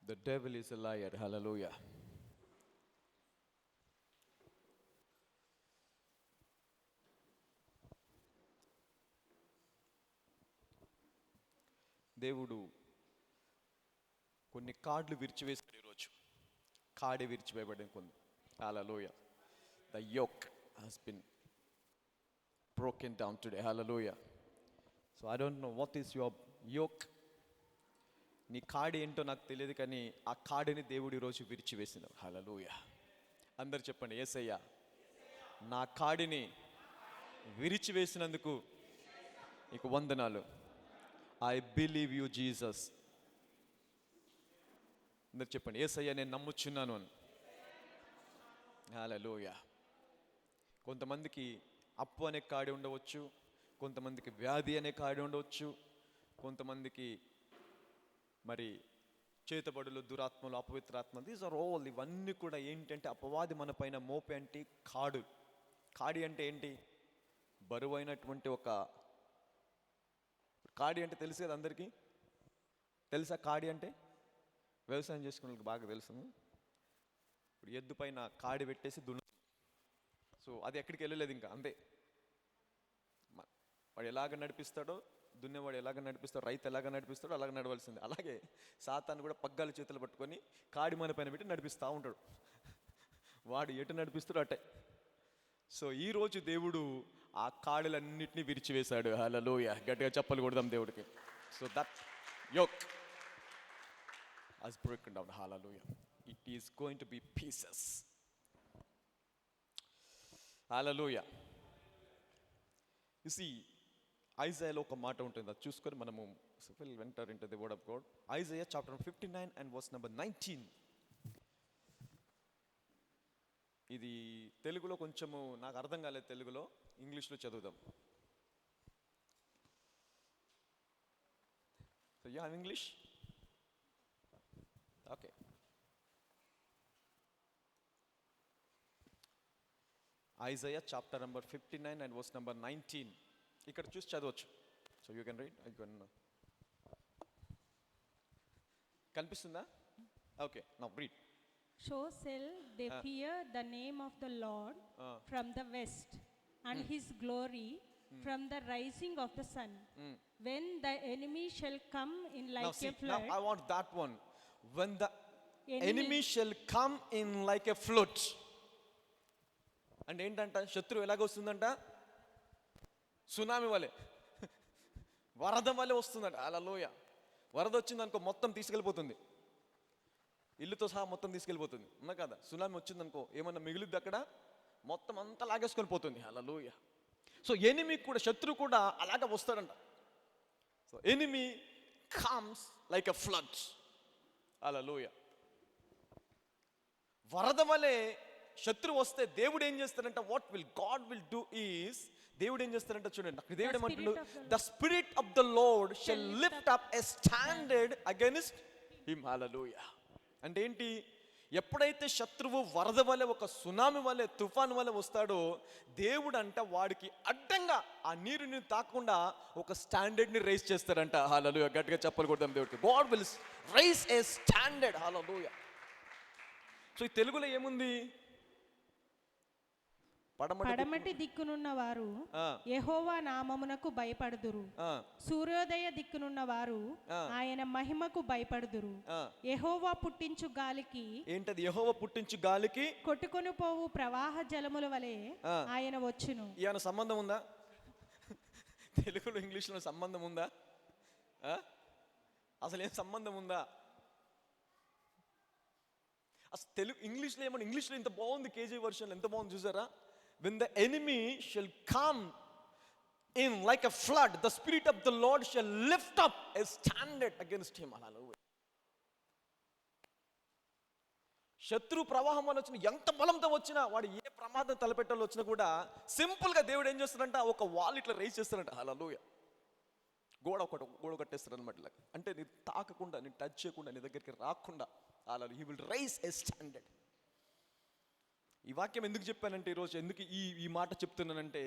The devil is a liar. Hallelujah. దేవుడు కొన్ని కార్డులు విరిచివేశాడు ఈరోజు. కాడి విరిచివేయబడింది కొన్ని. Hallelujah. The yoke has been broken down today. Hallelujah. So I don't know what is your yoke. నీ కాడి ఏంటో నాకు తెలియదు, కానీ ఆ కాడిని దేవుడు ఈరోజు విరిచివేసిన. హల్లెలూయా. అందరు చెప్పండి, యేసయ్యా నా కాడిని విరిచివేసినందుకు నీకు వందనాలు. I believe you Jesus. అందరు చెప్పండి, యేసయ్యా నేను నమ్ముచున్నాను అని. హల్లెలూయా. కొంతమందికి అప్పు అనే కాడి ఉండవచ్చు, కొంతమందికి వ్యాధి అనే కాడి ఉండవచ్చు, కొంతమందికి మరి చేతబడులు, దురాత్మలు, అపవిత్రాత్మలు. దీస్ ఆర్ ఆల్, ఇవన్నీ కూడా ఏంటంటే అపవాది మన పైన మోపే అంటే కాడు. కాడి అంటే ఏంటి? బరువైనటువంటి ఒక కాడి అంటే తెలుసు కదా అందరికీ. తెలుసా కాడి అంటే? వ్యవసాయం చేసుకునే వాళ్ళకి బాగా తెలుసు. ఇప్పుడు ఎద్దు పైన కాడి పెట్టేసి సో అది ఎక్కడికి వెళ్ళలేదు ఇంకా, అంతే. వాడు ఎలాగ నడిపిస్తాడో, దున్నేవాడు ఎలాగ నడిపిస్తాడో, రైతు ఎలాగ నడిపిస్తాడో అలాగ నడవలసింది. అలాగే సాతాను కూడా పగ్గాల చేతులు పట్టుకొని కాడి మన పైన పెట్టి నడిపిస్తూ ఉంటాడు. వాడు ఎటు నడిపిస్తాడో అటే. సో ఈరోజు దేవుడు ఆ కాడులన్నింటినీ విరిచివేశాడు. హల్లెలూయా. గట్టిగా చప్పలు కొడదాం దేవుడికి. So that yoke has broken down. Hallelujah. It is going to be pieces. Hallelujah. You see, ఐజాయాలో ఒక మాట ఉంటుంది, అది చూసుకొని మనము will enter into the word of God. Isaiah chapter 59 and verse number 19. ఇది తెలుగులో కొంచెము నాకు అర్థం కాలేదు, తెలుగులో, ఇంగ్లీష్లో చదువుదాం. So you have English? Okay. Isaiah chapter number 59 and verse number 19. ఇక్కడ చూసి చదవచ్చు. So you can read. కనిపిస్తుందా? Okay, now read. So shall they fear the name of the Lord from the west, and his glory from the rising of the sun. When the enemy shall come in like a flood. Now I want that one. When the enemy shall come in like a flood. అంటే ఏంటంట? శత్రువు ఎలాగొస్తుందంట? Tsunami వలె, వరద వలె వస్తుందంట. హల్లెలూయా. వరద వచ్చిందనుకో మొత్తం తీసుకెళ్ళిపోతుంది, ఇల్లుతో సహా మొత్తం తీసుకెళ్ళిపోతుంది. ఉన్నా కదా? సునామీ వచ్చిందనుకో ఏమన్నా మిగిలిద్ది అక్కడ? మొత్తం అంతా లాగేసుకొని పోతుంది. హల్లెలూయా. సో ఎనిమి కూడా, శత్రువు కూడా అలాగ వస్తాడంట. So enemy comes like a flood. Hallelujah. వరద వలె శత్రువు వస్తే దేవుడు ఏం చేస్తాడంట? What will God will do is, దేవుడు ఏం చేస్తాడంట చూడండి. దేవుడు ఏమంటాడు? The spirit of the Lord shall lift up a standard against him. Hallelujah. అంటే ఏంటి? ఎప్పుడైతే శత్రువు వరద వలె, ఒక సునామీ వలె, తుఫాను వలె వస్తాడో, దేవుడు అంట వాడికి అడ్డంగా ఆ నీరుని తాకుండా ఒక స్టాండర్డ్ని రైజ్ చేస్తాడంట. హల్లెలూయా. గట్టిగా చెప్పలు కొడదాం దేవుడికి. God will raise a standard. Hallelujah. So ఈ తెలుగులో ఏముంది? పడమటి దిక్కునున్న వారు యెహోవా నామమునకు భయపడుదురు, సూర్యోదయ దిక్కునున్న వారు ఆయన మహిమకు భయపడుదురు. యెహోవా పుట్టించు గాలికి, ఏంటది? యెహోవా పుట్టించు గాలికి కొట్టుకొని పోవు ప్రవాహ జలముల వలె ఆయన వచ్చును. ఏమైనా సంబంధం ఉందా? తెలుగులో ఇంగ్లీష్లో సంబంధం ఉందా? అసలు ఏం సంబంధం ఉందా? అసలు తెలుగు ఇంగ్లీష్లో ఏమన్నా? ఇంగ్లీష్లో ఇంత బాగుంది, కేజీ వర్షన్లో ఎంత బాగుంది చూసారా? When the enemy shall come in like a flood, the spirit of the Lord shall lift up a standard against him. Hallelujah. శత్రు ప్రవాహం అని వచ్చిన, ఎంత బలంతో వచ్చినా, వాడు ఏ ప్రమాదం తలపెట్టాలో వచ్చినా కూడా సింపుల్గా దేవుడు ఏం చేస్తాడంట? ఒక వాల్ ఇట్లా రైజ్ చేస్తాడంట. హల్లెలూయా. గోడ కట్టేస్తాడు అనమాట. అంటే నీ తాకకుండా, నీ టచ్ చేయకుండా, నీ దగ్గరికి రాకుండా. Hallelujah. He will rise a standard. ఈ వాక్యం ఎందుకు చెప్పానంటే ఈరోజు, ఎందుకు ఈ మాట చెప్తున్నానంటే,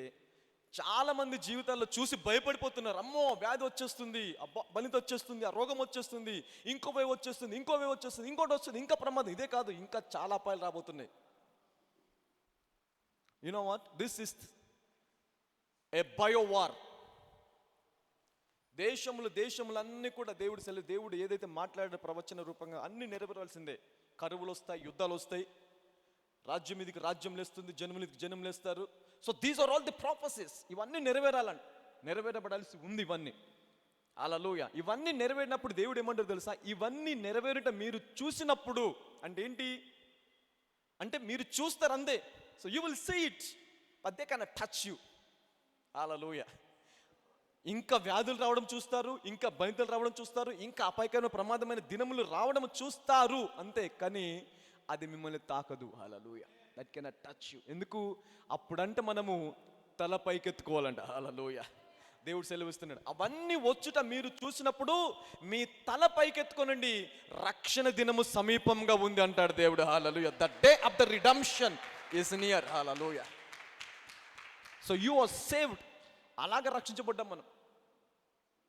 చాలా మంది జీవితాల్లో చూసి భయపడిపోతున్నారు. అమ్మో వ్యాధి వచ్చేస్తుంది, అబ్బా బలిత వచ్చేస్తుంది, ఆ రోగం వచ్చేస్తుంది, ఇంకో వేవ్ వచ్చేస్తుంది, ఇంకో వేవ్ వచ్చేస్తుంది, ఇంకోటి వస్తుంది, ఇంకా ప్రమాదం. ఇదే కాదు, ఇంకా చాలా అపాయాలు రాబోతున్నాయి. You know what, this is a biowar. దేశములు కూడా దేవుడు ఏదైతే మాట్లాడిన ప్రవచన రూపంగా అన్ని నెరవేరాల్సిందే. కరువులు వస్తాయి, యుద్ధాలు వస్తాయి, రాజ్యం మీదకి రాజ్యం లేస్తుంది, జనములకి జనం లేస్తారు. So these are all the prophecies. ఇవన్నీ నెరవేరబడాల్సి ఉంది. ఇవన్నీ హల్లెలూయా. ఇవన్నీ నెరవేరినప్పుడు దేవుడు ఏమంటారు తెలుసా? ఇవన్నీ నెరవేరుట మీరు చూసినప్పుడు అంటే ఏంటి అంటే మీరు చూస్తారు అంతే. So you will see it, but they can touch you. Hallelujah. ఇంకా వ్యాధులు రావడం చూస్తారు, ఇంకా బలితలు రావడం చూస్తారు, ఇంకా అపాయకరమైన ప్రమాదమైన దినములు రావడం చూస్తారు అంతే, కానీ అది మిమ్మల్ని తాకదు. Hallelujah. That cannot touch you. ఎందుకు? అప్పుడంటే మనము తల పైకెత్తుకోవాలంట. హల్లెలూయా. దేవుడు సెలవిస్తున్నాడు, అవన్నీ వచ్చుట మీరు చూసినప్పుడు మీ తల పైకెత్తుకోనండి, రక్షణ దినము సమీపంగా ఉంది అంటాడు దేవుడు. Hallelujah. The day of the redemption is near. Hallelujah. So you are saved. అలాగ రక్షించబడ్డాం మనం.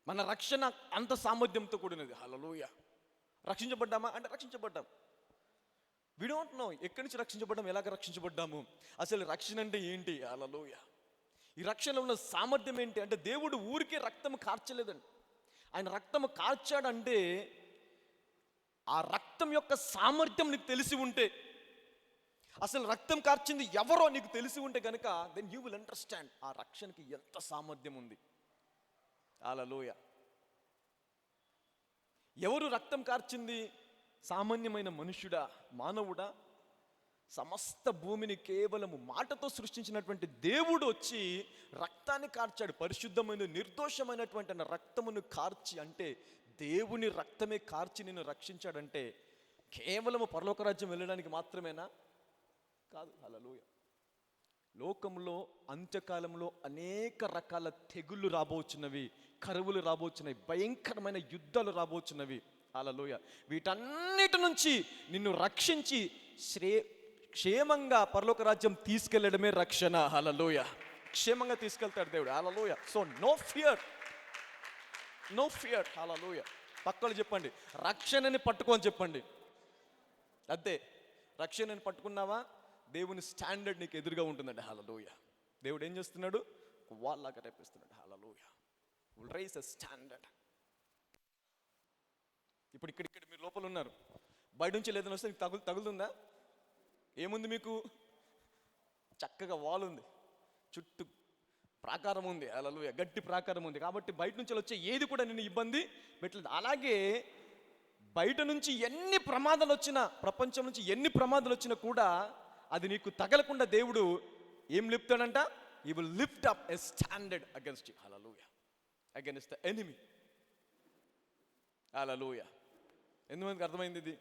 మన రక్షణ అంత సామర్థ్యంతో కూడినది. హల్లెలూయా. రక్షించబడ్డామా అంటే రక్షించబడ్డాం. వి డోంట్ నో ఎక్కడి నుంచి రక్షించబడ్డాం, ఎలాగ రక్షించబడ్డాము, అసలు రక్షణ అంటే ఏంటి. హల్లెలూయా. ఈ రక్షణలో ఉన్న సామర్థ్యం ఏంటి అంటే దేవుడు ఊరికే రక్తం కార్చలేదండి. ఆయన రక్తం కార్చాడంటే ఆ రక్తం యొక్క సామర్థ్యం నీకు తెలిసి ఉంటే, అసలు రక్తం కార్చింది ఎవరో నీకు తెలిసి ఉంటే కనుక దెన్ యూ విల్ అండర్స్టాండ్ ఆ రక్షణకి ఎంత సామర్థ్యం ఉంది. హల్లెలూయా. ఎవరు రక్తం కార్చింది? సామాన్యమైన మనుష్యుడా, మానవుడా? సమస్త భూమిని కేవలము మాటతో సృష్టించినటువంటి దేవుడు వచ్చి రక్తాన్ని కార్చాడు. పరిశుద్ధమైన నిర్దోషమైనటువంటి రక్తమును కార్చి, అంటే దేవుని రక్తమే కార్చి నిన్ను రక్షించాడంటే కేవలము పరలోక రాజ్యం వెళ్ళడానికి మాత్రమేనా? కాదు. హల్లెలూయా. లోకంలో అంత్యకాలంలో అనేక రకాల తెగుళ్ళు రాబోచున్నవి, కరువులు రాబోచున్నవి, భయంకరమైన యుద్ధాలు రాబోచున్నవి. హల్లెలూయా. వీటన్నిటి నుంచి నిన్ను రక్షించి క్షేమంగా పరలోక రాజ్యం తీసుకెళ్లడమే రక్షణ. హల్లెలూయా. క్షేమంగా తీసుకెళ్తాడు దేవుడు. Hallelujah. So no fear, no fear. Hallelujah. పక్కలు చెప్పండి, రక్షణని పట్టుకోని చెప్పండి. అంతే. రక్షణని పట్టుకున్నావా, దేవుని స్టాండర్డ్ నీకు ఎదురుగా ఉంటుందండి. హల్లెలూయా. దేవుడు ఏం చేస్తున్నాడు? వాళ్ళలాగా రేపిస్తున్నాడు. Hallelujah. Will rise a standard. ఇప్పుడు ఇక్కడ మీరు లోపల ఉన్నారు, బయట నుంచి లేదని వస్తే నీకు తగులుతుందా? ఏముంది మీకు? చక్కగా వాల్ ఉంది, చుట్టూ ప్రాకారం ఉంది. హల్లెలూయా. గట్టి ప్రాకారం ఉంది. కాబట్టి బయట నుంచి వచ్చే ఏది కూడా నిన్ను ఇబ్బంది పెట్టలేదు. అలాగే బయట నుంచి ఎన్ని ప్రమాదాలు వచ్చినా, ప్రపంచం నుంచి ఎన్ని ప్రమాదాలు వచ్చినా కూడా అది నీకు తగలకుండా దేవుడు ఏం లేపుతాడంట? He will lift up a standard against you. Hallelujah. Against the enemy. Hallelujah. ఎంతమందికి అర్థమైంది ఇది?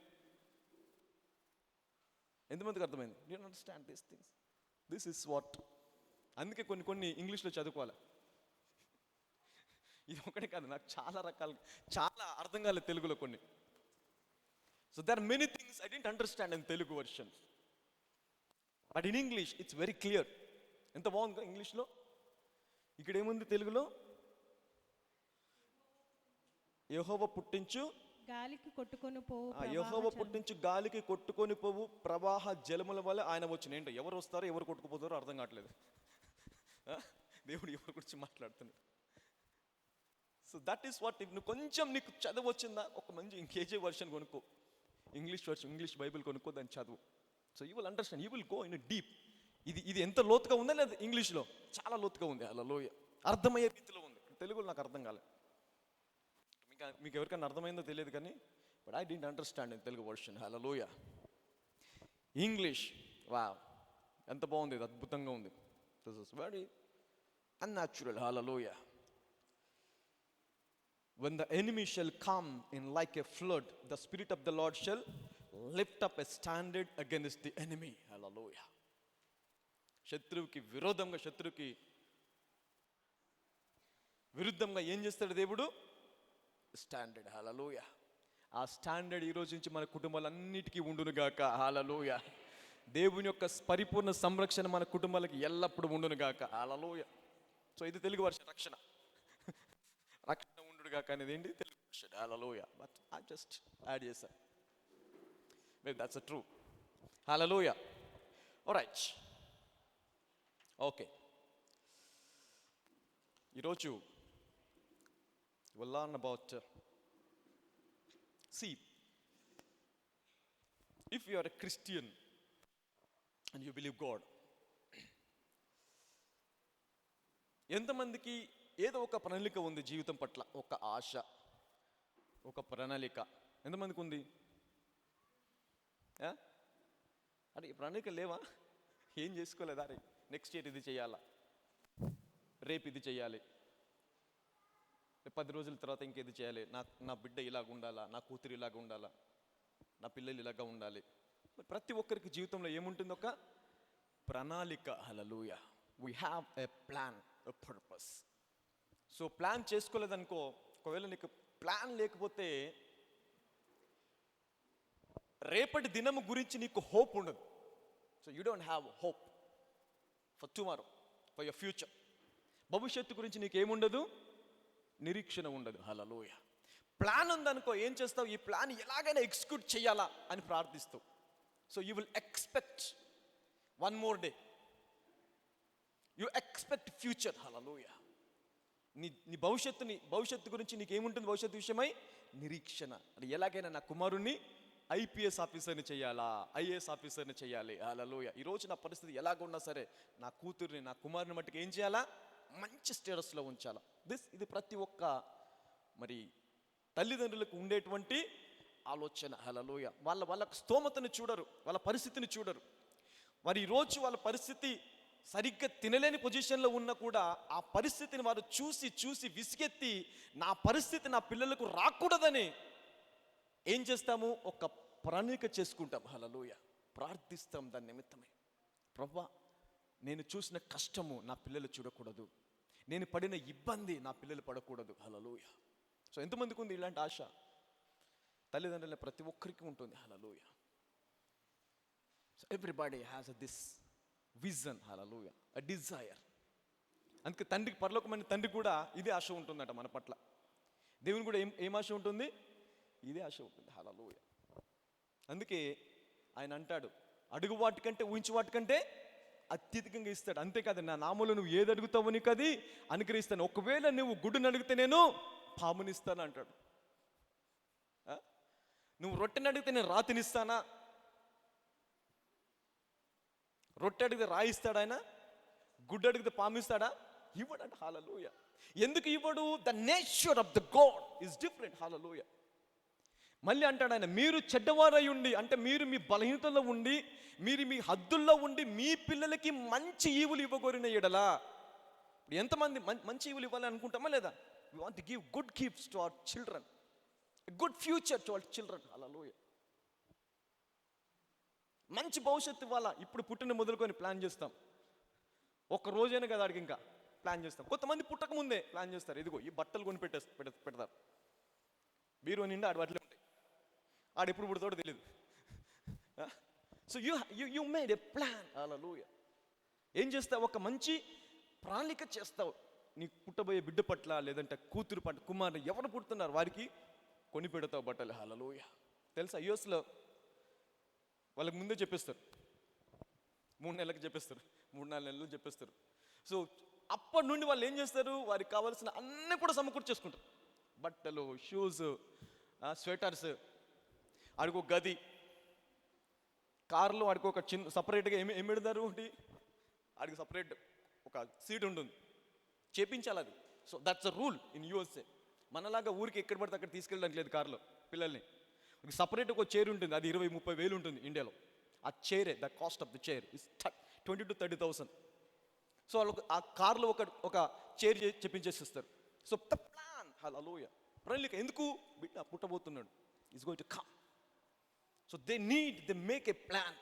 ఎంతమందికి అర్థమైంది? You don't understand these things. This is what. అందుకే కొన్ని ఇంగ్లీష్లో చదువుకోవాలి. ఇది ఒకటే కాదు, నాకు చాలా అర్థం కాలేదు తెలుగులో కొన్ని. So there are many things I didn't understand in Telugu versions. But in English it's very clear. ఎంత బాగుంది ఇంగ్లీష్లో. ఇక్కడ ఏముంది తెలుగులో? యెహోవా పుట్టించు గాలికి కొట్టుకొని పోవు, యెహోవా పుట్టించు గాలికి కొట్టుకొని పోవు ప్రవాహ జలముల వల్ల ఆయన వచ్చిన. ఏంటో ఎవరు వస్తారో ఎవరు కొట్టుకుపోతారో అర్థం కావట్లేదు. దేవుడు ఎవరి గురించి మాట్లాడుతున్నాడు. So that is what. నువ్వు కొంచెం నీకు చదువు వచ్చిందా, ఒక మంచి కేజీ వర్షన్ కొనుక్కో, ఇంగ్లీష్ బైబిల్ కొనుక్కో, దాన్ని చదువు. So you will understand, you will go in deep. ఇది ఎంత లోతుగా ఉందా లేదా? ఇంగ్లీష్లో చాలా లోతుగా ఉంది. హల్లెలూయా. అర్థమయ్యే రీతిలో ఉంది. తెలుగులో నాకు అర్థం కాలేదు. మీకు ఎవరికైనా అర్థమైందో తెలియదు కానీ, but I didn't understand in Telugu version. Hallelujah. English wow, ఎంత బాగుంది, ఇది అద్భుతంగా ఉంది. This is very unnatural. Hallelujah. When the enemy shall come in like a flood, the Spirit of the Lord shall lift up a standard against the enemy. Hallelujah. శత్రువుకి విరుద్ధంగా ఏం చేస్తాడు దేవుడు? Standard. హల్లెలూయా. ఆ స్టాండర్డ్ ఈ రోజు నుంచి మన కుటుంబాలన్నిటికీ ఉండునుగాక. హల్లెలూయా. దేవుని యొక్క పరిపూర్ణ సంరక్షణ మన కుటుంబాలకి ఎల్లప్పుడూ ఉండునుగాక. హల్లెలూయా. సో ఇది తెలుగు వర్షన్ రక్షణ. రక్షణ ఉండుగా కానీ ఏంటి Telugu version. Hallelujah. But I just add చేశాను. That's true. Hallelujah. Alright. Okay, ఈరోజు we'll learn about see, if you are a Christian and you believe God, ఎంతమందికి ఏదో ఒక ప్రణాళిక ఉంది జీవితం పట్ల, ఒక ఆశ, ఒక ప్రణాళిక ఎంతమందికి ఉంది? అంటే ఈ ప్రణాళిక లేవా? ఏం చేసుకోలేదా? రే నెక్స్ట్ ఇయర్ ఇది చేయాలా, రేపు ఇది చేయాలి, 10 రోజుల తర్వాత ఇంకేది చేయాలి, నా బిడ్డ ఇలాగ ఉండాలా, నా కూతురు ఇలాగ ఉండాలా, నా పిల్లలు ఇలాగ ఉండాలి. ప్రతి ఒక్కరికి జీవితంలో ఏముంటుంది? ఒక ప్రణాళిక. Hallelujah. We have a plan, a purpose. So plan చేసుకోలేదనుకో, ఒకవేళ నీకు ప్లాన్ లేకపోతే రేపటి దినము గురించి నీకు హోప్ ఉండదు. So you don't have hope for tomorrow, for your future. భవిష్యత్తు గురించి నీకు ఏముండదు? నిరీక్షణ ఉండదు. హల్లెలూయా. ప్లాన్ ఉందనుకో, ఏం చేస్తావు? ఈ ప్లాన్ ఎలాగైనా ఎగ్జిక్యూట్ చేయాలా అని ప్రార్థిస్తావు. So you will expect one more day, you expect future. Hallelujah. నీ భవిష్యత్తు గురించి నీకు ఏముంటుంది? భవిష్యత్తు విషయమై నిరీక్షణ. అది ఎలాగైనా నా కుమారుణ్ణి ఐపీఎస్ ఆఫీసర్ని చేయాలా, ఐఏఎస్ ఆఫీసర్ని చేయాలి. హల్లెలూయా. ఈరోజు నా పరిస్థితి ఎలాగున్నా సరే నా కూతుర్ని, నా కుమారుని మట్టుకు ఏం చేయాలా? మంచి స్టేటస్లో ఉంచాలా. ఇది ప్రతి ఒక్క మరి తల్లిదండ్రులకు ఉండేటువంటి ఆలోచన. హల్లెలూయా. వాళ్ళ స్తోమతను చూడరు, వాళ్ళ పరిస్థితిని చూడరు. వారు ఈరోజు వాళ్ళ పరిస్థితి సరిగ్గా తినలేని పొజిషన్లో ఉన్నా కూడా ఆ పరిస్థితిని వారు చూసి విసిగెత్తి, నా పరిస్థితి నా పిల్లలకు రాకూడదని ఏం చేస్తాము? ఒక ప్రణాళిక చేసుకుంటాం. హల్లెలూయా. ప్రార్థిస్తాం దాని నిమిత్తమై. ప్రభువా, నేను చూసిన కష్టము నా పిల్లలు చూడకూడదు, నేను పడిన ఇబ్బంది నా పిల్లలు పడకూడదు. హల్లెలూయా. సో ఎంతమందికి ఉంది ఇలాంటి ఆశ? తల్లిదండ్రుల ప్రతి ఒక్కరికి ఉంటుంది. Hallelujah. So everybody has this vision. Hallelujah. A desire. అందుకే తండ్రికి, పరలోకమైన తండ్రికి కూడా ఇదే ఆశ ఉంటుందట మన పట్ల. దేవుని కూడా ఏం ఆశ ఉంటుంది? ఇదే ఆశ ఉంటుంది. హల్లెలూయా. అందుకే ఆయన అంటాడు, అడుగు వాటికంటే ఊహించు వాటికంటే అత్యధికంగా ఇస్తాడు. అంతేకాదు, నా నామములో నువ్వు ఏది అడుగుతావో నీకు అది అనుగ్రహిస్తాను. ఒకవేళ నువ్వు గుడ్డుని అడిగితే నేను పామునిస్తాను అంటాడు. నువ్వు రొట్టెని అడిగితే నేను రాతినిస్తానా? రొట్టె అడిగితే రాయిస్తాడు ఆయన? గుడ్డు అడిగితే పామిస్తాడా? ఇవ్వడంట. హల్లెలూయా. ఎందుకు ఇవ్వడు? The nature of the God is different. Hallelujah. మళ్ళీ అంటాడు ఆయన, మీరు చెడ్డవారై ఉండి, అంటే మీరు మీ బలహీనతలో ఉండి, మీరు మీ హద్దుల్లో ఉండి మీ పిల్లలకి మంచి ఈవులు ఇవ్వగోరిన ఎడలా. ఎంతమంది మంచి ఈవులు ఇవ్వాలని అనుకుంటామా లేదా? We want to give good gifts to our children, good future to our children. Hallelujah. మంచి భవిష్యత్తు ఇవ్వాలా. ఇప్పుడు పుట్టిన మొదలుకొని ప్లాన్ చేస్తాం. ఒక రోజైనా కదా అడిగి ఇంకా ప్లాన్ చేస్తాం. కొంతమంది పుట్టక ముందే ప్లాన్ చేస్తారు. ఇదిగో ఈ బట్టలు కొని పెడతారు. బీరో నిండా ఆడి బట్టలు ఉంటాయి. ఆడు ఎప్పుడు పుడతాడో తెలియదు. So you made a plan. Hallelujah. ఏం చేస్తావు? ఒక మంచి ప్రణాళిక చేస్తావు. నీకు పుట్టబోయే బిడ్డ పట్ల, లేదంటే కూతురు పట్ల, కుమారుడు ఎవరు పుడుతున్నారు వారికి కొని పెడతావు బట్టలు. హల్లెలూయా. తెలుసా, యూఎస్లో వాళ్ళకి ముందే చెప్పేస్తారు. 3 నెలలకు చెప్పేస్తారు, 3-4 నెలలు చెప్పేస్తారు. సో అప్పటి నుండి వాళ్ళు ఏం చేస్తారు? వారికి కావాల్సిన అన్నీ కూడా సమకూర్చేసుకుంటారు. బట్టలు, షూస్, స్వెటర్స్, ఆడికి ఒక గది, కార్లో ఆడికి ఒక చిన్న సపరేట్గా ఏం పెడతారు? ఒకటి ఆడికి సపరేట్ ఒక సీట్ ఉంటుంది, చేపించాలి అది. So that's a rule in USA. మనలాగా ఊరికి ఎక్కడ పడితే అక్కడ తీసుకెళ్ళడానికి లేదు కార్లో పిల్లల్ని. సపరేట్ ఒక చైర్ ఉంటుంది, అది 20-30 వేలు ఉంటుంది ఇండియాలో. ఆ చైరే, the cost of the chair is 20,000 to 30,000. So వాళ్ళకు ఆ కార్లో ఒక చైర్ చెప్పించేసిస్తారు. So the plan. హల్లెలూయా. ప్రణాళిక. ఎందుకు? బిడ్డ పుట్టబోతున్నాడు, is going to come. So they make a plan.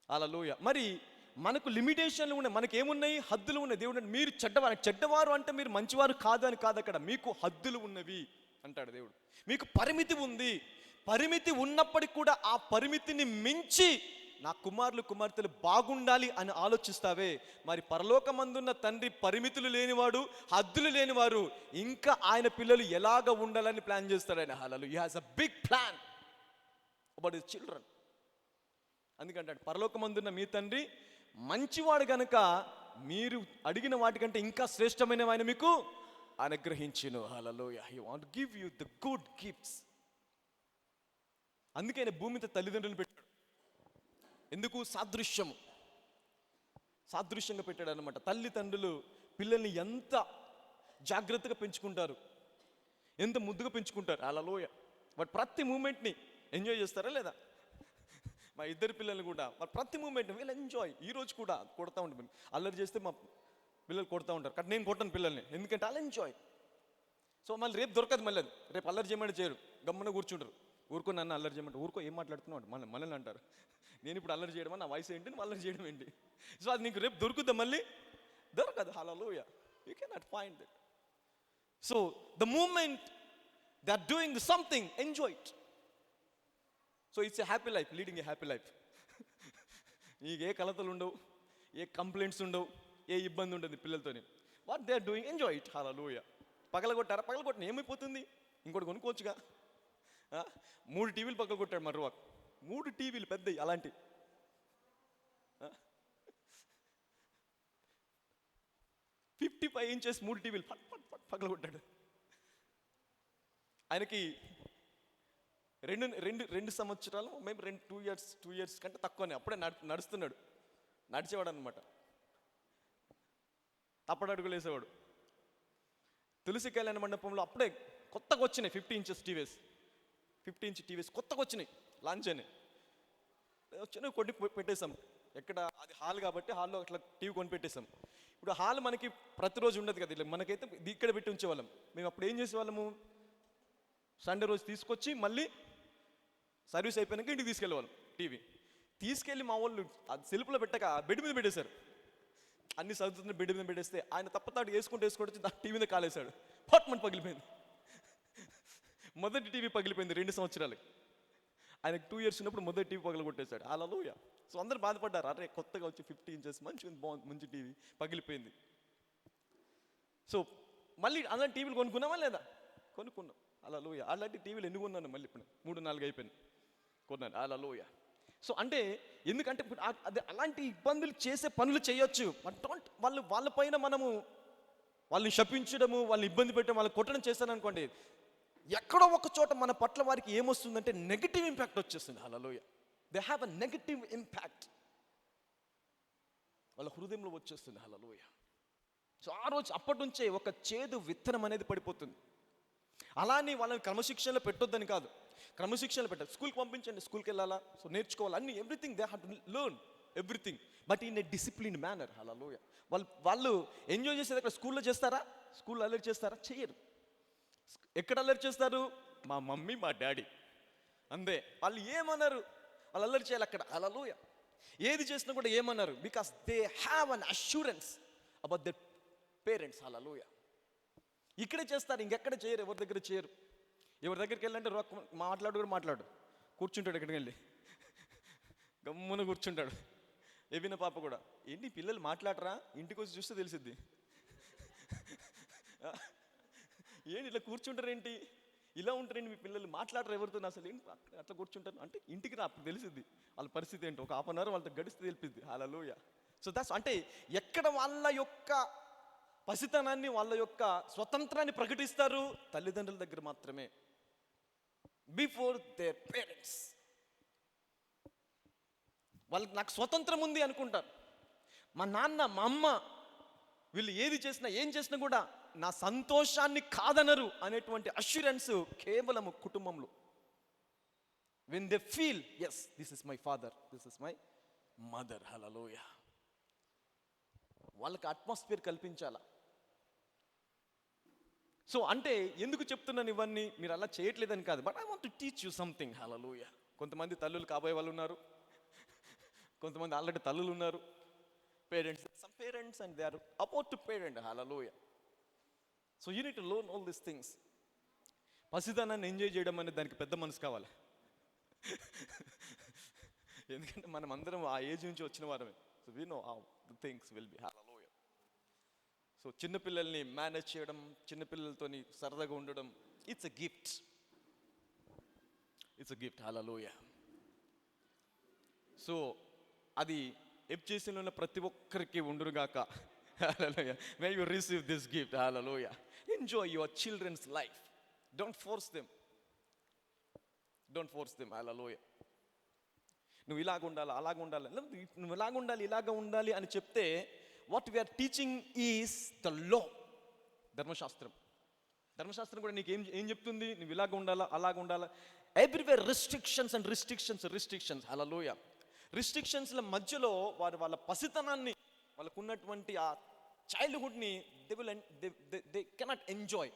Hallelujah. మరి మనకు లిమిటేషన్లు ఉన్నాయి, మనకి ఏమున్నాయి? హద్దులు ఉన్నాయి. దేవుడు మీరు చెడ్డవారు అంటే మీరు మంచివారు కాదు అని కాదు అక్కడ. మీకు హద్దులు ఉన్నవి అంటాడు దేవుడు. మీకు పరిమితి ఉంది. పరిమితి ఉన్నప్పటికీ కూడా ఆ పరిమితిని మించి నా కుమారులు కుమార్తెలు బాగుండాలి అని ఆలోచిస్తావే, మరి పరలోకమందున్న తండ్రి పరిమితులు లేనివాడు, హద్దులు లేనివారు, ఇంకా ఆయన పిల్లలు ఎలాగ ఉండాలని ప్లాన్ చేస్తాడు ఆయన. Hallelujah. He has a big plan about his children. అందుకంటాడు, పరలోకమందున్న మీ తండ్రి మంచివాడు గనుక మీరు అడిగిన వాటికంటే ఇంకా శ్రేష్టమైన ఆయన మీకు అనుగ్రహించును. Hallelujah. He want to give you the good gifts. అందుకే ఆయన భూమి మీద తల్లిదండ్రులు పెట్టాడు. ఎందుకు? సాదృశ్యంగా పెట్టాడు అనమాట. తల్లిదండ్రులు పిల్లల్ని ఎంత జాగ్రత్తగా పెంచుకుంటారు, ఎంత ముద్దుగా పెంచుకుంటారు. హల్లెలూయా. వాడు ప్రతి మూమెంట్ని ఎంజాయ్ చేస్తారా లేదా? మా ఇద్దరు పిల్లల్ని కూడా వాడు ప్రతి మూమెంట్ వీళ్ళు ఎంజాయ్. ఈ రోజు కూడా కొడతా ఉంటాను, అల్లరి చేస్తే మా పిల్లలు కొడతా ఉంటారు. కానీ నేను కొట్టాను పిల్లల్ని, ఎందుకంటే వాళ్ళు ఎంజాయ్. సో మళ్ళీ రేపు దొరకదు, మళ్ళీ అది రేపు అల్లరి చేయమంటే చేయరు, గమ్మున కూర్చుంటారు. ఊరుకో నన్ను అల్లరి చేయమంటే, ఊరుకో ఏం మాట్లాడుతున్నావు మనల్ని అంటారు. నేను ఇప్పుడు అల్లరి చేయడం, నా వయసు ఏంటి, నువ్వు అల్లరి చేయడం ఏంటి? సో అది నీకు రేపు దొరుకుద్దా? మళ్ళీ దొరకదు. Hallelujah. You cannot find it. So the moment they are doing something, enjoy it. So it's a happy life, leading a happy life. నీకు ఏ కలతలు ఉండవు, ఏ కంప్లైంట్స్ ఉండవు, ఏ ఇబ్బంది ఉంటుంది పిల్లలతోని. What they are doing, enjoy it. Hallelujah. పగలగొట్టిన ఏమైపోతుంది? ఇంకోటి కొనుక్కోవచ్చుగా. 3 టీవీలు పక్కన కొట్టాడు మర్రువాక్. 3 టీవీలు పెద్దవి అలాంటి. 55 ఇంచెస్ 3 టీవీలు పక్కన కొట్టాడు. ఆయనకి రెండు సంవత్సరాలు, మేము 2 ఇయర్స్ కంటే తక్కువనే. అప్పుడే నడుస్తున్నాడు, నడిచేవాడు అనమాట. తప్పడు అడుగులు వేసేవాడు. తులసి కళ్యాణ మండపంలో అప్పుడే కొత్తగా వచ్చినాయి 50 ఇంచెస్ టీవీస్. 50 ఇంచ్ టీవీస్ కొత్తగా వచ్చినాయి, లాంచ్ అయినాయి. వచ్చినాయి, కొట్టి పెట్టేశాం. ఎక్కడ అది హాల్ కాబట్టి హాల్లో అట్లా టీవీ కొని పెట్టేశాం. ఇప్పుడు హాల్ మనకి ప్రతిరోజు ఉండదు కదా, ఇలా మనకైతే ఇక్కడ పెట్టి ఉంచేవాళ్ళం. మేము అప్పుడు ఏం చేసేవాళ్ళము, సండే రోజు తీసుకొచ్చి మళ్ళీ సర్వీస్ అయిపోయినాక ఇంటికి తీసుకెళ్ళేవాళ్ళం. టీవీ తీసుకెళ్ళి మా వాళ్ళు అది సెల్ఫ్లో పెట్టాక బెడ్ మీద పెట్టేశారు. అన్ని సర్దుతున్న బెడ్ మీద పెట్టేస్తే ఆయన తప్పతాడు వేసుకుంటూ టీవీ మీద కాలేశాడు. పట్మని పగిలిపోయింది. మొదటి టీవీ పగిలిపోయింది 2 సంవత్సరాలకి. ఆయనకు 2 ఇయర్స్ ఉన్నప్పుడు మొదటి టీవీ పగల కొట్టేశాడు. హల్లెలూయా. సో అందరు బాధపడ్డారు, అరే కొత్తగా వచ్చి 50 ఇంచెస్ మంచిగా బాగుంది, మంచి టీవీ పగిలిపోయింది. సో మళ్ళీ అలాంటి టీవీలు కొనుక్కున్నామా లేదా? కొనుక్కున్నాం. హల్లెలూయా. అలాంటి టీవీలు ఎన్ని కొన్నాను మళ్ళీ ఇప్పుడు 3-4 అయిపోయింది, కొన్నాను. హల్లెలూయా. సో అంటే ఎందుకంటే అది అలాంటి ఇబ్బందులు చేసే పనులు చేయొచ్చు. వాళ్ళ పైన మనము వాళ్ళని శపించడము, వాళ్ళని ఇబ్బంది పెట్టడం, వాళ్ళని కొట్టడం చేస్తాననుకోండి, ఎక్కడో ఒక చోట మన పట్ల వారికి ఏమొస్తుందంటే నెగిటివ్ ఇంపాక్ట్ వచ్చేస్తుంది. Hallelujah. They have a negative impact, వాళ్ళ హృదయంలో వచ్చేస్తుంది. హల్లెలూయా. సో ఆ రోజు అప్పటి నుంచే ఒక చేదు విత్తనం అనేది పడిపోతుంది. అలానే వాళ్ళని క్రమశిక్షణలో పెట్టొద్దని కాదు, క్రమశిక్షణలో పెట్టాలి. స్కూల్కి పంపించండి, స్కూల్కి వెళ్ళాలా, సో నేర్చుకోవాలి అన్ని, everything they have to learn everything, but in a discipline manner. Hallelujah. వాళ్ళు ఎంజాయ్ చేసేది అక్కడ స్కూల్లో చేస్తారా? స్కూల్లో అల్లరి చేస్తారా? చేయరు. ఎక్కడ అల్లరి చేస్తారు? మా మమ్మీ మా డాడీ అంతే. వాళ్ళు ఏమన్నారు, వాళ్ళు అల్లరి చేయాలి అక్కడ. హల్లెలూయా. ఏది చేసినా కూడా ఏమన్నారు, because they have an assurance about the parents. Hallelujah. ఇక్కడే చేస్తారు, ఇంకెక్కడ చేయరు, ఎవరి దగ్గర చేయరు. ఎవరి దగ్గరికి వెళ్ళంటే మాట్లాడు కూర్చుంటాడు, ఎక్కడికి వెళ్ళి గమ్మున కూర్చుంటాడు. ఎవిన పాప కూడా, ఏంటి పిల్లలు మాట్లాడరా, ఇంటికి వచ్చి చూస్తే తెలిసిద్ది. ఏంటి ఇట్లా కూర్చుంటారేంటి, ఇలా ఉంటారండి మీ పిల్లలు, మాట్లాడరు ఎవరితో, అసలు ఏంటి అట్లా కూర్చుంటారు అంటే, ఇంటికి రా అప్పుడు తెలిసిద్ది వాళ్ళ పరిస్థితి ఏంటి. ఒక 1/2 అవర్ వాళ్ళతో గడిస్తే తెలిపిద్ది. హల్లెలూయా. సో దట్స్ అంటే ఎక్కడ వాళ్ళ యొక్క పసితనాన్ని, వాళ్ళ యొక్క స్వతంత్రాన్ని ప్రకటిస్తారు, తల్లిదండ్రుల దగ్గర మాత్రమే, బిఫోర్ దేర్ పేరెంట్స్. వాళ్ళకి నాకు స్వతంత్రం ఉంది అనుకుంటారు. మా నాన్న మా అమ్మ వీళ్ళు ఏది చేసినా ఏం చేసినా కూడా నా సంతోషాన్ని కాదనరు అనేటువంటి అష్యూరెన్స్ కేవలం కుటుంబంలో. When they feel as this is my father, this is my mother. Hallelujah. వాళ్ళకి అట్మాస్ఫియర్ కల్పించాలా. సో అంటే ఎందుకు చెప్తున్నాను ఇవన్నీ, మీరు అలా చేయట్లేదని కాదు, but I want to teach you something. Hallelujah. కొంతమంది తల్లులు కాబోయే వాళ్ళు ఉన్నారు, కొంతమంది ఆల్రెడీ తల్లులు ఉన్నారు, parents, some parents and they are about to parent. Hallelujah. So you need to learn all these things. పసితనాన్ని ఎంజాయ్ చేయడం అనేది దానికి పెద్ద మనసు కావాలి. ఎందుకంటే మనం అందరం ఆ ఏజ్ నుంచి వచ్చిన వారమే. So we know how the things will be. Hallelujah. So చిన్నపిల్లల్ని మేనేజ్ చేయడం, చిన్నపిల్లలతోని సరదాగా ఉండడం, it's a gift. It's a gift. Hallelujah. So అది ఎఫ్జీసీలో ఉన్న ప్రతి ఒక్కరికి ఉండునుగాక. Hallelujah. May you receive this gift. Hallelujah. Enjoy your children's life. Don't force them. Don't force them. Hallelujah. నువ్వు ఇలాగ ఉండాలి, అలాగ ఉండాలి, నువ్వు ఇలాగ ఉండాలి, ఇలాగ ఉండాలి అని చెప్తే what we are teaching is the law. ధర్మశాస్త్రం. ధర్మశాస్త్రం కూడా నీకు ఏం చెప్తుంది? నువ్వు ఇలాగ ఉండాలా, అలాగ ఉండాలా. Everywhere restrictions and restrictions. Hallelujah. రిస్ట్రిక్షన్స్ల మధ్యలో వారు వాళ్ళ పసితనాన్ని, వాళ్ళకు ఉన్నటువంటి ఆ చైల్డ్హుడ్ని దే కెనాట్ ఎంజాయ్.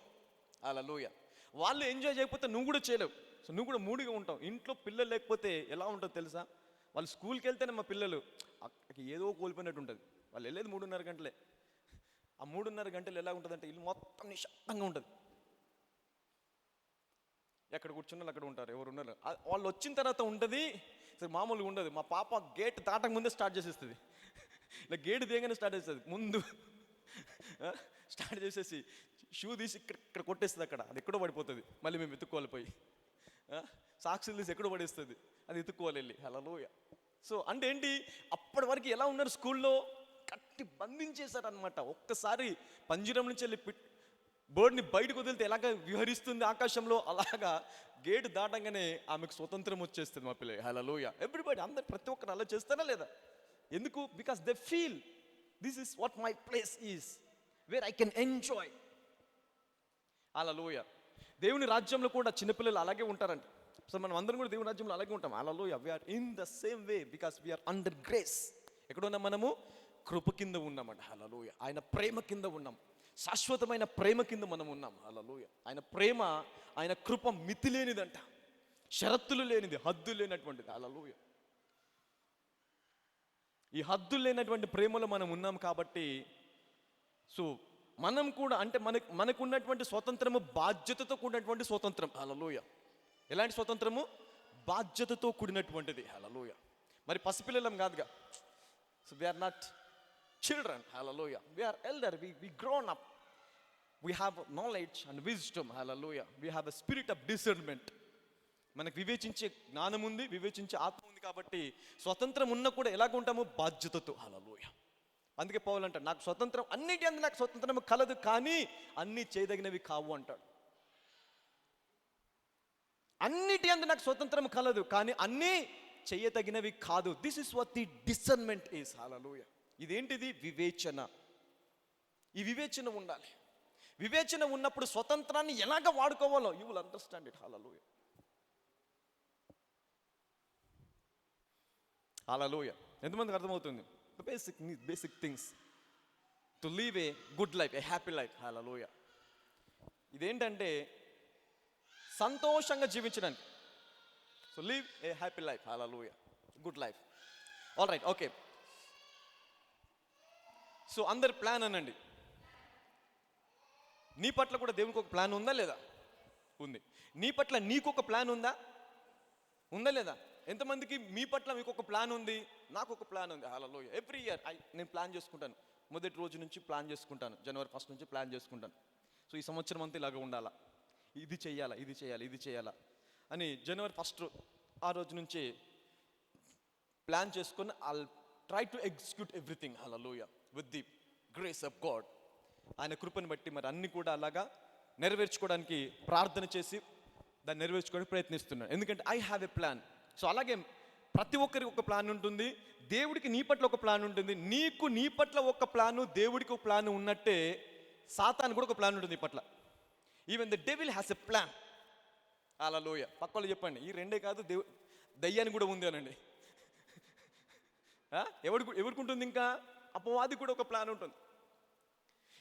హల్లెలూయా. వాళ్ళు ఎంజాయ్ చేయకపోతే నువ్వు కూడా చేయలేవు. సో నువ్వు కూడా మూడిగా ఉంటావు. ఇంట్లో పిల్లలు లేకపోతే ఎలా ఉంటుందో తెలుసా? వాళ్ళు స్కూల్కి వెళ్తేనే మా పిల్లలు అక్కడికి ఏదో కోల్పోయినట్టు ఉంటుంది. వాళ్ళు వెళ్ళేది 3:30 గంటలే. ఆ 3:30 గంటలు ఎలా ఉంటుందంటే ఇల్లు మొత్తం నిశ్శబ్దంగా ఉంటుంది. ఎక్కడ కూర్చున్నారు అక్కడ ఉంటారు, ఎవరు ఉన్నారు. వాళ్ళు వచ్చిన తర్వాత ఉంటుంది, సరే మామూలుగా ఉండదు. మా పాప గేట్ దాటక ముందే స్టార్ట్ చేసేస్తుంది. ఇలా గేట్ దిగగానే స్టార్ట్ చేస్తుంది. ముందు స్టార్ట్ చేసేసి షూ తీసి ఇక్కడ కొట్టేస్తుంది. అక్కడ అది ఎక్కడో పడిపోతుంది. మళ్ళీ మేము ఎత్తుక్కోవాలి పోయి. సాక్షులు తీసి ఎక్కడో పడేస్తుంది, అది ఎత్తుక్కోవాలి వెళ్ళి. హల్లెలూయా. సో అంటే ఏంటి, అప్పటి వరకు ఎలా ఉన్నారు స్కూల్లో? కట్టి బంధించేశారు అనమాట. ఒక్కసారి పంజరం నుంచి వెళ్ళి బర్డ్ని బయటకు వదిలితే ఎలాగ విహరిస్తుంది ఆకాశంలో, అలాగా గేటు దాటంగానే ఆమెకు స్వతంత్రం వచ్చేస్తుంది మా పిల్ల. హల్లెలూయా. ఎవ్రీబడి, అందరు ప్రతి ఒక్కరు అలా చేస్తారా లేదా? ఎందుకు? Because they feel this is what my place is, where I can enjoy. Hallelujah. దేవుని రాజ్యంలో కూడా చిన్నపిల్లలు అలాగే ఉంటారంట. సో మనం అందరం కూడా దేవుని రాజ్యంలో అలాగే ఉంటాం. Hallelujah. We are in the same way because we are under grace. ఎక్కడ ఉన్నాం మనము? కృప కింద ఉన్నామంట. హల్లెలూయా. ఆయన ప్రేమ కింద ఉన్నాం. శాశ్వతమైన ప్రేమ కింద మనం ఉన్నాం. హల్లెలూయా. ఆయన ప్రేమ, ఆయన కృప మితి లేనిదంట, షరతులు లేనిది, హద్దు లేనటువంటిది. హల్లెలూయా. ఈ హద్దు లేనటువంటి ప్రేమలో మనం ఉన్నాం కాబట్టి సో మనం కూడా అంటే మనకున్నటువంటి స్వతంత్రము బాధ్యతతో కూడినటువంటి స్వతంత్రం. హల్లెలూయా. ఎలాంటి స్వతంత్రము? బాధ్యతతో కూడినటువంటిది. హల్లెలూయా. మరి పసిపిల్లలం కాదుగా. So we are not children. Hallelujah. We are elder. We grown up. We have knowledge and wisdom. Hallelujah. We have a spirit of discernment. మనకు వివేచించే జ్ఞానం ఉంది, వివేచించే ఆత్మ ఉంది. కాబట్టి స్వతంత్రం ఉన్న కూడా ఎలాగ ఉంటాము? బాధ్యతతో. హల్లెలూయా. అందుకే పౌలు అంటాడు, నాకు స్వతంత్రం, అన్నిటి అందు నాకు స్వతంత్రం కలదు, కానీ అన్నీ చేయదగినవి కావు అంటాడు. అన్నిటి అందు నాకు స్వతంత్రం కలదు, కానీ అన్నీ చేయదగినవి కాదు. This is what the discernment is. Hallelujah. ఇదేంటిది? వివేచన. ఈ వివేచన ఉండాలి. వివేచన ఉన్నప్పుడు స్వతంత్రాన్ని ఎలాగ వాడుకోవాలో you will understand it. Hallelujah. Hallelujah. ఎంతమందికి అర్థమవుతుంది? Basic things to live a good life, a happy life. Hallelujah. ఇదేంటంటే సంతోషంగా జీవించడానికి. So live a happy life. Hallelujah. Good life. All right. Okay. So అందరి ప్లాన్ అనండి. నీ పట్ల కూడా దేవునికి ఒక ప్లాన్ ఉందా లేదా? ఉంది. నీ పట్ల నీకు ఒక ప్లాన్ ఉందా? ఉందా లేదా? ఎంతమందికి మీ పట్ల మీకు ఒక ప్లాన్ ఉంది? నాకు ఒక ప్లాన్ ఉంది. హల్లెలూయా. ఎవ్రీ ఇయర్ నేను ప్లాన్ చేసుకుంటాను. మొదటి రోజు నుంచి ప్లాన్ చేసుకుంటాను. జనవరి 1 నుంచి ప్లాన్ చేసుకుంటాను. సో ఈ సంవత్సరం అంతా ఇలాగ ఉండాలా, ఇది చేయాలా, ఇది చేయాలి, ఇది చేయాలా అని జనవరి 1 ఆ రోజు నుంచి ప్లాన్ చేసుకొని I'll try to execute everything. Hallelujah. With the grace of God. ఆయన కృపను బట్టి మరి అన్ని కూడా అలాగా నెరవేర్చుకోవడానికి ప్రార్థన చేసి దాన్ని నెరవేర్చుకోవడానికి ప్రయత్నిస్తున్నాను. ఎందుకంటే I have a plan. So అలాగే ప్రతి ఒక్కరికి ఒక ప్లాన్ ఉంటుంది. దేవుడికి నీ పట్ల ఒక ప్లాన్ ఉంటుంది. నీకు నీ పట్ల ఒక ప్లాను, దేవుడికి ఒక ప్లాన్ ఉన్నట్టే సాతాను కూడా ఒక ప్లాన్ ఉంటుంది నీ పట్ల. Even the devil has a plan. Hallelujah. పక్క వాళ్ళు చెప్పండి, ఈ రెండే కాదు, దయ్యానికి కూడా ఉంది అనండి. ఎవరికి ఉంటుంది? ఇంకా అపవాది కూడా ఒక ప్లాన్ ఉంటుంది.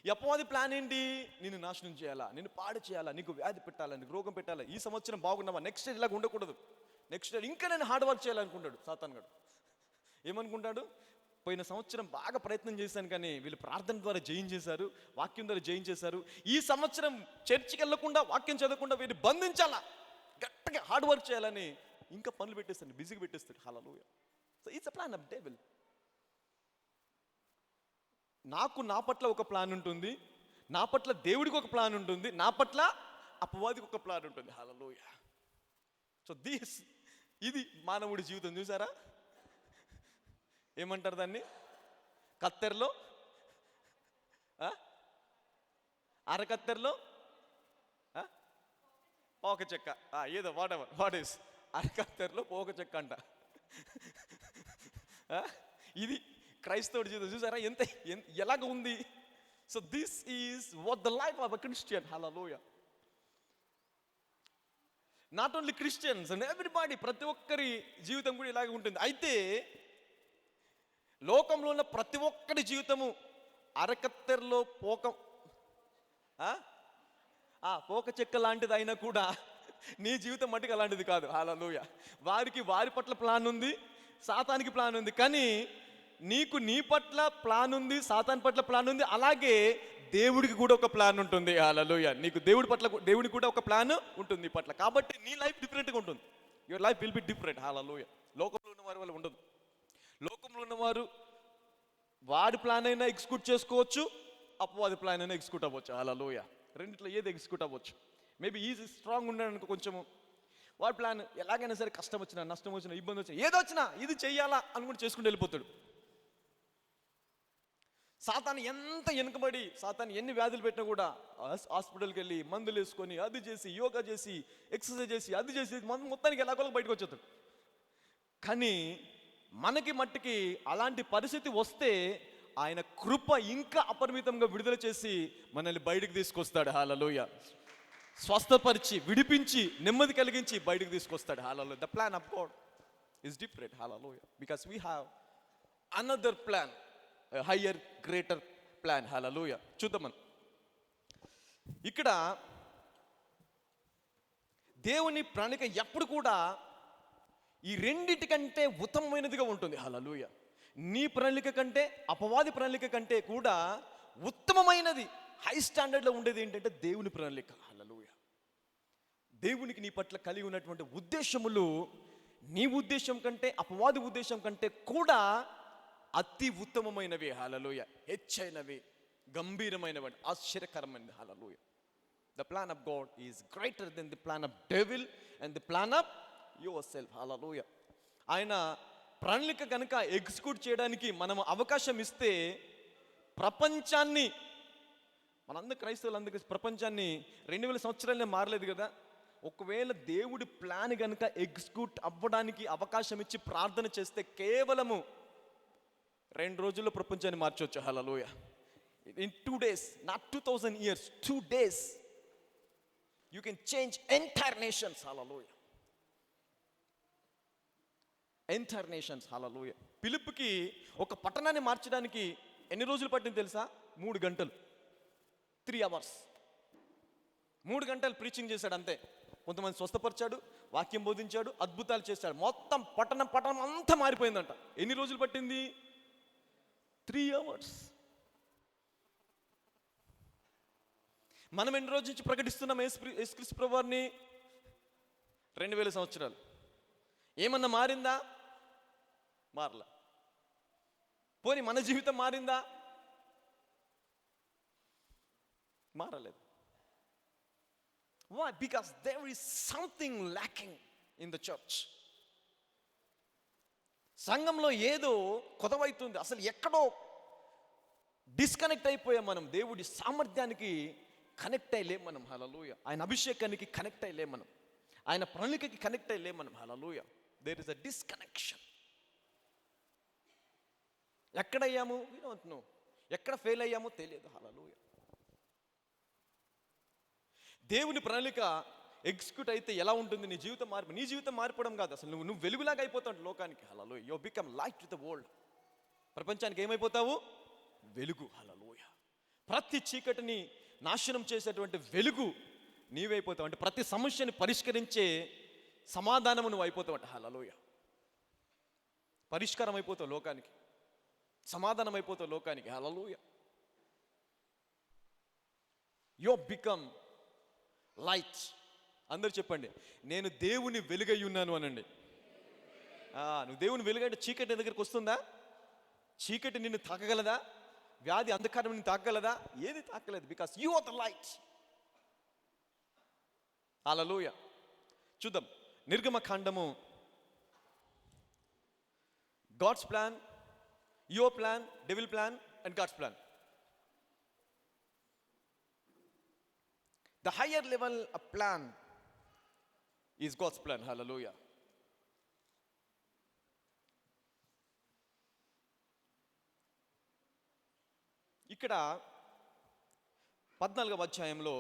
ఈ అపవాది ప్లాన్ ఏంటి? నిన్ను నాశనం చేయాలా, నిన్ను పాడు చేయాలా, నీకు వ్యాధి పెట్టాలా, నీకు రోగం పెట్టాలా. ఈ సంవత్సరం బాగున్నావా, నెక్స్ట్ ఇయర్ ఇలాగ ఉండకూడదు, నెక్స్ట్ ఇయర్ ఇంకా నేను హార్డ్ వర్క్ చేయాలనుకుంటాడు సాతాను గాడు. ఏమనుకుంటాడు? పోయిన సంవత్సరం బాగా ప్రయత్నం చేశాను కానీ వీళ్ళు ప్రార్థన ద్వారా జయించేశారు, వాక్యం ద్వారా జయించేశారు. ఈ సంవత్సరం చర్చికి వెళ్ళకుండా, వాక్యం చదవకుండా వీరిని బంధించాలా, గట్టిగా హార్డ్ వర్క్ చేయాలని ఇంకా పనులు పెట్టేస్తాడు, బిజీగా పెట్టేస్తాడు. Hallelujah. So it's a plan of devil. నాకు నా పట్ల ఒక ప్లాన్ ఉంటుంది, నా పట్ల దేవుడికి ఒక ప్లాన్ ఉంటుంది, నా పట్ల అపవాదికి ఒక ప్లాన్ ఉంటుంది. హల్లెలూయా. సో ఇది మానవుడి జీవితం. చూసారా, ఏమంటారు దాన్ని? కత్తెరలో అరకత్తెరలో పోక చెక్క, ఏదో వాట్ ఈస్ అరకత్తెరలో పోక చెక్క అంట. ఇది క్రైస్తవుడి జీవితం. చూసారా ఎలాగ ఉంది? So this is what the life of a Christian. Hallelujah. Not only Christians and everybody, ప్రతి ఒక్కరి జీవితం కూడా ఇలాగే ఉంటుంది. అయితే లోకంలో ఉన్న ప్రతి ఒక్కరి జీవితము అరకత్తెరలో పోక చెక్క లాంటిది అయినా కూడా నీ జీవితం మట్టుకు అలాంటిది కాదు. హల్లెలూయా. వారికి వారి పట్ల ప్లాన్ ఉంది, సాతానికి ప్లాన్ ఉంది. కానీ నీకు నీ పట్ల ప్లాన్ ఉంది, సాతాన్ పట్ల ప్లాన్ ఉంది. అలాగే దేవుడికి కూడా ఒక ప్లాన్ ఉంటుంది. హల్లెలూయా. నీకు దేవుడికి కూడా ఒక ప్లాన్ ఉంటుంది నీ పట్ల. కాబట్టి నీ లైఫ్ డిఫరెంట్గా ఉంటుంది. Your life will be different. Hallelujah. లోకంలో ఉన్న వారి వల్ల ఉండదు. లోకంలో ఉన్నవారు వాడి ప్లాన్ అయినా ఎగ్జిక్యూట్ చేసుకోవచ్చు, అపవాది ప్లాన్ అయినా ఎగ్జిక్యూట్ అవ్వచ్చు. హల్లెలూయా. రెండిట్లో ఏది ఎగ్జిక్యూట్ అవ్వచ్చు. మేబీ ఈజీ స్ట్రాంగ్ ఉండడానికి కొంచెము వాడి ప్లాన్ ఎలాగైనా సరే, కష్టం వచ్చినా, నష్టం వచ్చినా, ఇబ్బంది వచ్చినా, ఏదొచ్చినా ఇది చెయ్యాలా అనుకుంటే చేసుకుంటూ వెళ్ళిపోతాడు. సాతాను ఎంత వెనుకబడి, సాతాను ఎన్ని వ్యాధులు పెట్టినా కూడా హాస్పిటల్కి వెళ్ళి మందులు వేసుకొని, అది చేసి, యోగా చేసి, ఎక్సర్సైజ్ చేసి, అది చేసి మొత్తానికి ఎలాగోలా బయటకు వచ్చేస్తాడు. కానీ మనకి మట్టికి అలాంటి పరిస్థితి వస్తే ఆయన కృప ఇంకా అపరిమితంగా విడుదల చేసి మనల్ని బయటికి తీసుకొస్తాడు. హల్లెలూయా. స్వస్థపరిచి, విడిపించి, నెమ్మది కలిగించి బయటికి తీసుకొస్తాడు. Hallelujah. The plan of God is different. Hallelujah. Because we have another plan, higher greater plan. Hallelujah. చూద్దాం మనం ఇక్కడ దేవుని ప్రణాళిక ఎప్పుడు కూడా ఈ రెండిటికంటే ఉత్తమమైనదిగా ఉంటుంది. హల్లెలూయా. నీ ప్రణాళిక కంటే, అపవాది ప్రణాళిక కంటే కూడా ఉత్తమమైనది, హై స్టాండర్డ్లో ఉండేది ఏంటంటే దేవుని ప్రణాళిక. హల్లెలూయా. దేవునికి నీ పట్ల కలిగి ఉన్నటువంటి ఉద్దేశములు నీ ఉద్దేశం కంటే, అపవాది ఉద్దేశం కంటే కూడా అతి ఉత్తమమైనవి. హల్లెలూయా. హెచ్చైనవి, గంభీరమైనవి, ఆశ్చర్యకరమైనది. హల్లెలూయా. The plan of God is greater than the plan of devil and the plan of yourself. Hallelujah. ఆయన ప్రణాళిక కనుక ఎగ్జిక్యూట్ చేయడానికి మనం అవకాశం ఇస్తే ప్రపంచాన్ని, మనందరూ క్రైస్తవులందరికీ ప్రపంచాన్ని 2000 సంవత్సరాలనే మారలేదు కదా. ఒకవేళ దేవుడి ప్లాన్ కనుక ఎగ్జిక్యూట్ అవ్వడానికి అవకాశం ఇచ్చి ప్రార్థన చేస్తే కేవలము 2 రోజుల్లో ప్రపంచాన్ని మార్చవచ్చు. హల్లెలూయా. In 2 days, not 2000 years, 2 days you can change entire nations. Hallelujah. Entire nations. Hallelujah. ఫిలిప్పుకి ఒక పట్టణాన్ని మార్చడానికి ఎన్ని రోజులు పట్టింది తెలుసా? 3 గంటలు, 3 hours. 3 గంటలు ప్రీచింగ్ చేశాడు అంతే. కొంతమంది స్వస్థపరిచాడు, వాక్యం బోధించాడు, అద్భుతాలు చేశాడు. మొత్తం పట్టణం అంతా మారిపోయిందంట. ఎన్ని రోజులు పట్టింది? 3 hours. మనం ఎన్ని రోజుల నుంచి ప్రకటిస్తున్నాం యేసుక్రీస్తు ప్రభువారిని? 2000 సంవత్సరాలు. ఏమన్నా మారిందా? మారలా. పోనీ మన జీవితం మారిందా? మారలేదు. Why? Because there is something lacking in the church. సంఘంలో ఏదో కొదవైతుంది. అసలు ఎక్కడో డిస్కనెక్ట్ అయిపోయాం మనం. దేవుడి సామర్థ్యానికి కనెక్ట్ అయ్యలేం మనం. హల్లెలూయా. ఆయన అభిషేకానికి కనెక్ట్ అయ్యలేం మనం. ఆయన ప్రణాళికకి కనెక్ట్ అయ్యలేం మనం. Hallelujah. There is a disconnection. ఎక్కడయ్యాము? We don't know. ఎక్కడ ఫెయిల్ అయ్యామో తెలియదు. హల్లెలూయా. దేవుని ప్రణాళిక ఎగ్జిక్యూట్ అయితే ఎలా ఉంటుంది? నీ జీవితం మార్పు. నీ జీవితం మారిపోవడం కాదు, అసలు నువ్వు వెలుగులాగా అయిపోతావు లోకానికి. Hallelujah. You become light to the world. ప్రపంచానికి ఏమైపోతావు? వెలుగు. హల్లెలూయా. ప్రతి చీకటిని నాశనం చేసేటువంటి వెలుగు నీవైపోతావు. అంటే ప్రతి సమస్యని పరిష్కరించే సమాధానము నువ్వు అయిపోతావు అంట. హల్లెలూయా. పరిష్కారం అయిపోతావు లోకానికి, సమాధానం అయిపోతావు లోకానికి. హల్లెలూయా. You become light. అందరూ చెప్పండి, నేను దేవుని వెలుగై ఉన్నాను అనండి. నువ్వు దేవుని వెలుగంటే చీకటి నీ దగ్గరికి వస్తుందా? చీకటి నిన్ను తాకగలదా? వ్యాధి అంధకారం నిన్ను తాకగలదా? ఏది తాకలేదు, because you are the light. Hallelujah. చూద్దాం నిర్గమకాండము. God's plan, your plan, devil plan and God's plan. The higher level of plan is God's plan. Hallelujah. ఇక్కడ 14వ అధ్యాయంలో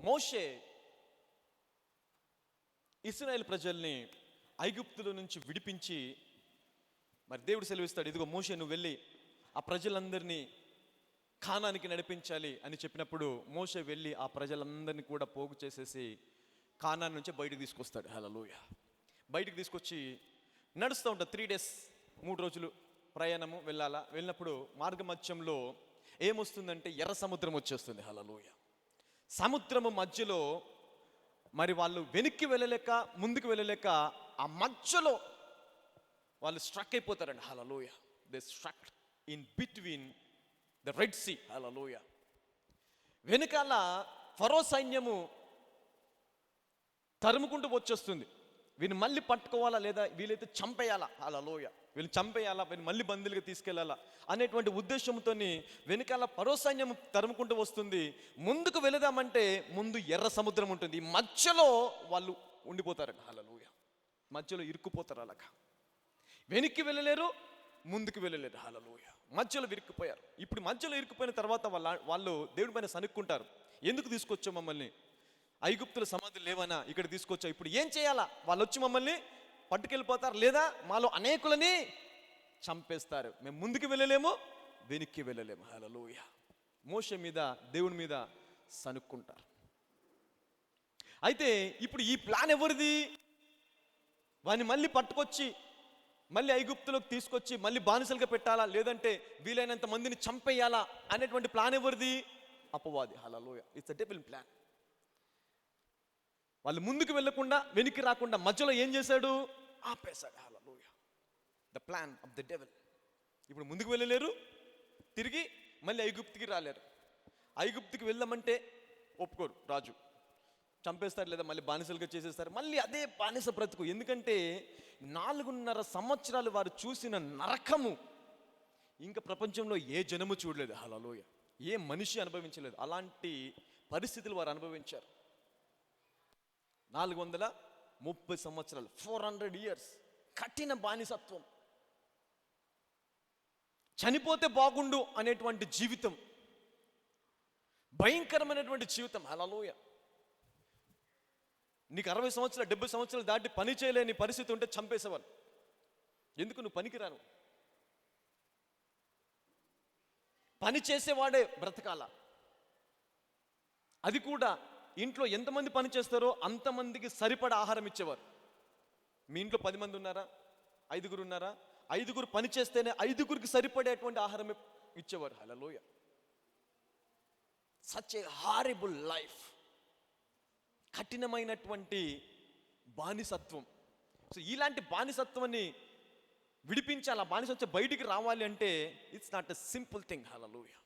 మోషే ఇశ్రాయేల్ ప్రజల్ని ఐగుప్తుల నుంచి విడిపించి, మరి దేవుడు సెలవిస్తాడు, ఇదిగో మోషే నువ్వు వెళ్ళి ఆ ప్రజలందరినీ కానానికి నడిపించాలి అని చెప్పినప్పుడు మోషే వెళ్ళి ఆ ప్రజలందరినీ కూడా పోగు చేసేసి కానాన్ నుంచి బయటకు తీసుకొస్తాడు. హల్లెలూయా. బయటకు తీసుకొచ్చి నడుస్తూ ఉంటాడు. 3 days 3 రోజులు ప్రయాణము వెళ్ళినప్పుడు మార్గ మధ్యంలో ఏమొస్తుందంటే ఎర్ర సముద్రం వచ్చేస్తుంది. హల్లెలూయా. సముద్రము మధ్యలో మరి వాళ్ళు వెనక్కి వెళ్ళలేక ముందుకు వెళ్ళలేక ఆ మధ్యలో వాళ్ళు స్ట్రక్ అయిపోతారండి. Hallelujah. They struck in between the Red Sea. Hallelujah. వెనకాల ఫరో సైన్యము తరుముకుంటూ వచ్చేస్తుంది. వీళ్ళు మళ్ళీ పట్టుకోవాలా లేదా వీలైతే చంపేయాలా? హల్లెలూయా. వీళ్ళు చంపేయాలా, వీళ్ళు మళ్ళీ బందీలుగా తీసుకెళ్లాలా అనేటువంటి ఉద్దేశంతో వెనకాల ఫరో సైన్యం తరుముకుంటూ వస్తుంది. ముందుకు వెళదామంటే ముందు ఎర్ర సముద్రం ఉంటుంది. ఈ మధ్యలో వాళ్ళు ఉండిపోతారండి. హల్లెలూయా. మధ్యలో ఇరుక్కుపోతారు. అలాగా వెనక్కి వెళ్ళలేరు, ముందుకు వెళ్ళలేరు. హల్లెలూయా. మధ్యలో ఇరుక్కుపోయారు. ఇప్పుడు మధ్యలో ఇరుక్కుపోయిన తర్వాత వాళ్ళు దేవుడి పైన సనుక్కుంటారు, ఎందుకు తీసుకొచ్చావు మమ్మల్ని? ఐగుప్తుల సమాధులు లేవనా ఇక్కడ తీసుకొచ్చావు, ఇప్పుడు ఏం చేయాలా? వాళ్ళు వచ్చి మమ్మల్ని పట్టుకెళ్ళిపోతారు, లేదా మాలో అనేకులని చంపేస్తారు. మేము ముందుకు వెళ్ళలేము, వెనక్కి వెళ్ళలేము. హల్లెలూయా. మోషే మీద దేవుని మీద సనుక్కుంటారు. అయితే ఇప్పుడు ఈ ప్లాన్ ఎవరిది? వాడిని మళ్ళీ పట్టుకొచ్చి మళ్ళీ ఐగుప్తులోకి తీసుకొచ్చి మళ్ళీ బానిసలుగా పెట్టాలా, లేదంటే వీలైనంత మందిని చంపేయాలా అనేటువంటి ప్లాన్ ఎవరిది? అపవాది. Hallelujah. It's a devil plan. వాళ్ళు ముందుకు వెళ్ళకుండా వెనక్కి రాకుండా మధ్యలో ఏం చేశాడు? ఆపేశాడు. Hallelujah. The plan of the devil. ఇప్పుడు ముందుకు వెళ్ళలేరు, తిరిగి మళ్ళీ ఐగుప్తుకి రాలేరు. ఐగుప్తుకి వెళ్దామంటే ఒప్పుకోరు, రాజు చంపేస్తారు, లేదా మళ్ళీ బానిసలుగా చేసేస్తారు. మళ్ళీ అదే బానిస బ్రతుకు. ఎందుకంటే 4.5 సంవత్సరాలు వారు చూసిన నరకము ఇంకా ప్రపంచంలో ఏ జనము చూడలేదు. హల్లెలూయా. ఏ మనిషి అనుభవించలేదు. అలాంటి పరిస్థితులు వారు అనుభవించారు. 430 సంవత్సరాలు, 400 years కఠిన బానిసత్వం. చనిపోతే బాగుండు అనేటువంటి జీవితం, భయంకరమైనటువంటి జీవితం. హల్లెలూయా. నీకు 60 సంవత్సరాలు 70 సంవత్సరాలు దాటి పని చేయలేని పరిస్థితి ఉంటే చంపేసేవాళ్ళు. ఎందుకు? నువ్వు పనికిరాను. పని చేసేవాడే బ్రతకాల. అది కూడా ఇంట్లో ఎంతమంది పని చేస్తారో అంతమందికి సరిపడా ఆహారం ఇచ్చేవారు. మీ ఇంట్లో 10 మంది ఉన్నారా? 5 ఉన్నారా? 5 పని చేస్తేనే 5కి సరిపడేటువంటి ఆహారం ఇచ్చేవారు. Hallelujah. Such a horrible life. కఠినమైనటువంటి బానిసత్వం. సో ఇలాంటి బానిసత్వాన్ని విడిపించాలి, ఆ బానిసత్వం బయటికి రావాలి అంటే it's not a simple thing. Hallelujah.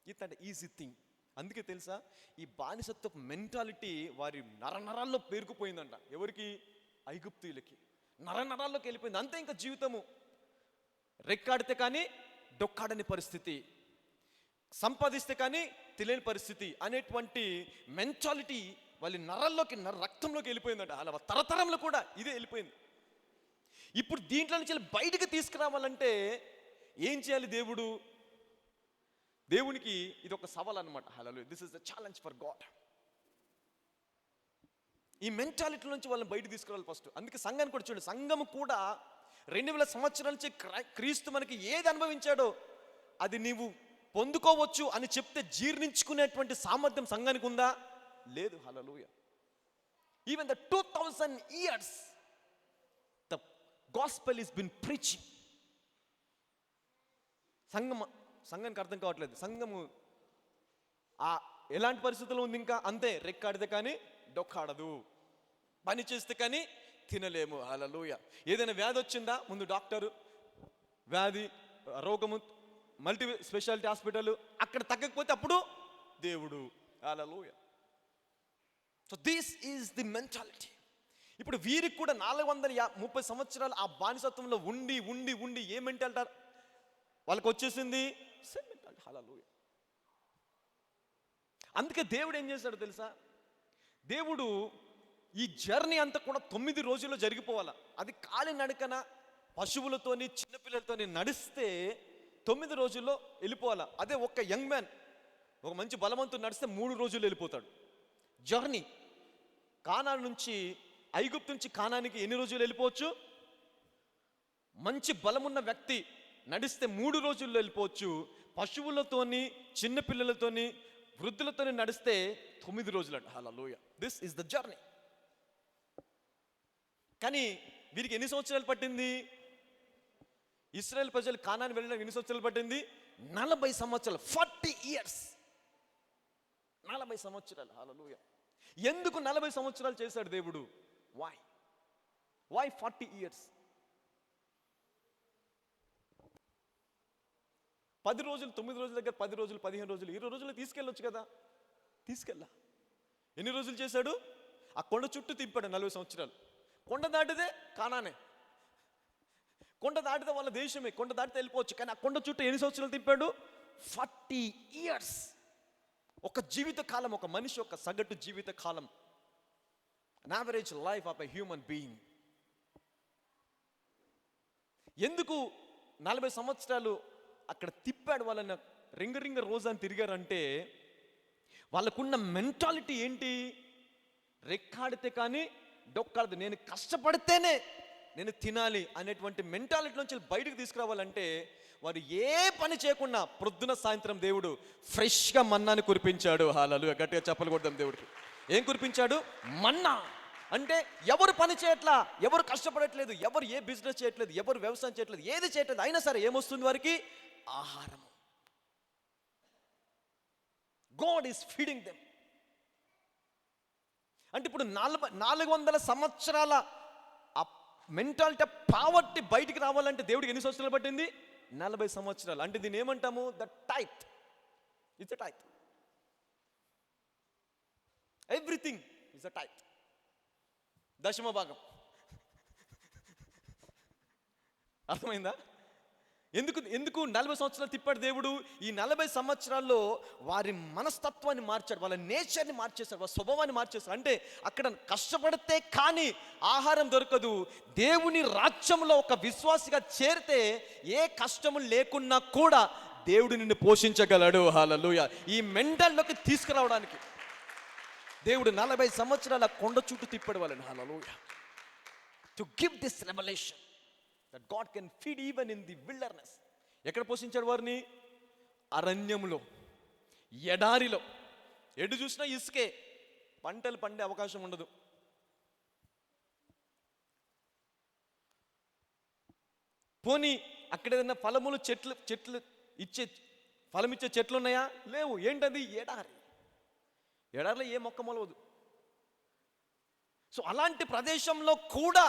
It's not easy thing. అందుకే తెలుసా, ఈ బానిసత్వ మెంటాలిటీ వారి నరనరాల్లో పేరుకుపోయిందంట. ఎవరికి? ఐగుప్తీయులకి నరనరాల్లోకి వెళ్ళిపోయింది. అంతే. ఇంకా జీవితము రెక్కాడితే కానీ డొక్కాడని పరిస్థితి, సంపాదిస్తే కానీ తెలియని పరిస్థితి అనేటువంటి మెంటాలిటీ వాళ్ళ నరాల్లోకి రక్తంలోకి వెళ్ళిపోయిందంట. అలా తరతరంలో కూడా ఇదే వెళ్ళిపోయింది. ఇప్పుడు దీంట్లో నుంచి బయటికి తీసుకురావాలంటే ఏం చేయాలి? దేవునికి ఇది ఒక సవాల్ అనమాట. Hallelujah. This is the challenge for God. ఈ మెంటాలిటీ నుంచి వాళ్ళని బయటకు తీసుకురావాలి ఫస్ట్. అందుకే సంఘాన్ని కూడా చూడండి. సంఘము కూడా 2000 సంవత్సరాల నుంచి క్రీస్తు మనకి ఏది అనుభవించాడో అది నీవు పొందుకోవచ్చు అని చెప్తే జీర్ణించుకునేటువంటి సామర్థ్యం సంఘానికి ఉందా? లేదు. Hallelujah. Even the 2000 years the gospel is been preaching. సంఘానికి అర్థం కావట్లేదు. సంఘము ఎలాంటి పరిస్థితుల్లో ఉంది? ఇంకా అంతే, రెక్కాడితే కానీ డొక్కాడదు, పని చేస్తే కానీ తినలేము. హల్లెలూయా. ఏదైనా వ్యాధి వచ్చిందా, ముందు డాక్టరు, వ్యాధి రోగము, మల్టీ స్పెషాలిటీ హాస్పిటల్, అక్కడ తగ్గకపోతే అప్పుడు దేవుడు. Hallelujah. So this is the mentality. ఇప్పుడు వీరికి కూడా 430 సంవత్సరాలు ఆ బానిసత్వంలో ఉండి ఉండి ఉండి ఏ మెంటాలిటీ వాళ్ళకి వచ్చేసింది? Same mentality. హల్లెలూయా. అందుకే దేవుడు ఏం చేశాడు తెలుసా? దేవుడు ఈ జర్నీ అంతా కూడా 9 రోజుల్లో జరిగిపోవాలా. అది కాలి నడకన పశువులతోని చిన్నపిల్లలతోని నడిస్తే 9 రోజుల్లో వెళ్ళిపోవాలా. అదే ఒక యంగ్ మ్యాన్, ఒక మంచి బలవంతుడు నడిస్తే 3 రోజుల్లో వెళ్ళిపోతాడు. జర్నీ కానాను నుంచి, ఐగుప్తు నుంచి కానానికి ఎన్ని రోజులు వెళ్ళిపోవచ్చు? మంచి బలమున్న వ్యక్తి నడిస్తే 3 రోజుల్లో వెళ్ళిపోవచ్చు. పశువులతోని చిన్నపిల్లలతోని వృద్ధులతోని నడిస్తే 9 రోజులు అంట. Hallelujah. This is the journey. కానీ వీరికి ఎన్ని సంవత్సరాలు పట్టింది? ఇశ్రాయేల్ ప్రజలు కానాను వెళ్ళడానికి ఎన్ని సంవత్సరాలు పట్టింది? 40 సంవత్సరాలు. 40 years. 40 సంవత్సరాలు. హల్లెలూయా. ఎందుకు 40 సంవత్సరాలు చేశాడు దేవుడు? Why 40 years? 10 రోజులు, 9 రోజుల దగ్గర 10 రోజులు, 15 రోజులు, 20 రోజులు తీసుకెళ్ళొచ్చు కదా. తీసుకెళ్ళా. ఎన్ని రోజులు చేశాడు? ఆ కొండ చుట్టూ తిప్పాడు 40 సంవత్సరాలు. కొండ దాటితే కానానే, కొండ దాటితే వాళ్ళ దేశమే, కొండ దాటితే వెళ్ళిపోవచ్చు. కానీ ఆ కొండ చుట్టూ ఎన్ని సంవత్సరాలు తిప్పాడు? 40 years. ఒక జీవిత కాలం, ఒక మనిషి ఒక సగటు జీవిత కాలం, an average life of a human being. ఎందుకు 40 సంవత్సరాలు అక్కడ తిప్పాడు వాళ్ళని? రింగ రోజు అని తిరిగారంటే వాళ్ళకున్న మెంటాలిటీ ఏంటి? రెక్కాడితే కానీ డొక్కాడదు, నేను కష్టపడితేనే నేను తినాలి అనేటువంటి మెంటాలిటీ నుంచి బయటకు తీసుకురావాలంటే వారు ఏ పని చేయకుండా ప్రొద్దున సాయంత్రం దేవుడు ఫ్రెష్గా మన్నాని కురిపించాడు. హల్లెలూయా. గట్టిగా చప్పలు కొడదాం దేవుడికి. ఏం కురిపించాడు? మన్నా. అంటే ఎవరు పని చేయట్లా, ఎవరు కష్టపడట్లేదు, ఎవరు ఏ బిజినెస్ చేయట్లేదు, ఎవరు వ్యవసాయం చేయట్లేదు, ఏది చేయట్లేదు, అయినా సరే ఏమొస్తుంది వారికి? ఆహారము. God is feeding them. అంటే ఇప్పుడు 400 సంవత్సరాల ఆ మెంటాలిటీ పావర్టీ బయటికి రావాలంటే దేవుడికి ఎన్ని సంవత్సరాలు పట్టింది? 40 సంవత్సరాలు. అంటే దీన్ని ఏమంటాము? The tithe. It's a tithe. Everything is a tithe. దశమ భాగం. అర్థమైందా? ఎందుకు 40 సంవత్సరాలు తిప్పాడు దేవుడు? ఈ 40 సంవత్సరాల్లో వారి మనస్తత్వాన్ని మార్చాడు, వాళ్ళ నేచర్ని మార్చేశాడు, వాళ్ళ స్వభావాన్ని మార్చేశాడు. అంటే అక్కడ కష్టపడితే కానీ ఆహారం దొరకదు. దేవుని రాజ్యంలో ఒక విశ్వాసిగా చేరితే ఏ కష్టము లేకున్నా కూడా దేవుడు నిన్ను పోషించగలడు. హల్లెలూయా. ఈ మెంటల్లోకి తీసుకురావడానికి దేవుడు 40 సంవత్సరాల కొండ చుట్టూ తిప్పాడు వాళ్ళని. Hallelujah. To give this revolution that God can feed even in the wilderness. ఎక్కడ పోషించాడు వారిని? అరణ్యంలో, ఎడారిలో. ఎటు చూసినా ఇసుకే, పంటలు పండే అవకాశం ఉండదు. పోనీ అక్కడ ఏదైనా ఫలములు చెట్లు ఇచ్చే ఫలం ఇచ్చే చెట్లు ఉన్నాయా? లేవు. ఏంటది? ఎడారి. ఎడారిలో ఏ మొక్క మొలవదు. సో అలాంటి ప్రదేశంలో కూడా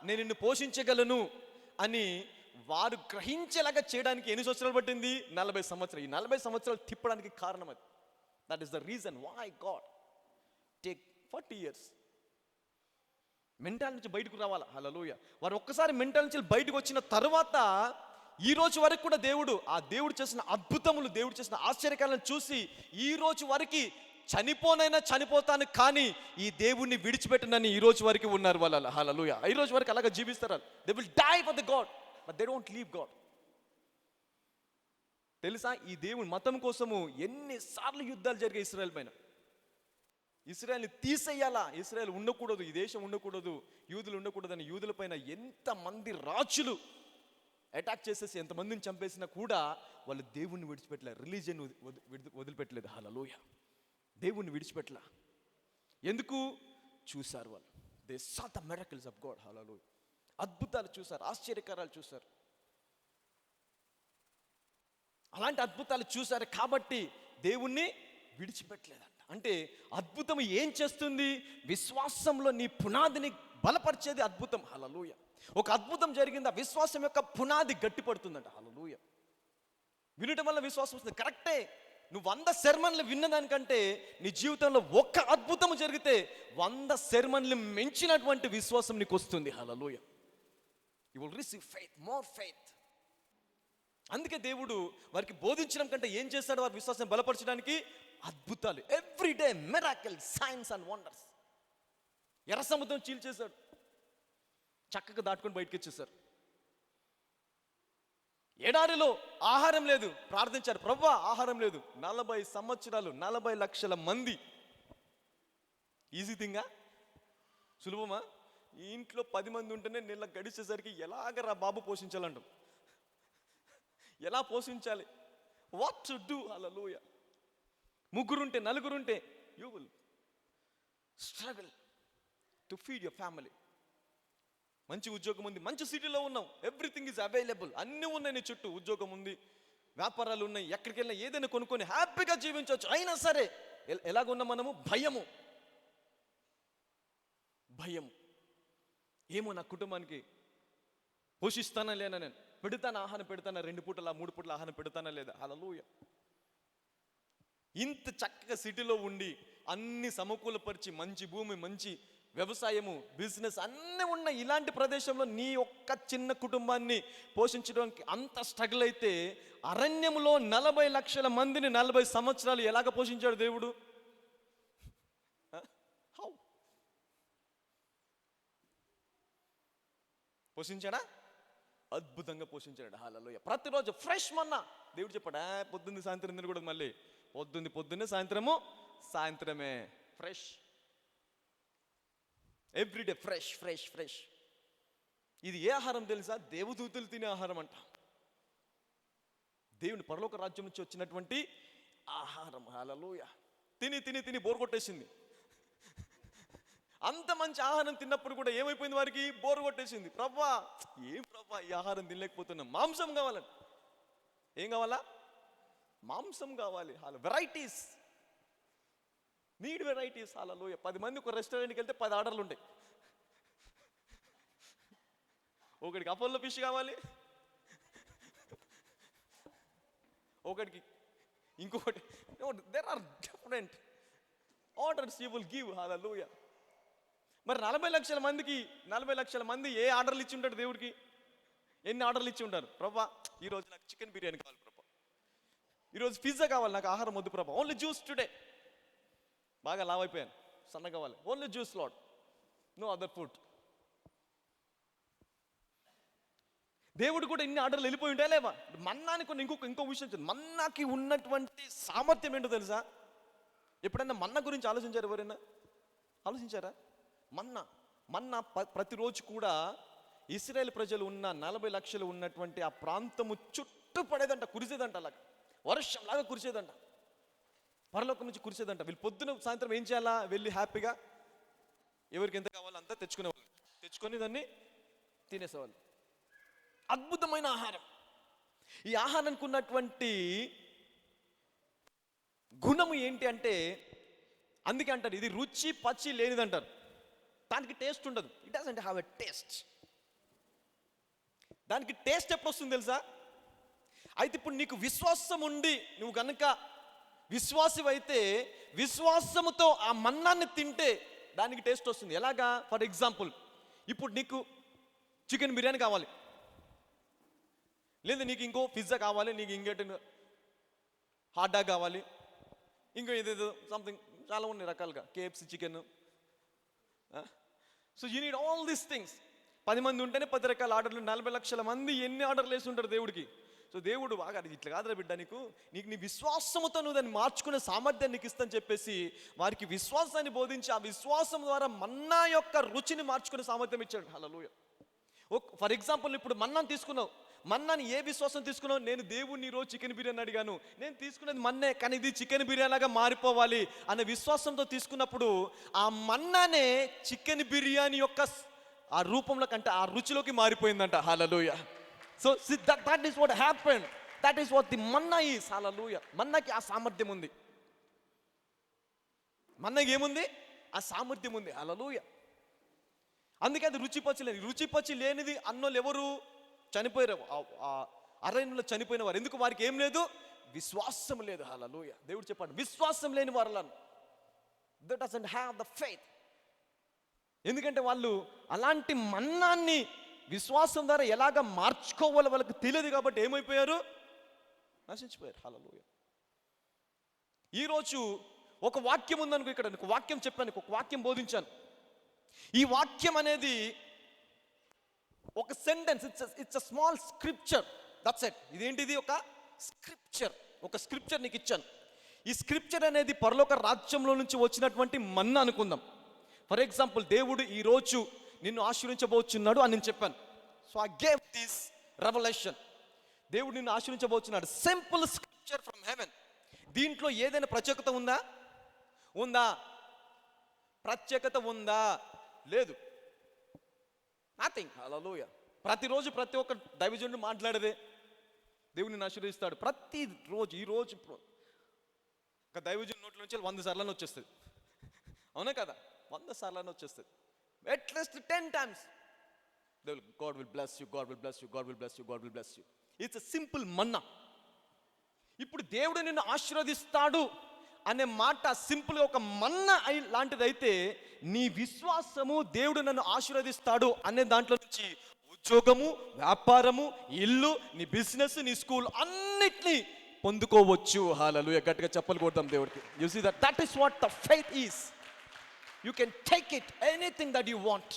నేను నిన్ను పోషించగలను అని వారు గ్రహించేలాగా చేయడానికి ఎన్ని సంవత్సరాలు పట్టింది? 40 సంవత్సరాలు. ఈ 40 సంవత్సరాలు తిప్పడానికి కారణం అది. That is the reason why God take 40 years. Mental నుంచి బయటకు రావాలా. హల్లెలూయా. వారు ఒక్కసారి మెంటల్ నుంచి బయటకు వచ్చిన తర్వాత ఈ రోజు వరకు కూడా దేవుడు చేసిన అద్భుతములు, దేవుడు చేసిన ఆశ్చర్యకాలను చూసి ఈ రోజు వరకు చనిపోతాను కానీ ఈ దేవుణ్ణి విడిచిపెట్టనని ఈ రోజు వరకు ఉన్నారు వాళ్ళు. హల్లెలూయా. ఈ రోజు వరకు అలాగా జీవిస్తారు. They will die for the God but they don't leave God. తెలుసా, ఈ దేవుని మతం కోసము ఎన్నిసార్లు యుద్ధాలు జరిగాయి ఇశ్రాయేల్ పైన. ఇశ్రాయేల్ని తీసేయాలా, ఇశ్రాయేల్ ఉండకూడదు, ఈ దేశం ఉండకూడదు, యూదులు ఉండకూడదు అని యూదుల పైన ఎంతమంది రాజులు అటాక్ చేసేసి ఎంతమందిని చంపేసినా కూడా వాళ్ళు దేవుణ్ణి విడిచిపెట్టలేదు, రిలీజియన్ వదిలిపెట్టలేదు. హల్లెలూయా. దేవుణ్ణి విడిచిపెట్టలా. ఎందుకు? చూశారు వాళ్ళు. They saw the miracles of God. Hallelujah. అద్భుతాలు చూశారు, ఆశ్చర్యకారాలు చూశారు. అలాంటి అద్భుతాలు చూశారు కాబట్టి దేవుణ్ణి విడిచిపెట్టలేదంట. అంటే అద్భుతం ఏం చేస్తుంది? విశ్వాసంలో నీ పునాదిని బలపరిచేది అద్భుతం. హల్లెలూయా. ఒక అద్భుతం జరిగింది, ఆ విశ్వాసం యొక్క పునాది గట్టిపడుతుందంట. హల్లెలూయా. వినటం వల్ల విశ్వాసం వస్తుంది, కరెక్టే. నువ్వు 100 సెర్మన్లు విన్నదానికంటే నీ జీవితంలో ఒక్క అద్భుతం జరిగితే 100 సెర్మన్లు మించినటువంటి విశ్వాసం నీకు వస్తుంది. Hallelujah. You will receive faith, more faith. అందుకే దేవుడు వారికి బోధించడం కంటే ఏం చేస్తాడు? వారి విశ్వాసం బలపరచడానికి అద్భుతాలు, everyday miracle, science and wonders. ఎర్ర సముద్రం చీల్చేశాడు, చక్కగా దాటుకొని బయటకు వచ్చేసారు. ఎడారిలో ఆహారం లేదు, ప్రార్థించారు, ప్రభువా ఆహారం లేదు. 40 సంవత్సరాలు 40 లక్షల మంది. ఈజీ థింగా? సులభమా? ఈ ఇంట్లో 10 మంది ఉంటేనే నెల గడిచేసరికి ఎలాగరా బాబు పోషించాలంటాం. ఎలా పోషించాలి? What to do? హల్లెలూయా. 3 ఉంటే 4 ఉంటే you will struggle to feed your family. మంచి ఉద్యోగం ఉంది, మంచి సిటీలో ఉన్నాం, ఎవ్రీథింగ్ ఈజ్ అవైలబుల్, అన్నీ ఉన్నాయి నీ చుట్టూ, ఉద్యోగం ఉంది, వ్యాపారాలు ఉన్నాయి, ఎక్కడికి వెళ్ళినా ఏదైనా కొనుక్కొని హ్యాపీగా జీవించవచ్చు. అయినా సరే ఎలాగున్నాం మనము? భయము. ఏమో నా కుటుంబానికి పోషిస్తానా లేనా, నేను పెడతానా, ఆహారం పెడతానా, 2 పూటలా 3 పూటల ఆహారం పెడతానా లేదా? హల్లెలూయా. ఇంత చక్కగా సిటీలో ఉండి అన్ని సమకూలపరిచి మంచి భూమి, మంచి వ్యవసాయము, బిజినెస్ అన్నీ ఉన్న ఇలాంటి ప్రదేశంలో నీ ఒక్క చిన్న కుటుంబాన్ని పోషించడానికి అంత స్ట్రగుల్ అయితే, అరణ్యంలో 40 లక్షల మందిని 40 సంవత్సరాలు ఎలాగ పోషించాడు దేవుడు? హౌ? పోషించాడా? అద్భుతంగా పోషించాడు. హల్లెలూయా. ప్రతిరోజు ఫ్రెష్ మన్నా. దేవుడు చెప్పాడు, పొద్దున్న సాయంత్రం తిని కూడా, మళ్ళీ పొద్దున్నే సాయంత్రమే ఫ్రెష్, ఎవ్రీడే ఫ్రెష్. ఇది ఏ ఆహారం తెలుసా? దేవదూతలు తినే ఆహారం అంట. దేవుని పరలోక రాజ్యం నుంచి వచ్చినటువంటి ఆహారం. హల్లెలూయా. తిని బోర్ కొట్టేసింది. అంత మంచి ఆహారం తిన్నప్పుడు కూడా ఏమైపోయింది? వారికి బోర్ కొట్టేసింది. ప్రభువా ఈ ఆహారం తినలేకపోతున్నాం, మాంసం కావాలని. ఏం కావాలా? మాంసం కావాలి. Varieties, need varieties. హల్లెలూయా. 10 మంది ఒక రెస్టారెంట్కి వెళ్తే 10 ఆర్డర్లు ఉంటాయి. ఒకడికి అపోలో ఫిష్ కావాలి, ఒకడికి ఇంకొకటి. There are different orders you will give. Hallelujah. మరి 40 లక్షల మంది ఏ ఆర్డర్లు ఇచ్చి ఉంటాడు దేవుడికి? ఎన్ని ఆర్డర్లు ఇచ్చి ఉంటారు? ప్రభా ఈరోజు నాకు చికెన్ బిర్యానీ కావాలి, ప్రభా ఈరోజు పిజ్జా కావాలి, నాకు ఆహారం వద్దు ప్రభా, ఓన్లీ జ్యూస్ టుడే. బాగా లావ్ అయిపోయాను, సన్నగా కావాలి, only juice Lord, no other food. దేవుడు కూడా ఇన్ని ఆర్డర్లు వెళ్ళిపోయి ఉంటాయా లేవా? మన్నానికి ఇంకో విషయం, మన్నాకి ఉన్నటువంటి సామర్థ్యం ఏంటో తెలుసా? ఎప్పుడైనా మన్నా గురించి ఆలోచించారు? ఎవరైనా ఆలోచించారా? మన్నా ప్రతిరోజు కూడా ఇశ్రాయేల్ ప్రజలు ఉన్న 40 లక్షలు ఉన్నటువంటి ఆ ప్రాంతము చుట్టూ పడేదంట, కురిసేదంట, అలాగా వర్షంలాగా కురిసేదంట, పరలోకం నుంచి కురిసేదంట. వీళ్ళు పొద్దున సాయంత్రం ఏం చేయాలా? వెళ్ళి హ్యాపీగా ఎవరికి ఎంత కావాలో అంతా తెచ్చుకునేవాళ్ళు, తెచ్చుకొని దాన్ని తినేసేవాళ్ళు. అద్భుతమైన ఆహారం. ఈ ఆహారానికి ఉన్నటువంటి గుణము ఏంటి అంటే, అందుకే అంటారు ఇది రుచి పచ్చి లేనిదంటారు. దానికి టేస్ట్ ఉండదు. It doesn't have a taste. దానికి టేస్ట్ ఎప్పుడు వస్తుంది తెలుసా? అయితే ఇప్పుడు నీకు విశ్వాసం ఉండి నువ్వు కనుక విశ్వాసమైతే, విశ్వాసముతో ఆ మన్నాన్ని తింటే దానికి టేస్ట్ వస్తుంది. ఎలాగా? ఫర్ ఎగ్జాంపుల్, ఇప్పుడు నీకు చికెన్ బిర్యానీ కావాలి, లేదా నీకు ఇంకో పిజ్జా కావాలి, నీకు ఇంకేటి హాట్ డాగ్ కావాలి, ఇంకో ఏదేదో సంథింగ్ చాలా ఉన్నాయి రకాలుగా, KFC chicken. So you need all these things. 10 మంది ఉంటేనే 10 రకాల ఆర్డర్లు. 40 లక్షల మంది ఎన్ని ఆర్డర్లు వేసి ఉంటారు దేవుడికి. సో దేవుడు బాగా ఇట్లా కాదురా బిడ్డ, నీకు నీ విశ్వాసముతో నువ్వు దాన్ని మార్చుకునే సామర్థ్యాన్ని నీకు ఇస్తాను చెప్పేసి వారికి విశ్వాసాన్ని బోధించి ఆ విశ్వాసం ద్వారా మన్నా యొక్క రుచిని మార్చుకునే సామర్థ్యం ఇచ్చాడు. హల్లెలూయా. ఫర్ ఎగ్జాంపుల్, ఇప్పుడు మన్నాను తీసుకున్నావు, మన్నాని ఏ విశ్వాసం తీసుకున్నావు? నేను దేవుడిని ఈరోజు చికెన్ బిర్యానీ అడిగాను, నేను తీసుకునేది మన్నే, కానీ ఇది చికెన్ బిర్యానీలాగా మారిపోవాలి అనే విశ్వాసంతో తీసుకున్నప్పుడు ఆ మన్నానే చికెన్ బిర్యానీ యొక్క ఆ రూపంలో కంటే ఆ రుచిలోకి మారిపోయిందంట. Hallelujah. So that is what happened. That is what the manna is. Hallelujah. మన్నాకి ఆ సామర్థ్యం ఉంది. మన్నాకి ఏముంది? ఆ సామర్థ్యం ఉంది. హల్లెలూయా. అందుకే అది రుచిపచ్చి లేదు. రుచిపచ్చి లేనిది అన్నోళ్ళు ఎవరు? చనిపోయారు. ఆ అరణ్యంలో చనిపోయిన వారు. ఎందుకు? వారికి ఏం లేదు? విశ్వాసం లేదు. హల్లెలూయా. దేవుడు చెప్పాడు, విశ్వాసం లేని వారులను, that doesn't have the faith. ఎందుకంటే వాళ్ళు అలాంటి మన్నాన్ని విశ్వాసం ద్వారా ఎలాగ మార్చుకోవాలో వాళ్ళకి తెలియదు కాబట్టి ఏమైపోయారు? నశించిపోయారు. హల్లెలూయా. ఈరోజు ఒక వాక్యం ఉందనుకో, ఇక్కడ ఒక వాక్యం చెప్పాను, ఒక వాక్యం బోధించాను. ఈ వాక్యం అనేది ఒక sentence, it's a small scripture, that's it. ఇదేంటిది? ఒక స్క్రిప్చర్. ఒక స్క్రిప్చర్ నీకు ఇచ్చాను. ఈ స్క్రిప్చర్ అనేది పరలోక రాజ్యంలో నుంచి వచ్చినటువంటి మన్నా అనుకుందాం. ఫర్ ఎగ్జాంపుల్, దేవుడు ఈరోజు నిన్ను ఆశీర్వించబోచున్నాడు అని నేను చెప్పాను. So I gave this revolution. దేవుడు నిన్ను ఆశీర్వించబోచున్నాడు. Simple scripture from heaven. దీంట్లో ఏదైనా ప్రత్యేకత ఉందా? ఉందా? ప్రత్యేకత ఉందా? లేదు. నథింగ్. హల్లెలూయా. ప్రతిరోజు ప్రతి ఒక్క దైవజనుడు మాట్లాడేదే దేవుడిని ఆశీర్వదిస్తాడు. ప్రతిరోజు. ఈరోజు ఒక దైవజనుడి నోట్ల నుంచి 100 సార్లు వచ్చేస్తుంది. అవునా కదా? 100 సార్లు వచ్చేస్తుంది. At least 10 times God will bless you, God will bless you, God will bless you, God will bless you. It's a simple manna. ఇప్పుడు దేవుడు నిన్ను ఆశీర్వదిస్తాడు అనే మాట సింపుల్గా ఒక మన్నా లాంటిదైతే, నీ విశ్వాసము దేవుడు నన్ను ఆశీర్వదిస్తాడు అనే దాంట్లో నుంచి ఉద్యోగము, వ్యాపారము, ఇల్లు, నీ బిజినెస్, నీ స్కూల్ అన్నిటినీ పొందుకోవచ్చు. హల్లెలూయా. గట్టిగా చెప్పలు కొడతాం దేవుడికి. You see that is what the faith is. You can take it anything that you want.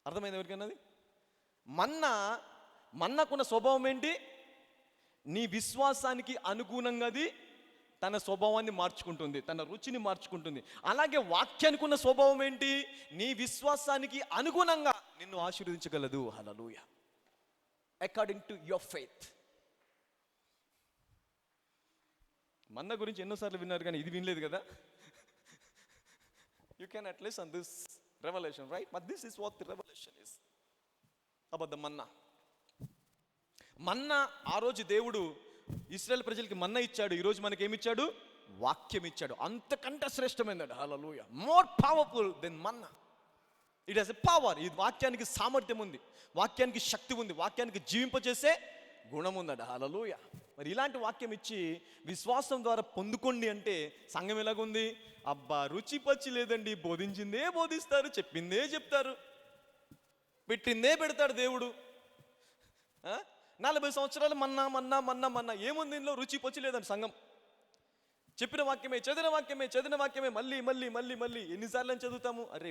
అర్థమైంది ఎవరికన్నది? మన్నాకున్న స్వభావం ఏంటి? నీ విశ్వాసానికి అనుగుణంగా అది తన స్వభావాన్ని మార్చుకుంటుంది, తన రుచిని మార్చుకుంటుంది. అలాగే వాక్యానికి ఉన్న స్వభావం ఏంటి? నీ విశ్వాసానికి అనుగుణంగా నిన్ను ఆశీర్వదించగలదు. Hallelujah. According to your faith. Manna గురించి ఎన్నోసార్లు విన్నారు కానీ ఇది వినలేదు కదా. You can at least on this revolution, right? But this is what the revolution is about the manna. Manna ఆ రోజు దేవుడు ఇశ్రాయేల్ ప్రజలకి మన్నా ఇచ్చాడు. ఈరోజు మనకి ఏమి ఇచ్చాడు? వాక్యం ఇచ్చాడు. అంతకంటే శ్రేష్టమైనది. Hallelujah. More powerful than manna. It has a power. ఈ వాక్యానికి సామర్థ్యం ఉంది, వాక్యానికి శక్తి ఉంది, వాక్యానికి జీవింపజేసే గుణం ఉందట. హల్లెలూయా. మరి ఇలాంటి వాక్యం ఇచ్చి విశ్వాసం ద్వారా పొందుకోండి అంటే సంఘం ఎలాగుంది? అబ్బా, రుచి పచ్చి లేదండి, బోధించిందే బోధిస్తారు, చెప్పిందే చెప్తారు, పెట్టిందే పెడతాడు దేవుడు. 40 సంవత్సరాలు మన్నా మన్నా మన్నా మన్నా. ఏముంది దీనిలో? రుచి పచ్చి లేదండి సంఘం. చెప్పిన వాక్యమే, చదివిన వాక్యమే మళ్ళీ మళ్ళీ మళ్ళీ మళ్ళీ. ఎన్నిసార్లు అని చదువుతాము? అరే,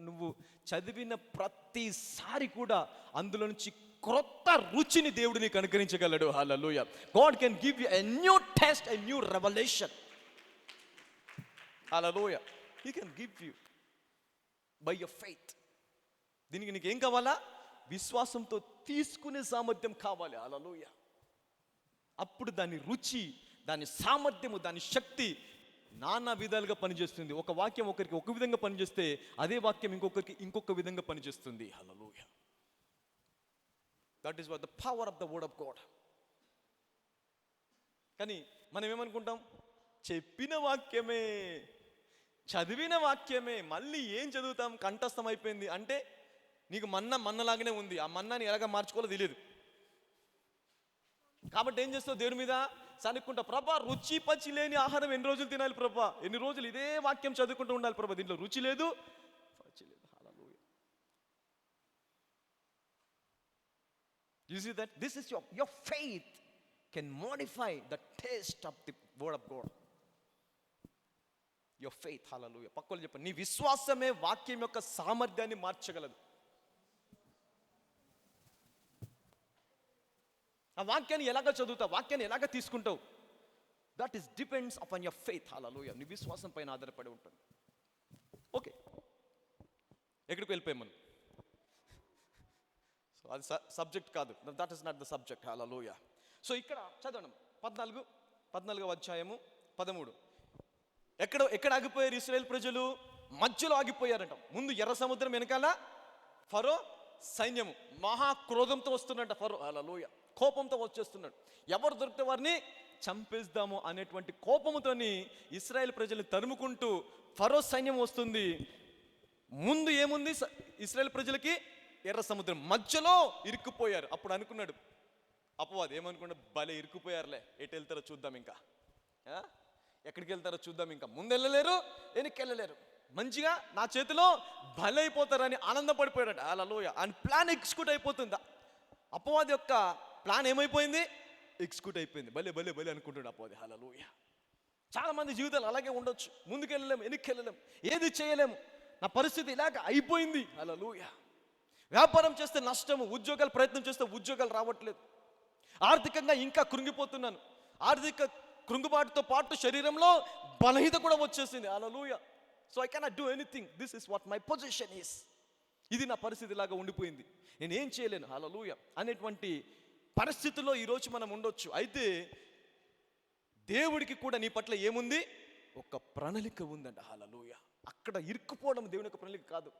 నువ్వు చదివిన ప్రతిసారి కూడా అందులో నుంచి క్రొత్త రుచిని దేవుడు నీకు అనుగ్రహించగలడు. Hallelujah. God can give you a new taste, a new revolution. Hallelujah. He can give you by your faith. దీనికి నీకు ఏం కావాలా? విశ్వాసంతో తీసుకునే సామర్థ్యం కావాలి. హల్లెలూయా. అప్పుడు దాని రుచి, దాని సామర్థ్యము, దాని శక్తి నానా విధాలుగా పనిచేస్తుంది. ఒక వాక్యం ఒకరికి ఒక విధంగా పనిచేస్తే అదే వాక్యం ఇంకొకరికి ఇంకొక విధంగా పనిచేస్తుంది. Hallelujah. That is what the power of the word of God. కానీ మనం ఏమనుకుంటాం? చెప్పిన వాక్యమే, చదివిన వాక్యమే, మళ్ళీ ఏం చదువుతాం? కంఠస్థం అయిపోయింది అంటే నీకు మన్నలాగానే ఉంది. ఆ మన్నాని ఎలాగ మార్చుకోవాలో తెలియదు. కాబట్టి ఏం చేస్తావు? దేవుని మీద సనుక్కుంటా, ప్రభా రుచి పచ్చి లేని ఆహారం ఎన్ని రోజులు తినాలి ప్రభా? ఎన్ని రోజులు ఇదే వాక్యం చదువుకుంటూ ఉండాలి ప్రభా? దీంట్లో రుచి లేదు, పచ్చి లేదు. హల్లెలూయా. You see that this is your faith can modify the taste of the word of God. Your faith. Hallelujah. పక్కలు చెప్పండి, నీ విశ్వాసమే వాక్యం యొక్క సామర్థ్యాన్ని మార్చగలదు. ఆ వాక్యాన్ని ఎలాగ చదువుతావు, వాక్యాన్ని ఎలాగ తీసుకుంటావు, that is depends upon your faith. Hallelujah. నీ విశ్వాసం పైన ఆధారపడి ఉంటుంది. ఓకే, ఎక్కడికి వెళ్ళిపోయాం మనం? సో అది సబ్జెక్ట్ కాదు. That is not the subject. Hallelujah. So ఇక్కడ చదవండి 14వ అధ్యాయము 13. ఎక్కడ ఆగిపోయారు ఇశ్రాయేల్ ప్రజలు? మధ్యలో ఆగిపోయారంట. ముందు ఎర్ర సముద్రం, వెనకాల ఫరో సైన్యము మహాక్రోధంతో వస్తున్నట్ట ఫరో. హల్లెలూయా. కోపంతో వచ్చేస్తున్నాడు. ఎవరు దొరికితే వారిని చంపేద్దాము అనేటువంటి కోపముతోని ఇశ్రాయేల్ ప్రజల్ని తరుముకుంటూ ఫరో సైన్యం వస్తుంది. ముందు ఏముంది ఇశ్రాయేల్ ప్రజలకి? ఎర్ర సముద్రం మధ్యలో ఇరుక్కుపోయారు. అప్పుడు అనుకున్నాడు అపవాది, ఏమనుకున్నాడు, భలే ఇరుక్కుపోయారులే, ఎటు వెళ్తారో చూద్దాం, ఇంకా ఎక్కడికి వెళ్తారో చూద్దాం, ఇంకా ముందు వెళ్ళలేరు వెనక్కి వెళ్ళలేరు, మంచిగా నా చేతిలో బలైపోతారని ఆనందపడిపోయాడు. హల్లెలూయా. ఆయన ప్లాన్ ఎగ్జిక్యూట్ అయిపోతుందా? అపవాది యొక్క ప్లాన్ ఏమైపోయింది? ఎగ్జిక్యూట్ అయిపోయింది. భలే భలే భలే అనుకుంటాడు అపవాది. హల్లెలూయా. చాలా మంది జీవితాలు అలాగే ఉండొచ్చు. ముందుకు వెళ్ళలేము, వెనక్కి వెళ్ళలేము, ఏది చేయలేము, నా పరిస్థితి ఇలాగ అయిపోయింది. హల్లెలూయా. వ్యాపారం చేస్తే నష్టము, ఉద్యోగాలు ప్రయత్నం చేస్తే ఉద్యోగాలు రావట్లేదు, ఆర్థికంగా ఇంకా కృంగిపోతున్నాను, ఆర్థిక కృంగుబాటుతో పాటు శరీరంలో బలహీనత కూడా వచ్చేసింది. Hallelujah. So I cannot do anything, this is what my position is. ఇది నా పరిస్థితి లాగా ఉండిపోయింది, నేను ఏం చేయలేను. హల్లెలూయా అనేటువంటి పరిస్థితుల్లో ఈరోజు మనం ఉండొచ్చు. అయితే దేవుడికి కూడా నీ పట్ల ఏముంది? ఒక ప్రణాళిక ఉందంట. హల్లెలూయా. అక్కడ ఇరుక్కుపోవడం దేవుని యొక్క ప్రణాళిక కాదు.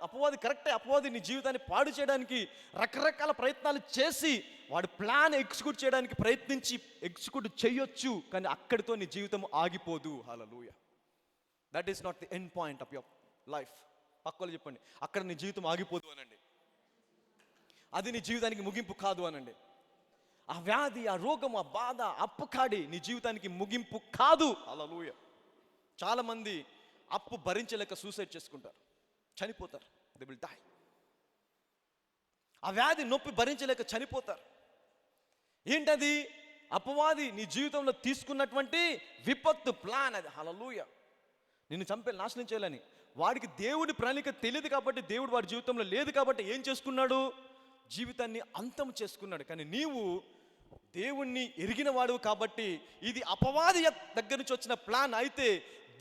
అపవాది కరెక్టే. అపవాది నీ జీవితాన్ని పాడు చేయడానికి రకరకాల ప్రయత్నాలు చేసి వాడు ప్లాన్ ఎగ్జిక్యూట్ చేయడానికి ప్రయత్నించి ఎగ్జిక్యూట్ చేయొచ్చు, కానీ అక్కడితో నీ జీవితం ఆగిపోదు. Hallelujah. That is not the end point of your life. పక్కలు చెప్పండి, అక్కడ నీ జీవితం ఆగిపోదు అనండి. అది నీ జీవితానికి ముగింపు కాదు అనండి. ఆ వ్యాధి, ఆ రోగం, ఆ బాధ, అప్పుకాడి నీ జీవితానికి ముగింపు కాదు. హల్లెలూయా. చాలామంది అప్పు భరించలేక సూసైడ్ చేసుకుంటారు, చనిపోతారు. They will die. ఆ వ్యాధి నొప్పి భరించలేక చనిపోతారు. ఏంటది? అపవాది నీ జీవితంలో తీసుకున్నటువంటి విపత్తు ప్లాన్ అది. హల్లెలూయా. నిన్ను చంపే, నాశనం చేయాలని. వాడికి దేవుడి ప్రణాళిక తెలియదు కాబట్టి, దేవుడు వాడి జీవితంలో లేదు కాబట్టి ఏం చేసుకున్నాడు? జీవితాన్ని అంతం చేసుకున్నాడు. కానీ నీవు దేవుణ్ణి ఎరిగిన వాడు కాబట్టి ఇది అపవాది దగ్గర నుంచి వచ్చిన ప్లాన్ అయితే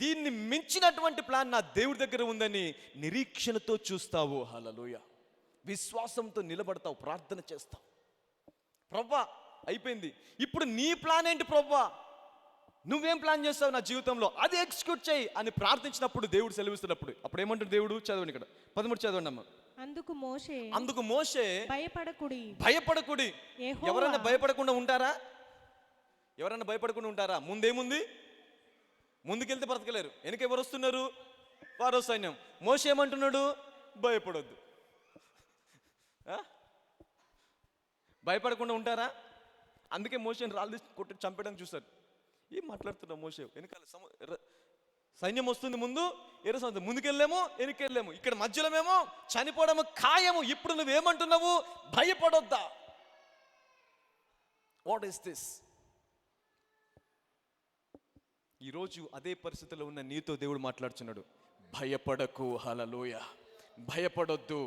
దీన్ని మించినటువంటి ప్లాన్ నా దేవుడి దగ్గర ఉందని నిరీక్షణతో చూస్తావు. హల్లెలూయా. విశ్వాసంతో నిలబడతావు, ప్రార్థన చేస్తావు. ప్రభువా అయిపోయింది, ఇప్పుడు నీ ప్లాన్ ఏంటి ప్రభువా? నువ్వేం ప్లాన్ చేస్తావు నా జీవితంలో, అది ఎగ్జిక్యూట్ చేయి అని ప్రార్థించినప్పుడు దేవుడు సెలవిస్తున్నప్పుడు అప్పుడు ఏమంటాడు దేవుడు? చదవండి, ఇక్కడ 13 చదవండి అమ్మ. అందుకు మోషే భయపడకుడి. ఎవరైనా భయపడకుండా ఉంటారా? ఎవరైనా భయపడకుండా ఉంటారా? ముందేముంది? ముందుకెళ్తే బ్రతకలేరు, వెనక ఎవరు వస్తున్నారు? ఫరో సైన్యం. మోషే ఏమంటున్నాడు? భయపడొద్దు. భయపడకుండా ఉంటారా? అందుకే మోషేని రాళ్ళు కొట్టి చంపడానికి చూశారు. ఏం మాట్లాడుతున్నావు మోషే? వెనకాల సైన్యం వస్తుంది, ముందు ఎర్ర సముద్రం, ముందుకెళ్ళాము వెనకెళ్ళాము, ఇక్కడ మధ్యలోమేమో చనిపోవడము ఖాయము. ఇప్పుడు నువ్వేమంటున్నావు? భయపడొద్దా? What is this? ఈరోజు అదే పరిస్థితిలో ఉన్న నీతో దేవుడు మాట్లాడుతున్నాడు. భయపడకు. హల్లెలూయా. భయపడొద్దు,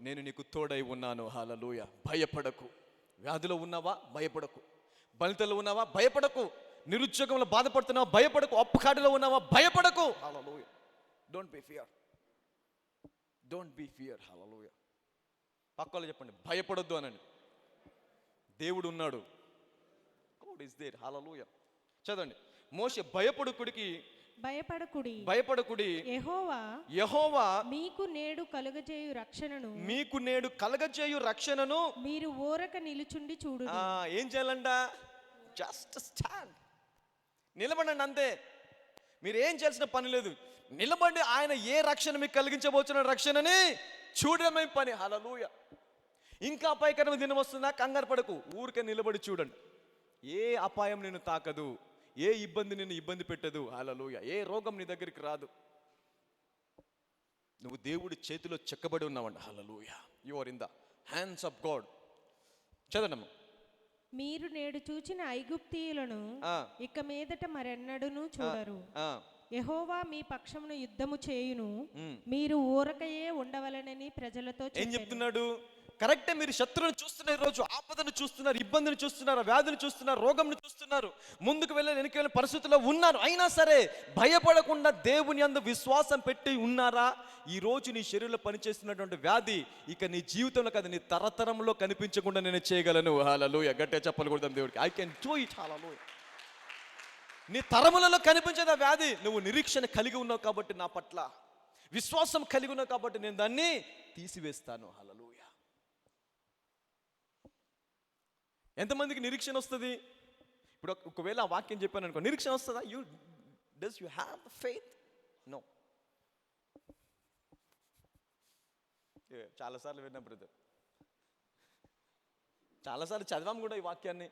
నేను నీకు తోడై ఉన్నాను. హల్లెలూయా. భయపడకు. వ్యాధిలో ఉన్నావా? భయపడకు. బలితలో ఉన్నావా? భయపడకు. నిరుద్యోగంలో బాధపడుతున్నావా? భయపడకు. అప్పుకాడిలో ఉన్నావా? భయపడకు. Hallelujah. Don't be fear. Don't be fear. Hallelujah. పక్కలో చెప్పండి, భయపడొద్దు అనండి. దేవుడు ఉన్నాడు. God is there. హల్లెలూయా. చదవండి. మోషే భయపడకుడి. యెహోవా మీకు నేడు కలుగజేయు రక్షణను మీరు ఊరక నిలుచుండి చూడు. ఏం చేయాలంట? Just stand. నిలబడండి అంతే. మీరు ఏం చేయాల్సిన పని లేదు. నిలబడి ఆయన ఏ రక్షణ మీకు కలిగించబోతున్న రక్షణని చూడడమే పని. హల్లెలూయా. ఇంకా అపాయకరమైన దినం వస్తుందా? కంగారు పడకు. ఊరికే నిలబడి చూడండి. ఏ అపాయం నిన్ను తాకదు, ఏ ఇబ్బంది నిన్ను ఇబ్బంది పెట్టదు. హల్లెలూయా. ఏ రోగం నీ దగ్గరికి రాదు. నువ్వు దేవుడి చేతిలో చెక్కబడి ఉన్నావండి. Hallelujah. You are in the hands of God. చదవమ్మా. మీరు నేడు చూచిన ఐగుప్తీయులను ఇక మీదట మరెన్నడూను చూడరు. యెహోవా మీ పక్షమును యుద్ధము చేయును, మీరు ఊరకయే ఉండవలెనని ప్రజలతో ఏం చెప్తున్నాడు? కరెక్టే. మీరు శత్రువుని చూస్తున్నారు, ఈరోజు ఆపదను చూస్తున్నారు, ఇబ్బందిని చూస్తున్నారు, వ్యాధిని చూస్తున్నారు, రోగంను చూస్తున్నారు, ముందుకు వెళ్ళే వెనక్కి వెళ్ళే పరిస్థితుల్లో ఉన్నారు. అయినా సరే భయపడకుండా దేవుని యందు విశ్వాసం పెట్టి ఉన్నారా? ఈ రోజు నీ శరీరంలో పనిచేస్తున్నటువంటి వ్యాధి ఇక నీ జీవితంలో కాదు, నీ తరతరంలో కనిపించకుండా నేను చేయగలను. హల్లెలూయా. గట్టిగా చెప్పకూడదు దేవుడికి. I can do it. Hallelujah. నీ తరములలో కనిపించేది ఆ వ్యాధి. నువ్వు నిరీక్షణ కలిగి ఉన్నావు కాబట్టి, నా పట్ల విశ్వాసం కలిగి ఉన్నావు కాబట్టి నేను దాన్ని తీసివేస్తాను. హల్లెలూయా. ఎంతమందికి నిరీక్షణ వస్తుంది? ఇప్పుడు ఒకవేళ ఆ వాక్యం చెప్పాను అనుకో, నిరీక్షణ వస్తుందా? You have faith? నో. చాలాసార్లు విన్నా బ్రదర్, చాలాసార్లు చదివాం కూడా ఈ వాక్యాన్ని.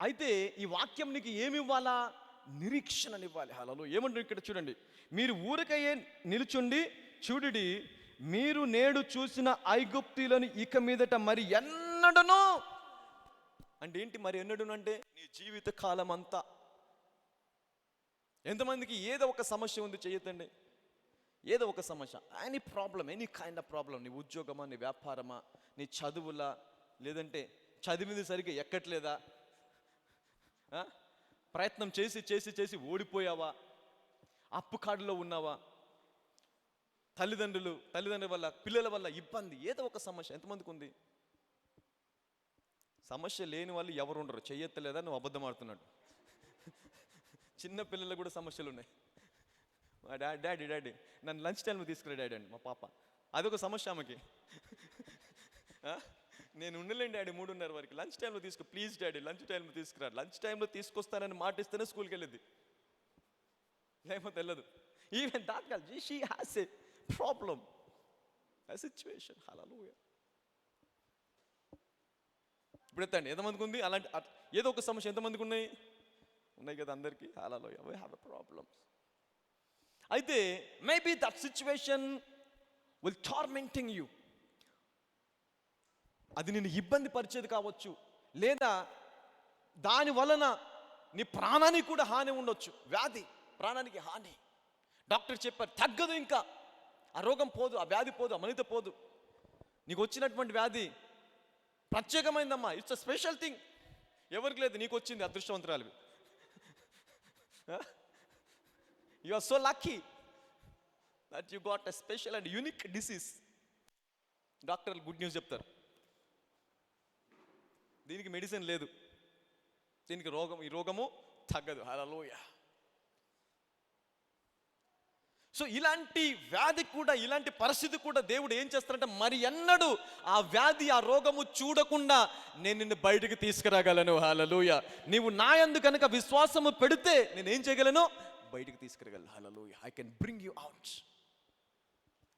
అయితే ఈ వాక్యం నీకు ఏమి ఇవ్వాలా? నిరీక్షణనివ్వాలి. హల్లెలూయా. ఏమంటారు ఇక్కడ చూడండి, మీరు ఊరికయ్యే నిలుచుండి చూడుడి, మీరు నేడు చూసిన ఐగుప్తీయులను ఇక మీదట మరి ఎన్నడను. అంటే ఏంటి మరి ఎన్నడను అంటే? నీ జీవిత కాలం అంతా. ఎంతమందికి ఏదో ఒక సమస్య ఉంది? చేయొద్దండి. ఏదో ఒక సమస్య, any problem, any kind of problem. నీ ఉద్యోగమా, నీ వ్యాపారమా, నీ చదువులా, లేదంటే చదివింది సరిగ్గా ఎక్కట్లేదా, ప్రయత్నం చేసి చేసి చేసి ఓడిపోయావా, అప్పు కాడులో ఉన్నావా, తల్లిదండ్రుల వల్ల, పిల్లల వల్ల ఇబ్బంది, ఏదో ఒక సమస్య. ఎంతమందికి ఉంది? సమస్య లేని వాళ్ళు ఎవరు ఉండరు. చెయ్యెత్తలేదా? నువ్వు అబద్ధం ఆడుతున్నాడు. చిన్న పిల్లలకు కూడా సమస్యలు ఉన్నాయి. మా డాడీ నన్ను లంచ్ టైంలో తీసుకురా డాడీ అండి మా పాప. అదొక సమస్య ఆమెకి. నేను ఉండలేండి డాడీ 3:30 వరకు, లంచ్ టైంలో తీసుకో ప్లీజ్ డాడీ, లంచ్ టైంలో తీసుకురా. లంచ్ టైంలో తీసుకొస్తానని మాట ఇస్తేనే స్కూల్కి వెళ్ళింది, లేకపోతే వెళ్ళదు. Even that girl, she has a problem, a situation. Hallelujah. ఇప్పుడు ఎత్తండి, ఎంతమందికి ఉంది అలాంటి ఏదో ఒక సమస్య? ఎంతమందికి ఉన్నాయి కదా అందరికీ. Hallelujah. We have a problems. అయితే maybe that situation will tormenting you. అది నిన్ను ఇబ్బంది పరిచేది కావచ్చు, లేదా దాని వలన నీ ప్రాణానికి కూడా హాని ఉండొచ్చు. వ్యాధి ప్రాణానికి హాని. డాక్టర్ చెప్పారు తగ్గదు, ఇంకా ఆ రోగం పోదు, ఆ వ్యాధి పోదు, ఆ మనిత పోదు. నీకు వచ్చినటువంటి వ్యాధి ప్రత్యేకమైందమ్మా, ఇట్స్ అ స్పెషల్ థింగ్. ఎవరికి లేదు, నీకు వచ్చింది, అదృష్టవంతురాలివి. You are so lucky that you got a special and unique disease. డాక్టర్లు గుడ్ న్యూస్ చెప్తారు, దీనికి మెడిసిన్ లేదు, దీనికి ఈ రోగము తగ్గదు. హల్లెలూయా. సో ఇలాంటి వ్యాధి కూడా, ఇలాంటి పరిస్థితి కూడా దేవుడు ఏం చేస్తారంటే, మరి ఎన్నడూ ఆ వ్యాధి, ఆ రోగము చూడకుండా నేను నిన్ను బయటికి తీసుకురాగలను. హల్లెలూయా. నీవు నా యందు కనుక విశ్వాసము పెడితే నేనేం చేయగలను? బయటికి తీసుకురాగలను. Hallelujah. I can bring you out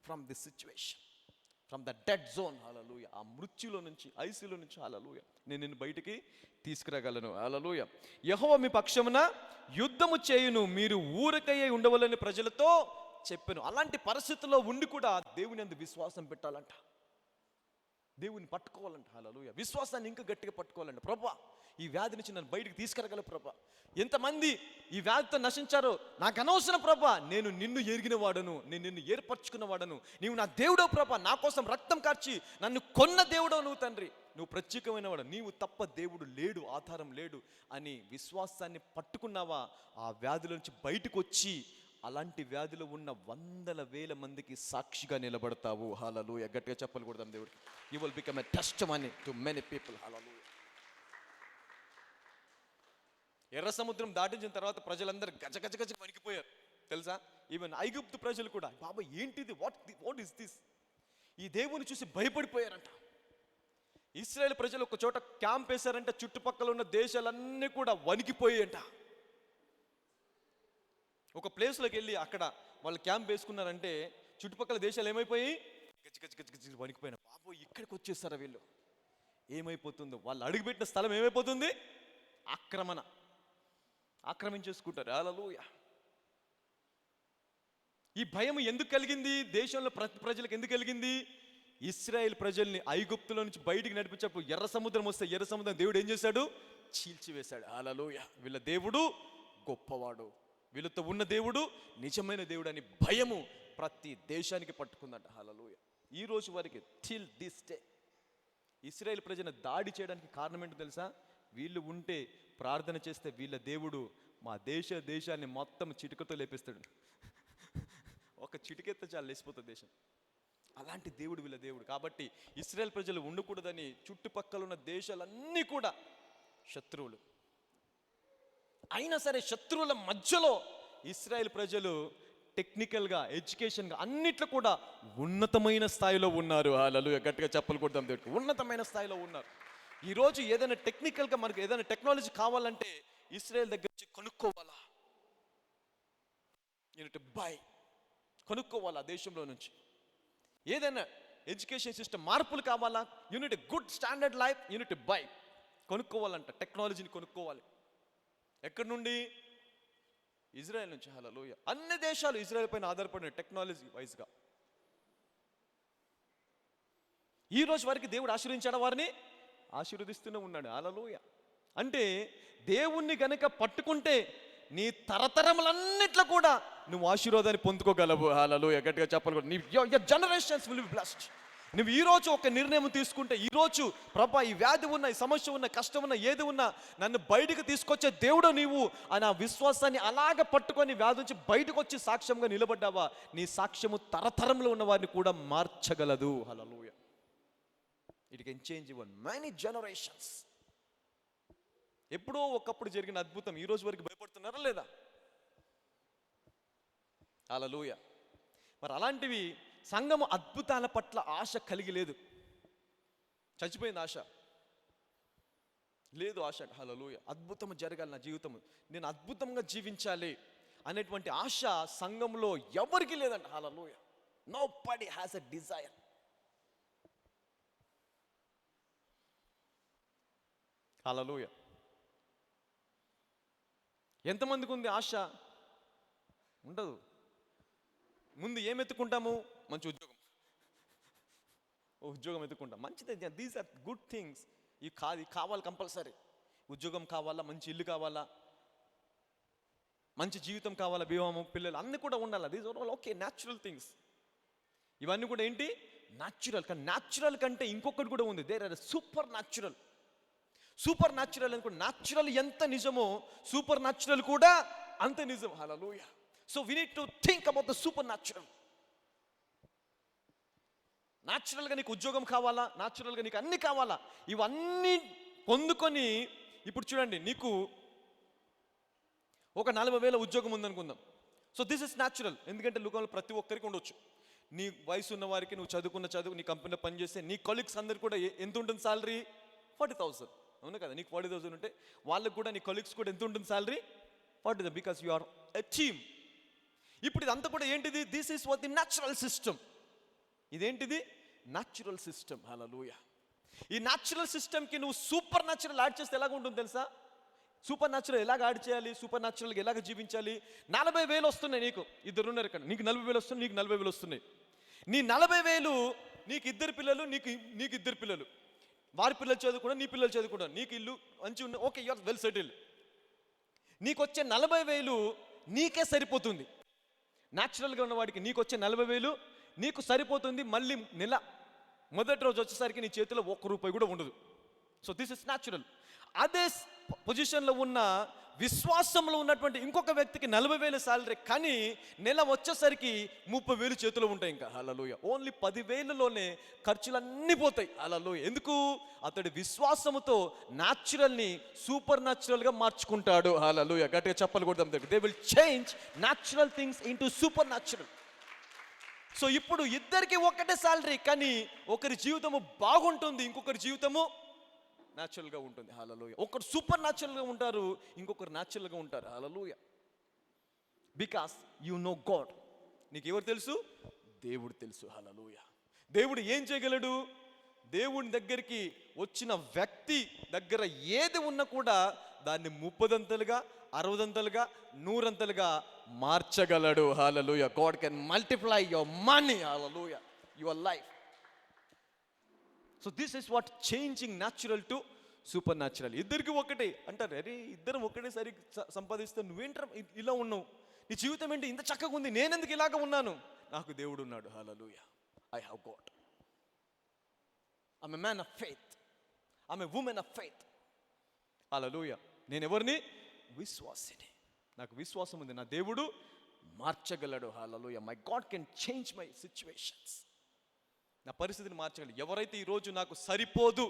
from this situation, from the dead zone. Hallelujah. ఆ మృత్యులో నుంచి, ఐసీలో నుంచి. హల్లెలూయా. నేను నిన్ను బయటికి తీసుకురాగలను. హల్లెలూయా. యెహోవా మీ పక్షమున యుద్ధము చేయును, మీరు ఊరకయ్యే ఉండవలని ప్రజలతో చెప్పాను. అలాంటి పరిస్థితుల్లో ఉండి కూడా దేవుని యందు విశ్వాసం పెట్టాలంట, దేవుని పట్టుకోవాలంట. హల్లెలూయా. విశ్వాసాన్ని ఇంకా గట్టిగా పట్టుకోవాలంట. ప్రభువా, ఈ వ్యాధి నుంచి నన్ను బయటికి తీసుకురాగల ప్రభువా. ఎంతమంది ఈ వ్యాధితో నశించారో నాకు అనవసరం ప్రభువా, నేను నిన్ను ఎరిగిన వాడను, నేను నిన్ను ఏర్పరచుకున్న వాడను, నీవు నా దేవుడో ప్రభువా, నా కోసం రక్తం కార్చి నన్ను కొన్న దేవుడో నువ్వు తండ్రి, నువ్వు ప్రత్యేకమైన వాడు, నీవు తప్ప దేవుడు లేడు, ఆధారం లేడు అని విశ్వాసాన్ని పట్టుకున్నావా, ఆ వ్యాధుల నుంచి బయటకు వచ్చి అలాంటి వ్యాధిలో ఉన్న వందల వేల మందికి సాక్షిగా నిలబడతావు. హల్లెలూయా. గట్టిగా చెప్పలు కొడదాం దేవుడికి. You will become a testimony to many people. Hallelujah. ఎర్ర సముద్రం దాటించిన తర్వాత ప్రజలందరూ గజ గజ గజ వణికిపోయారు తెలుసా. ఈవెన్ ఐగుప్తు ప్రజలు కూడా, బాబా ఏంటిది, వాట్ ఇస్ దిస్, ఈ దేవుని చూసి భయపడిపోయారంట. ఇశ్రాయేల్ ప్రజలు ఒక చోట క్యాంప్ వేశారంట, చుట్టుపక్కల ఉన్న దేశాలన్నీ కూడా వణికిపోయాయంట. ఒక ప్లేస్లోకి వెళ్ళి అక్కడ వాళ్ళు క్యాంప్ వేసుకున్నారంటే చుట్టుపక్కల దేశాలు ఏమైపోయి గజ గజ గజ గజ వణికిపోయినా. బాబు ఇక్కడికి వచ్చేస్తారా వీళ్ళు, ఏమైపోతుందో, వాళ్ళు అడుగుపెట్టిన స్థలం ఏమైపోతుంది, ఆక్రమించేసుకుంటారు. హల్లెలూయా. ఈ భయం ఎందుకు కలిగింది దేశంలో ప్రతి ప్రజలకు? ఎందుకు కలిగింది? ఇశ్రాయేల్ ప్రజల్ని ఐగుప్తులో నుంచి బయటికి నడిపించేప్పుడు ఎర్ర సముద్రం వస్తే, ఎర్ర సముద్రం దేవుడు ఏం చేశాడు? చీల్చివేశాడు. హల్లెలూయా. వీళ్ళ దేవుడు గొప్పవాడు, వీళ్ళతో ఉన్న దేవుడు నిజమైన దేవుడు అని భయము ప్రతి దేశానికి పట్టుకుందంట. హల్లెలూయా. ఈ రోజు వరకు టిల్ దిస్ డే ఇశ్రాయేల్ ప్రజలను దాడి చేయడానికి కారణం ఏంటో తెలుసా? వీళ్ళు ఉంటే, ప్రార్థన చేస్తే వీళ్ళ దేవుడు మా దేశాన్ని మొత్తం చిటికతో లేపిస్తాడు. ఒక చిటికెత్త చాలు లేచిపోతుంది దేశం. అలాంటి దేవుడు వీళ్ళ దేవుడు. కాబట్టి ఇశ్రాయేల్ ప్రజలు ఉండకూడదని చుట్టుపక్కల ఉన్న దేశాలన్నీ కూడా శత్రువులు. అయినా సరే శత్రువుల మధ్యలో ఇశ్రాయేల్ ప్రజలు టెక్నికల్గా, ఎడ్యుకేషన్గా అన్నిట్లో కూడా ఉన్నతమైన స్థాయిలో ఉన్నారు. హల్లెలూయా, గట్టిగా చెప్పలు కొడదాం దేవుడికి. ఉన్నతమైన స్థాయిలో ఉన్నారు. ఈరోజు ఏదైనా టెక్నికల్గా మనకు ఏదైనా టెక్నాలజీ కావాలంటే ఇస్రాయేల్ దగ్గర నుంచి కొనుక్కోవాలా, యూనిట్ బై, కొనుక్కోవాలా దేశంలో నుంచి. ఏదైనా ఎడ్యుకేషన్ సిస్టమ్ మార్పులు కావాలా, you need good standard life, you need buy, కొనుక్కోవాలంట. టెక్నాలజీని కొనుక్కోవాలి. ఎక్కడి నుండి? ఇజ్రాయెల్ నుంచి. హల్లెలూయా. అన్ని దేశాలు ఇజ్రాయెల్ పైన ఆధారపడిన టెక్నాలజీ వైజ్గా. ఈ రోజు వరకు దేవుడు ఆశీర్వదించాడు, వారిని ఆశీర్వదిస్తూనే ఉన్నాడు. హల్లెలూయా. అంటే దేవుణ్ణి గనక పట్టుకుంటే నీ తరతరములన్నిట్లో కూడా నువ్వు ఆశీర్వాదాన్ని పొందుకోగలవు. హల్లెలూయా, గట్టిగా చెప్పాలి. నీ your generations will be blessed. నువ్వు ఈరోజు ఒక నిర్ణయం తీసుకుంటే, ఈరోజు ప్రభా ఈ వ్యాధి ఉన్న, ఈ సమస్య ఉన్న, కష్టం ఉన్న, ఏది ఉన్నా నన్ను బయటకు తీసుకొచ్చే దేవుడు నీవు అని ఆ విశ్వాసాన్ని అలాగ పట్టుకొని వ్యాధి నుంచి బయటకు వచ్చి సాక్ష్యంగా నిలబడ్డావా, నీ సాక్ష్యము తరతరంలో ఉన్న వారిని కూడా మార్చగలదు. Hallelujah. It can change your many generations. ఎప్పుడో ఒకప్పుడు జరిగిన అద్భుతం ఈ రోజు వరకు భయపడుతున్నారా లేదా? హల్లెలూయా. మరి అలాంటివి సంఘము అద్భుతాల పట్ల ఆశ కలిగి లేదు. చచ్చిపోయింది ఆశ, లేదు ఆశ. హల్లెలూయా. అద్భుతం జరగాలి నా జీవితం, నేను అద్భుతంగా జీవించాలి అనేటువంటి ఆశ సంఘంలో ఎవరికి లేదంట. Hallelujah. Nobody has a desire. Hallelujah. ఎంతమందికి ఉంది ఆశ? ఉండదు. ముందు ఏం ఎత్తుకుంటాము? మంచి ఉద్యోగం. ఉద్యోగం ఎత్తుకుంటాం, మంచిదే. These are good things. ఇవి కావాలి కంపల్సరీ. ఉద్యోగం కావాలా, మంచి ఇల్లు కావాలా, మంచి జీవితం కావాలా, వివాహం, పిల్లలు అన్నీ కూడా ఉండాలి. These are all okay, natural things. ఇవన్నీ కూడా ఏంటి? న్యాచురల్. కానీ న్యాచురల్ కంటే ఇంకొకటి కూడా ఉంది. There are supernatural. Supernatural అనుకో, న్యాచురల్ ఎంత నిజమో సూపర్ న్యాచురల్ కూడా అంత నిజం. Hallelujah. So we need to think about the supernatural. న్యాచురల్గా నీకు ఉద్యోగం కావాలా, న్యాచురల్గా నీకు అన్ని కావాలా, ఇవన్నీ పొందుకొని ఇప్పుడు చూడండి, నీకు ఒక 40,000 ఉద్యోగం ఉందనుకుందాం. So this is natural. ఎందుకంటే లోకంలో ప్రతి ఒక్కరికి ఉండొచ్చు. నీ వయసు ఉన్న వారికి, నువ్వు చదువుకున్న చదువు, నీ కంపెనీలో పనిచేస్తే నీ కొలీగ్స్ అందరికి కూడా ఎంత ఉంటుంది సాలరీ? 40,000. అవును కదా? నీకు 40,000 ఉంటే వాళ్ళకు కూడా, నీ కొలీగ్స్ కూడా ఎంత ఉంటుంది salary? 40,000. Because you are a team. ఇప్పుడు ఇదంతా కూడా ఏంటిది? This is what the natural system. ఇదేంటిది? Natural system. హల్లెలూయా. ఈ న్యాచురల్ సిస్టమ్కి నువ్వు సూపర్ న్యాచురల్ యాడ్ చేస్తే ఎలాగ ఉంటుంది తెలుసా? సూపర్ న్యాచురల్ ఎలాగ యాడ్ చేయాలి, సూపర్ న్యాచురల్గా ఎలాగ జీవించాలి? 40,000 వస్తున్నాయి నీకు, ఇద్దరు ఉన్నారు ఇక్కడ, నీకు 40,000 వస్తున్నాయి, నీకు 40,000 వస్తున్నాయి. నీ 40,000 నీకు ఇద్దరు పిల్లలు, నీకు ఇద్దరు పిల్లలు, వారి పిల్లలు చదువుకున్నా, నీ పిల్లలు చదువుకున్నా, నీకు ఇల్లు మంచి ఉన్న, okay, you are well settled. నీకు వచ్చే 40,000 నీకే సరిపోతుంది. న్యాచురల్గా ఉన్నవాడికి నీకు వచ్చే 40,000 నీకు సరిపోతుంది. మళ్ళీ నెల మొదటి రోజు వచ్చేసరికి నీ చేతిలో ₹1 కూడా ఉండదు. So this is natural. అదే పొజిషన్లో ఉన్న విశ్వాసంలో ఉన్నటువంటి ఇంకొక వ్యక్తికి 40,000 సాలరీ, కానీ నెల వచ్చేసరికి 30,000 చేతిలో ఉంటాయి. ఇంకా హల్లెలూయా. ఓన్లీ 10,000లోనే ఖర్చులన్నీ పోతాయి. హల్లెలూయా. ఎందుకు? అతడి విశ్వాసముతో న్యాచురల్ని సూపర్ న్యాచురల్గా మార్చుకుంటాడు. హల్లెలూయా. గట్టిగా చెప్పలు కొడదాం. They will change natural things into super natural. So ఇప్పుడు ఇద్దరికి ఒకటే సాలరీ, కానీ ఒకరి జీవితము బాగుంటుంది, ఇంకొకరి జీవితము న్యాచురల్గా ఉంటుంది. హల్లెలూయా. ఒకరు సూపర్ న్యాచురల్గా ఉంటారు, ఇంకొకరు న్యాచురల్గా ఉంటారు. Hallelujah. Because you know God. నీకు ఎవరు తెలుసు? దేవుడు తెలుసు. హల్లెలూయా. దేవుడు ఏం చేయగలడు? దేవుని దగ్గరికి వచ్చిన వ్యక్తి దగ్గర ఏది ఉన్నా కూడా దాన్ని 30 60 100 మార్చగలడు. Hallelujah. God can multiply your money. Hallelujah. Your life. So this is what changing natural to supernatural. ఇద్దరికి ఒకటే అంటారు. అరే ఇద్దరం ఒకటేసారి సంపాదిస్తే నువ్వేంటారు ఇలా ఉన్నావు, నీ జీవితం ఏంటి ఇంత చక్కగా ఉంది, నేనెందుకు ఇలాగ ఉన్నాను? నాకు దేవుడు ఉన్నాడు. Hallelujah. I have God. I'm a man of faith. I'm a woman of faith. Hallelujah. నేను ఎవరిని? విశ్వాసిని. నాకు విశ్వాసం ఉంది, నా దేవుడు మార్చగలడు. Hallelujah. My God can change my situations. నా పరిస్థితిని మార్చగలడు. ఎవరైతే ఈరోజు నాకు సరిపోదు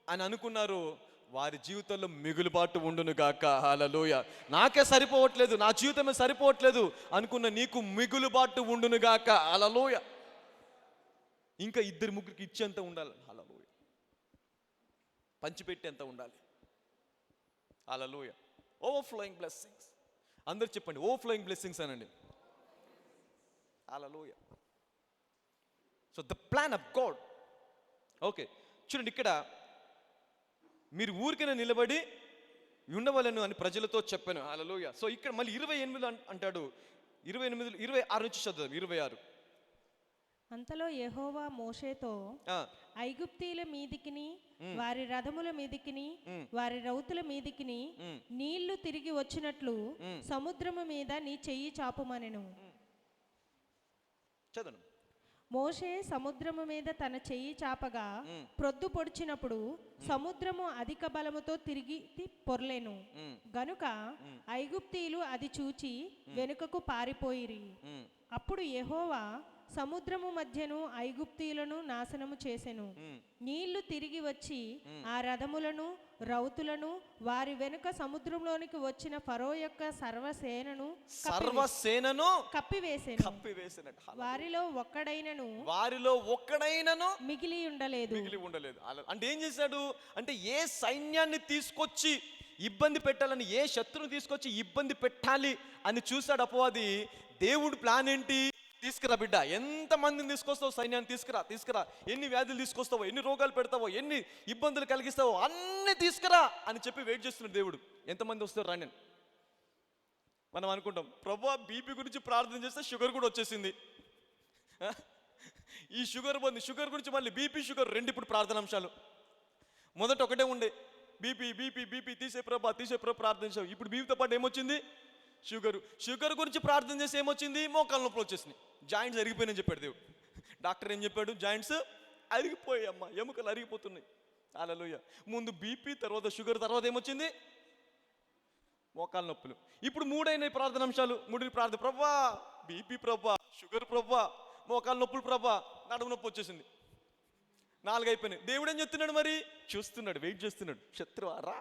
అని అనుకున్నారో వారి జీవితంలో మిగులుబాటు ఉండును గాక. హల్లెలూయా. నాకే సరిపోవట్లేదు, నా జీవితమే సరిపోవట్లేదు అనుకున్న నీకు మిగులుబాటు ఉండును గాక. హల్లెలూయా. ఇంకా ఇద్దరు ముగ్గురికి ఇచ్చేంత ఉండాలి. హల్లెలూయా. పంచిపెట్టేంత ఉండాలి. హల్లెలూయా. Overflowing blessings. అందరు చెప్పండి, ఓవర్ఫ్లోయింగ్ బ్లెస్సింగ్స్ అనండి. Hallelujah. So the plan of God. Okay, చూడండి, ఇక్కడ మీరు ఊరికైనా నిలబడి ఉండవలను అని ప్రజలతో చెప్పాను. హల్లెలూయా. సో ఇక్కడ మళ్ళీ 28 అంటాడు. 28, 26 నుంచి చదువు. 26. అంతలో యెహోవా మోషేతో, ఐగుప్తీయుల మీదికిని వారి రథముల మీదికిని వారి రౌతుల మీదికిని నీళ్లు తిరిగి వచ్చినట్లు సముద్రము మీద నీ చెయ్యి చాపుమనెను. చదవండి. మోషే సముద్రము మీద తన చెయ్యి చాపగా ప్రొద్దు పొడిచినప్పుడు సముద్రము అధిక బలముతో తిరిగి పొర్లెను. గనుక ఐగుప్తీయులు అది చూచి వెనుకకు పారిపోయిరి. అప్పుడు యెహోవా సముద్రము మధ్యను ఐగుప్తీయులను నాశనము చేసెను. నీళ్లు తిరిగి వచ్చి ఆ రథములను రౌతులను వారి వెనుక సముద్రంలోనికి వచ్చిన ఫరో యొక్క సర్వసేనను కప్పివేసెను. వారిలో ఒక్కడైనను మిగిలి ఉండలేదు. అంటే ఏం చేశాడు అంటే, ఏ సైన్యాన్ని తీసుకొచ్చి ఇబ్బంది పెట్టాలని, ఏ శత్రువుని తీసుకొచ్చి ఇబ్బంది పెట్టాలి అని చూశాడు అపవాది. దేవుడు ప్లాన్ ఏంటి? తీసుకురా బిడ్డ, ఎంతమందిని తీసుకొస్తావు, సైన్యాన్ని తీసుకురా, ఎన్ని వ్యాధులు తీసుకొస్తావో, ఎన్ని రోగాలు పెడతావో, ఎన్ని ఇబ్బందులు కలిగిస్తావో అన్ని తీసుకురా అని చెప్పి వెయిట్ చేస్తున్నాడు దేవుడు. ఎంతమంది వస్తారు రాని. మనం అనుకుంటాం, ప్రభువా బీపీ గురించి ప్రార్థన చేస్తే షుగర్ కూడా వచ్చేసింది, ఈ షుగర్ పోయింది, షుగర్ గురించి మళ్ళీ బీపీ షుగర్ రెండు ఇప్పుడు ప్రార్థన అంశాలు. మొదట ఒకటే ఉండే, బీపీ తీసే ప్రభా ప్రార్థించావు. ఇప్పుడు బీపీతో పాటు ఏమొచ్చింది? షుగర్ గురించి ప్రార్థన చేసి ఏమొచ్చింది? మోకాళ్ళ నొప్పులు వచ్చేసినాయి, జాయింట్స్ అరిగిపోయినాయని చెప్పాడు దేవుడు. డాక్టర్ ఏం చెప్పాడు? జాయింట్స్ అరిగిపోయామ్మా, ఎముకలు అరిగిపోతున్నాయి. హల్లెలూయా. ముందు బీపీ, తర్వాత షుగర్, తర్వాత ఏమొచ్చింది? మోకాళ్ళ నొప్పులు. ఇప్పుడు మూడైన ప్రార్థన అంశాలు. మూడు ప్రార్థన, ప్రభా బీపీ ప్రభా, షుగర్ ప్రభా, మోకాళ్ళ నొప్పులు ప్రభా, నడుము నొప్పి వచ్చేసింది. 4 అయిపోయినాయి. దేవుడు ఏం చెప్తున్నాడు మరి? చూస్తున్నాడు, వెయిట్ చేస్తున్నాడు. శత్రువా రా,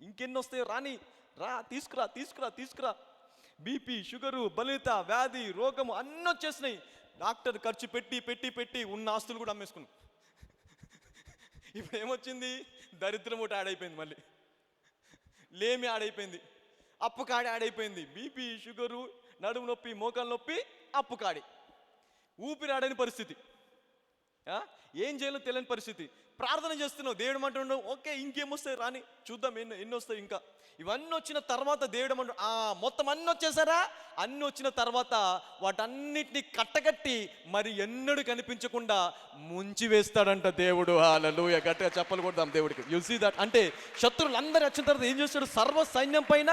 ఇంకెన్ని వస్తాయో రాని, రా, తీసుకురా. బీపీ, షుగరు, బలిత, వ్యాధి, రోగము అన్నీ వచ్చేసినాయి. డాక్టర్ ఖర్చు పెట్టి ఉన్న ఆస్తులు కూడా అమ్మేసుకున్నాం. ఇప్పుడు ఏమొచ్చింది? దరిద్రం ఒకటి యాడ్ అయిపోయింది, మళ్ళీ లేమి యాడ్ అయిపోయింది, అప్పు కాడి యాడ్ అయిపోయింది. బీపీ, షుగరు, నడుము నొప్పి, మోకాలు నొప్పి, అప్పు కాడి, ఊపిరి ఆడని పరిస్థితి, ఏం చేయాలో తెలియని పరిస్థితి. ప్రార్థన చేస్తున్నావు, దేవుడు అంటున్నావు, ఓకే ఇంకేమొస్తాయి రాని, చూద్దాం ఎన్ని వస్తాయి. ఇంకా ఇవన్నీ వచ్చిన తర్వాత దేవుడు మొత్తం అన్నీ వచ్చేసారా? అన్నీ వచ్చిన తర్వాత వాటన్నిటిని కట్టగట్టి మరి ఎన్నడూ కనిపించకుండా ముంచి వేస్తాడంట దేవుడు. హల్లెలూయా. గట్టిగా చెప్పలు కొడదాం దేవుడికి. You see that. అంటే శత్రువులు అందరూ వచ్చిన తర్వాత ఏం చేస్తాడు? సర్వ సైన్యం పైన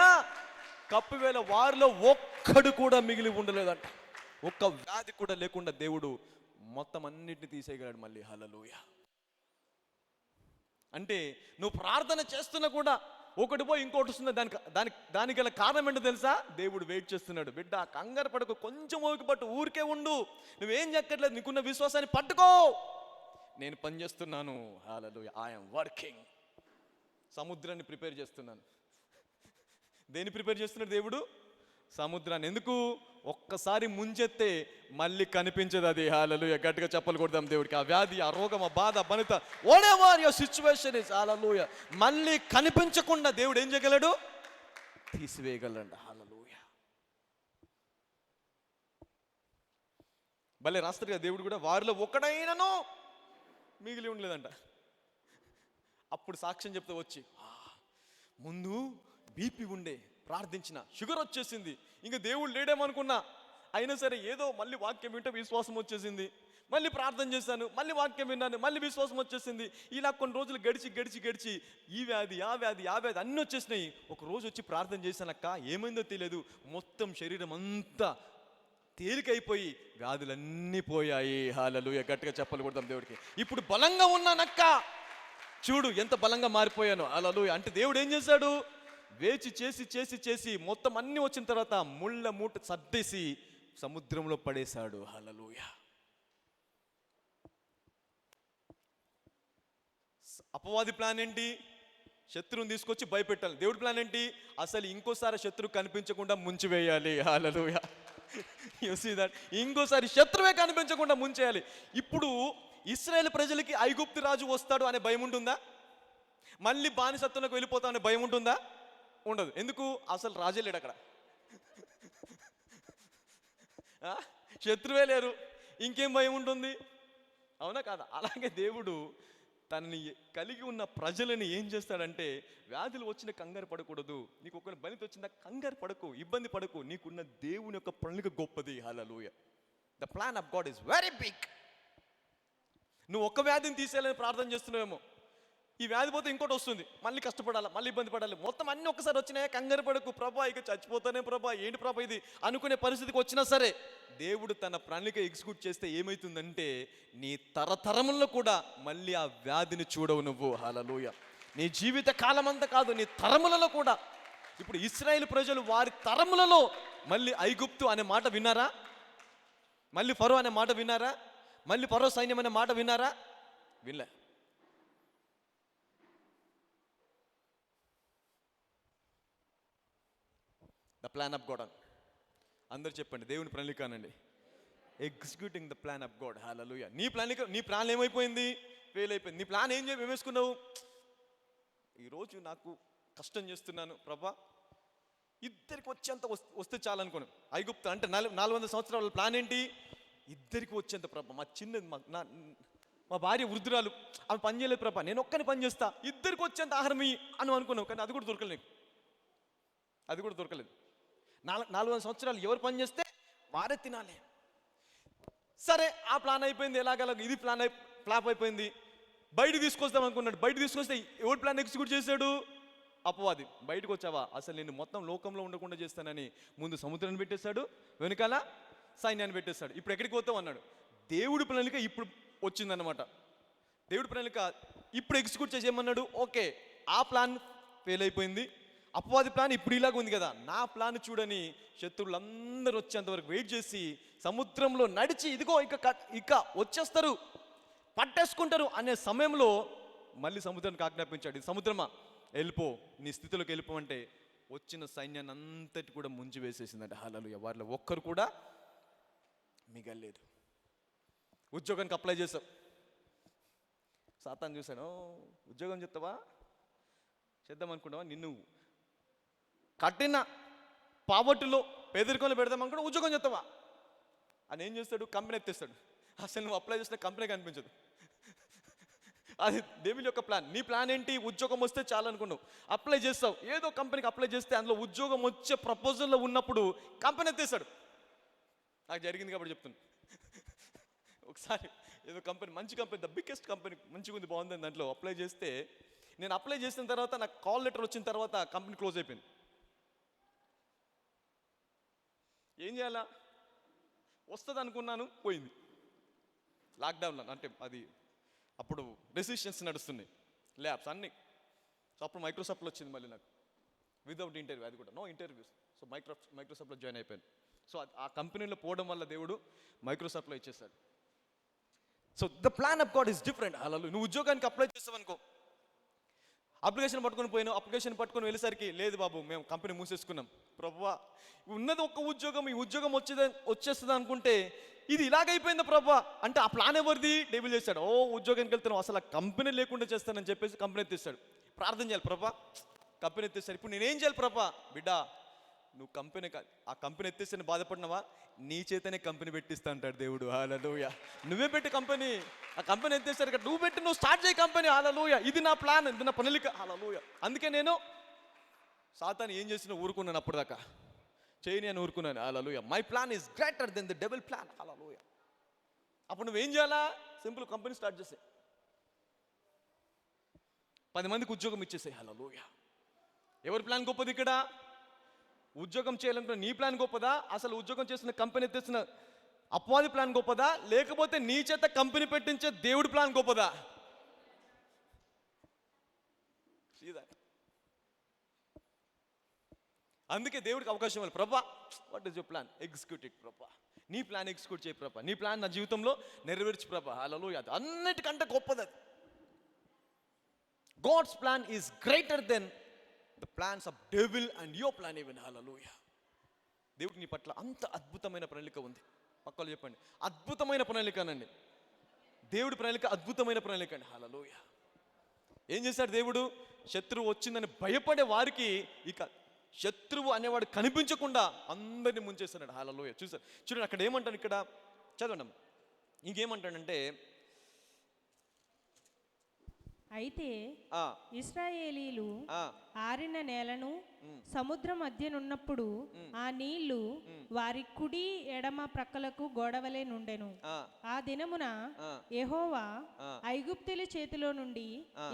కప్పివేళ వారిలో ఒక్కడు కూడా మిగిలి ఉండలేదంట. ఒక్క వ్యాధి కూడా లేకుండా దేవుడు మొత్తం అన్నిటిని తీసేయగలడు మళ్ళీ. హల్లెలూయా. అంటే నువ్వు ప్రార్థన చేస్తున్నా కూడా ఒకటి పోయి ఇంకోటి వస్తుంది. దానికి గల కారణం ఏంటో తెలుసా? దేవుడు వెయిట్ చేస్తున్నాడు. బిడ్డ కంగారు పడకు, కొంచెం ఓపిక పట్టు, ఊరికే ఉండు, నువ్వేం చెక్కట్లేదు, నీకున్న విశ్వాసాన్ని పట్టుకో, నేను పని చేస్తున్నాను. హల్లెలూయా. I'm working. సముద్రాన్ని ప్రిపేర్ చేస్తున్నాను. దేన్ని ప్రిపేర్ చేస్తున్నాడు దేవుడు? సముద్రాన్ని. ఎందుకు? ఒక్కసారి ముంచెత్తే మళ్ళీ కనిపించదు అది. హల్లెలూయా. గట్టిగా చెప్పలు కొడదాం దేవుడికి. ఆ వ్యాధి, ఆ రోగం, ఆ బాధ, బనిత, వాటెవర్ యువర్ సిచ్యువేషన్ ఇస్, హల్లెలూయా, మళ్ళీ కనిపించకుండా దేవుడు ఏం చేయగలడు? తీసివేయగలడు. హల్లెలూయా. భలే రాస్తాడు కదా దేవుడు కూడా, వారిలో ఒకడైనను మిగిలి ఉండలేదంట. అప్పుడు సాక్ష్యం చెప్తే వచ్చి, ముందు బీపీ ఉండే, ప్రార్థించిన, షుగర్ వచ్చేసింది, ఇంకా దేవుడు లేడేమనుకున్నా, అయినా సరే ఏదో మళ్ళీ వాక్యం వింటే విశ్వాసం వచ్చేసింది, మళ్ళీ ప్రార్థన చేశాను, మళ్ళీ వాక్యం విన్నాను, మళ్ళీ విశ్వాసం వచ్చేసింది. ఇలా కొన్ని రోజులు గడిచి ఈ వ్యాధి, ఆ వ్యాధి అన్నీ వచ్చేసినాయి. ఒక రోజు వచ్చి ప్రార్థన చేశానక్క, ఏమైందో తెలియదు, మొత్తం శరీరం అంతా తేలికైపోయి వ్యాధులన్నీ పోయాయి. హల్లెలూయా. గట్టిగా చెప్పలు కొడదాం దేవుడికి. ఇప్పుడు బలంగా ఉన్నానక్క, చూడు ఎంత బలంగా మారిపోయాను. హల్లెలూయా. అంటే దేవుడు ఏం చేశాడు? వేచి చేసి మొత్తం అన్ని వచ్చిన తర్వాత ముళ్ళ మూట సర్దేసి సముద్రంలో పడేశాడు. హల్లెలూయా. అపవాది ప్లాన్ ఏంటి? శత్రువుని తీసుకొచ్చి భయపెట్టాలి. దేవుడి ప్లాన్ ఏంటి? అసలు ఇంకోసారి శత్రువు కనిపించకుండా ముంచివేయాలి. హల్లెలూయా. యు సీ దట్, ఇంకోసారి శత్రువే కనిపించకుండా ముంచేయాలి. ఇప్పుడు ఇశ్రాయేల్ ప్రజలకి ఐగుప్తు రాజు వస్తాడు అనే భయం ఉంటుందా? మళ్ళీ బానిసత్వంలోకి వెళ్ళిపోతాం అనే భయం ఉంటుందా? ఉండదు. ఎందుకు? అసలు రాజే లేడు అక్కడ, శత్రువే లేరు, ఇంకేం భయం ఉంటుంది? అవునా కాదా? అలాగే దేవుడు తనని కలిగి ఉన్న ప్రజలని ఏం చేస్తాడంటే, వ్యాధులు వచ్చిన కంగారు పడకూడదు, నీకు ఒక బలిత వచ్చిందా కంగారు పడకు, ఇబ్బంది పడకు, నీకున్న దేవుని యొక్క ప్రణాళిక గొప్పది. Hallelujah. The plan of God is very big. నువ్వు ఒక్క వ్యాధిని తీసేయాలని ప్రార్థన చేస్తున్నావేమో, ఈ వ్యాధి పోతే ఇంకోటి వస్తుంది, మళ్ళీ కష్టపడాలి, మళ్ళీ ఇబ్బంది పడాలి, మొత్తం అన్నీ ఒక్కసారి వచ్చినాయా కంగారు పడకు, ప్రభా ఇక చచ్చిపోతానే ప్రభా, ఏంటి ప్రభా ఇది అనుకునే పరిస్థితికి వచ్చినా సరే, దేవుడు తన ప్రణాళిక ఎగ్జిక్యూట్ చేస్తే ఏమవుతుందంటే, నీ తరతరముల్లో కూడా మళ్ళీ ఆ వ్యాధిని చూడవు నువ్వు. హల్లెలూయా. నీ జీవిత కాలం అంతా కాదు, నీ తరములలో కూడా. ఇప్పుడు ఇశ్రాయేలు ప్రజలు వారి తరములలో మళ్ళీ ఐగుప్తు అనే మాట విన్నారా? మళ్ళీ ఫరో అనే మాట విన్నారా? మళ్ళీ ఫరో సైన్యం అనే మాట విన్నారా? వినలే. The plan of God. అందరు చెప్పండి, దేవుని ప్రణాళిక అనండి. Executing the plan of God. Hallelujah. నీ ప్లానిక, నీ ప్లాన్ ఏమైపోయింది? ఫెయిల్ అయిపోయింది. నీ ప్లాన్ ఏం వేసుకున్నావు? ఈరోజు నాకు కష్టం చేస్తున్నాను ప్రభా, ఇద్దరికి వచ్చేంత వస్తే చాలు అనుకోను. ఐగుప్తు అంటే 400 సంవత్సరాల ప్లాన్ ఏంటి? ఇద్దరికి వచ్చేంత ప్రభా, మా చిన్నది మా భార్య వృద్ధురాలు, ఆమె పని చేయలేదు ప్రభా, నేను ఒక్కని పని చేస్తా, ఇద్దరికి వచ్చేంత ఆహారం అని అనుకున్నావు. కానీ అది కూడా దొరకలేదు, అది కూడా దొరకలేదు. 400 సంవత్సరాలు ఎవరు పని చేస్తే వారే తినాలి. సరే, ఆ ప్లాన్ అయిపోయింది, ఎలాగలాగ ఇది ఫ్లాప్ అయిపోయింది. బయట తీసుకొస్తాం అనుకున్నాడు. బయట తీసుకొస్తే ఎవరు ప్లాన్ ఎగ్జిక్యూట్ చేశాడు? అపవాది. బయటకు వచ్చావా, అసలు నేను మొత్తం లోకంలో ఉండకుండా చేస్తానని ముందు సముద్రాన్ని పెట్టేశాడు, వెనకాల సైన్యాన్ని పెట్టేశాడు. ఇప్పుడు ఎక్కడికి పోతావు అన్నాడు. దేవుడి ప్రణాళిక ఇప్పుడు వచ్చిందన్నమాట. దేవుడి ప్రణాళిక ఇప్పుడు ఎగ్జిక్యూట్ చేసేయమన్నాడు. ఓకే, ఆ ప్లాన్ ఫెయిల్ అయిపోయింది. అపవాది ప్లాన్ ఇప్పుడు ఇలాగ ఉంది కదా, నా ప్లాన్ చూడని శత్రువులందరూ వచ్చేంతవరకు వెయిట్ చేసి సముద్రంలో నడిచి, ఇదిగో ఇక వచ్చేస్తారు, పట్టేసుకుంటారు అనే సమయంలో మళ్ళీ సముద్రానికి ఆజ్ఞాపించాడు, సముద్రమా వెళ్ళిపో, నీ స్థితిలోకి వెళ్ళిపో అంటే వచ్చిన సైన్యాన్ని అంతటి కూడా ముంచి వేసేసిందంటే. హల్లెలూయా. వారిలో ఒక్కరు కూడా మిగల్లేదు. ఉద్యోగానికి అప్లై చేసావు, సాతాను చూశాను, ఉద్యోగం చెప్తావా, చేద్దాం అనుకుంటావా, నిన్ను కఠిన పావర్టీలో పేదరికంలో పెడదాం అనుకుంటా ఉద్యోగం చేస్తావా అని ఏం చేస్తాడు? కంపెనీ ఎత్తేస్తాడు. అసలు నువ్వు అప్లై చేసిన కంపెనీ కనిపించదు. అది దేవుని యొక్క ప్లాన్. నీ ప్లాన్ ఏంటి? ఉద్యోగం వస్తే చాలు అనుకున్నావు, అప్లై చేస్తావు, ఏదో కంపెనీకి అప్లై చేస్తే అందులో ఉద్యోగం వచ్చే ప్రపోజల్లో ఉన్నప్పుడు కంపెనీ ఎత్తేస్తాడు. నాకు జరిగింది కాబట్టి చెప్తున్నా. ఒకసారి ఏదో కంపెనీ, మంచి కంపెనీ, ద బిగ్గెస్ట్ కంపెనీ, మంచిగా ఉంది, బాగుంది, దాంట్లో అప్లై చేస్తే, నేను అప్లై చేసిన తర్వాత నాకు కాల్ లెటర్ వచ్చిన తర్వాత కంపెనీ క్లోజ్ అయిపోయింది. ఏం చేయాలా? వస్తుంది అనుకున్నాను, పోయింది. లాక్డౌన్లో, అంటే అది అప్పుడు డెసిషన్స్ నడుస్తున్నాయి, ల్యాబ్స్ అన్నీ. సో అప్పుడు మైక్రోసాఫ్ట్లో వచ్చింది మళ్ళీ నాకు, వితౌట్ ఇంటర్వ్యూ, అది కూడా నో ఇంటర్వ్యూస్. సో మైక్రోసాఫ్ట్లో జాయిన్ అయిపోయాను. సో ఆ కంపెనీలో పోవడం వల్ల దేవుడు మైక్రోసాఫ్ట్లో ఇచ్చేస్తాడు. So the plan of God is different. అలా నువ్వు ఉద్యోగానికి అప్లై చేస్తావు అనుకో, అప్లికేషన్ పట్టుకొని పోయాను, అప్లికేషన్ పట్టుకొని వెళ్ళేసరికి లేదు బాబు, మేము కంపెనీ మూసేసుకున్నాం. ప్రభువా, ఉన్నది ఒక్క ఉద్యోగం, ఈ ఉద్యోగం వచ్చేస్తుంది అనుకుంటే ఇది ఇలాగైపోయిందా ప్రభా అంటే, ఆ ప్లాన్ ఎవరిది? డేబుల్ చేశాడు. ఓ ఉద్యోగానికి వెళ్తున్నావు, అసలు ఆ కంపెనీ లేకుండా చేస్తానని చెప్పేసి కంపెనీ ఎత్తేస్తాడు. ప్రార్థన చేయాలి, ప్రభా కంపెనీ ఎత్తేస్తాడు, ఇప్పుడు నేనేం చేయాలి ప్రభా? బిడ్డ, నువ్వు ఆ కంపెనీ ఎత్తేస్తే బాధపడినావా, నీ చేతనే కంపెనీ పెట్టిస్తా అంటాడు దేవుడు. హల్లెలూయా. నువ్వే పెట్టి కంపెనీ, ఆ కంపెనీ ఎత్తేస్తారు కదా, నువ్వు పెట్టి నువ్వు స్టార్ట్ చేయి కంపెనీ. హల్లెలూయా. ఇది నా ప్లాన్, ఇది నా ప్రణాళిక. హల్లెలూయా. అందుకే నేను సాతాను ఏం చేసినా ఊరుకున్నాను, అప్పుడు దాకా చేయని అని ఊరుకున్నాను. Hallelujah. My plan is greater than the devil plan. Hallelujah. అప్పుడు నువ్వేం చేయాలా? సింపుల్, కంపెనీ స్టార్ట్ చేసే, 10 మందికి ఉద్యోగం ఇచ్చేసాయి. హల్లెలూయా. ఎవరి ప్లాన్ గొప్పది ఇక్కడ? ఉద్యోగం చేయాలనుకున్న నీ ప్లాన్ గొప్పదా? అసలు ఉద్యోగం చేసిన కంపెనీ తెచ్చిన అపవాది ప్లాన్ గొప్పదా? లేకపోతే నీ చేత కంపెనీ పెట్టించే దేవుడి ప్లాన్ గొప్పదా? అందుకే దేవుడికి అవకాశం ఇవ్వాలి. ప్రభా, what is your plan? Execute it ప్రభా. నీ ప్లాన్ ఎగ్జిక్యూట్ చేయి ప్రభా. నీ ప్లాన్ నా జీవితంలో నెరవేర్చు ప్రభా. హల్లెలూయా. అన్నిటికంటే గొప్పది, God's plan is greater than the plans of devil and your plan even. Hallelujah. దేవుడు నీ పట్ల అంత అద్భుతమైన ప్రణాళిక ఉంది. పక్కలు చెప్పండి, అద్భుతమైన ప్రణాళికనండి. దేవుడి ప్రణాళిక అద్భుతమైన ప్రణాళిక అండి. హల్లెలూయా. ఏం చేశాడు దేవుడు? శత్రువు వచ్చిందని భయపడే వారికి ఇక శత్రువు అనేవాడు కనిపించకుండా అందరిని ముంచేస్తున్నాడు. హల్లెలూయా. చూడండి అక్కడ ఏమంటాడు, ఇక్కడ చదవండి. ఇంకేమంటాడంటే, అయితే ఇశ్రాయేలీలు ఆరిన నేలను సముద్ర మధ్యనున్నప్పుడు ఆ నీళ్లు వారి కుడి ఎడమ ప్రక్కలకు గోడవలే నుండెను. ఆ దినమున యెహోవా ఐగుప్తుల చేతిలో నుండి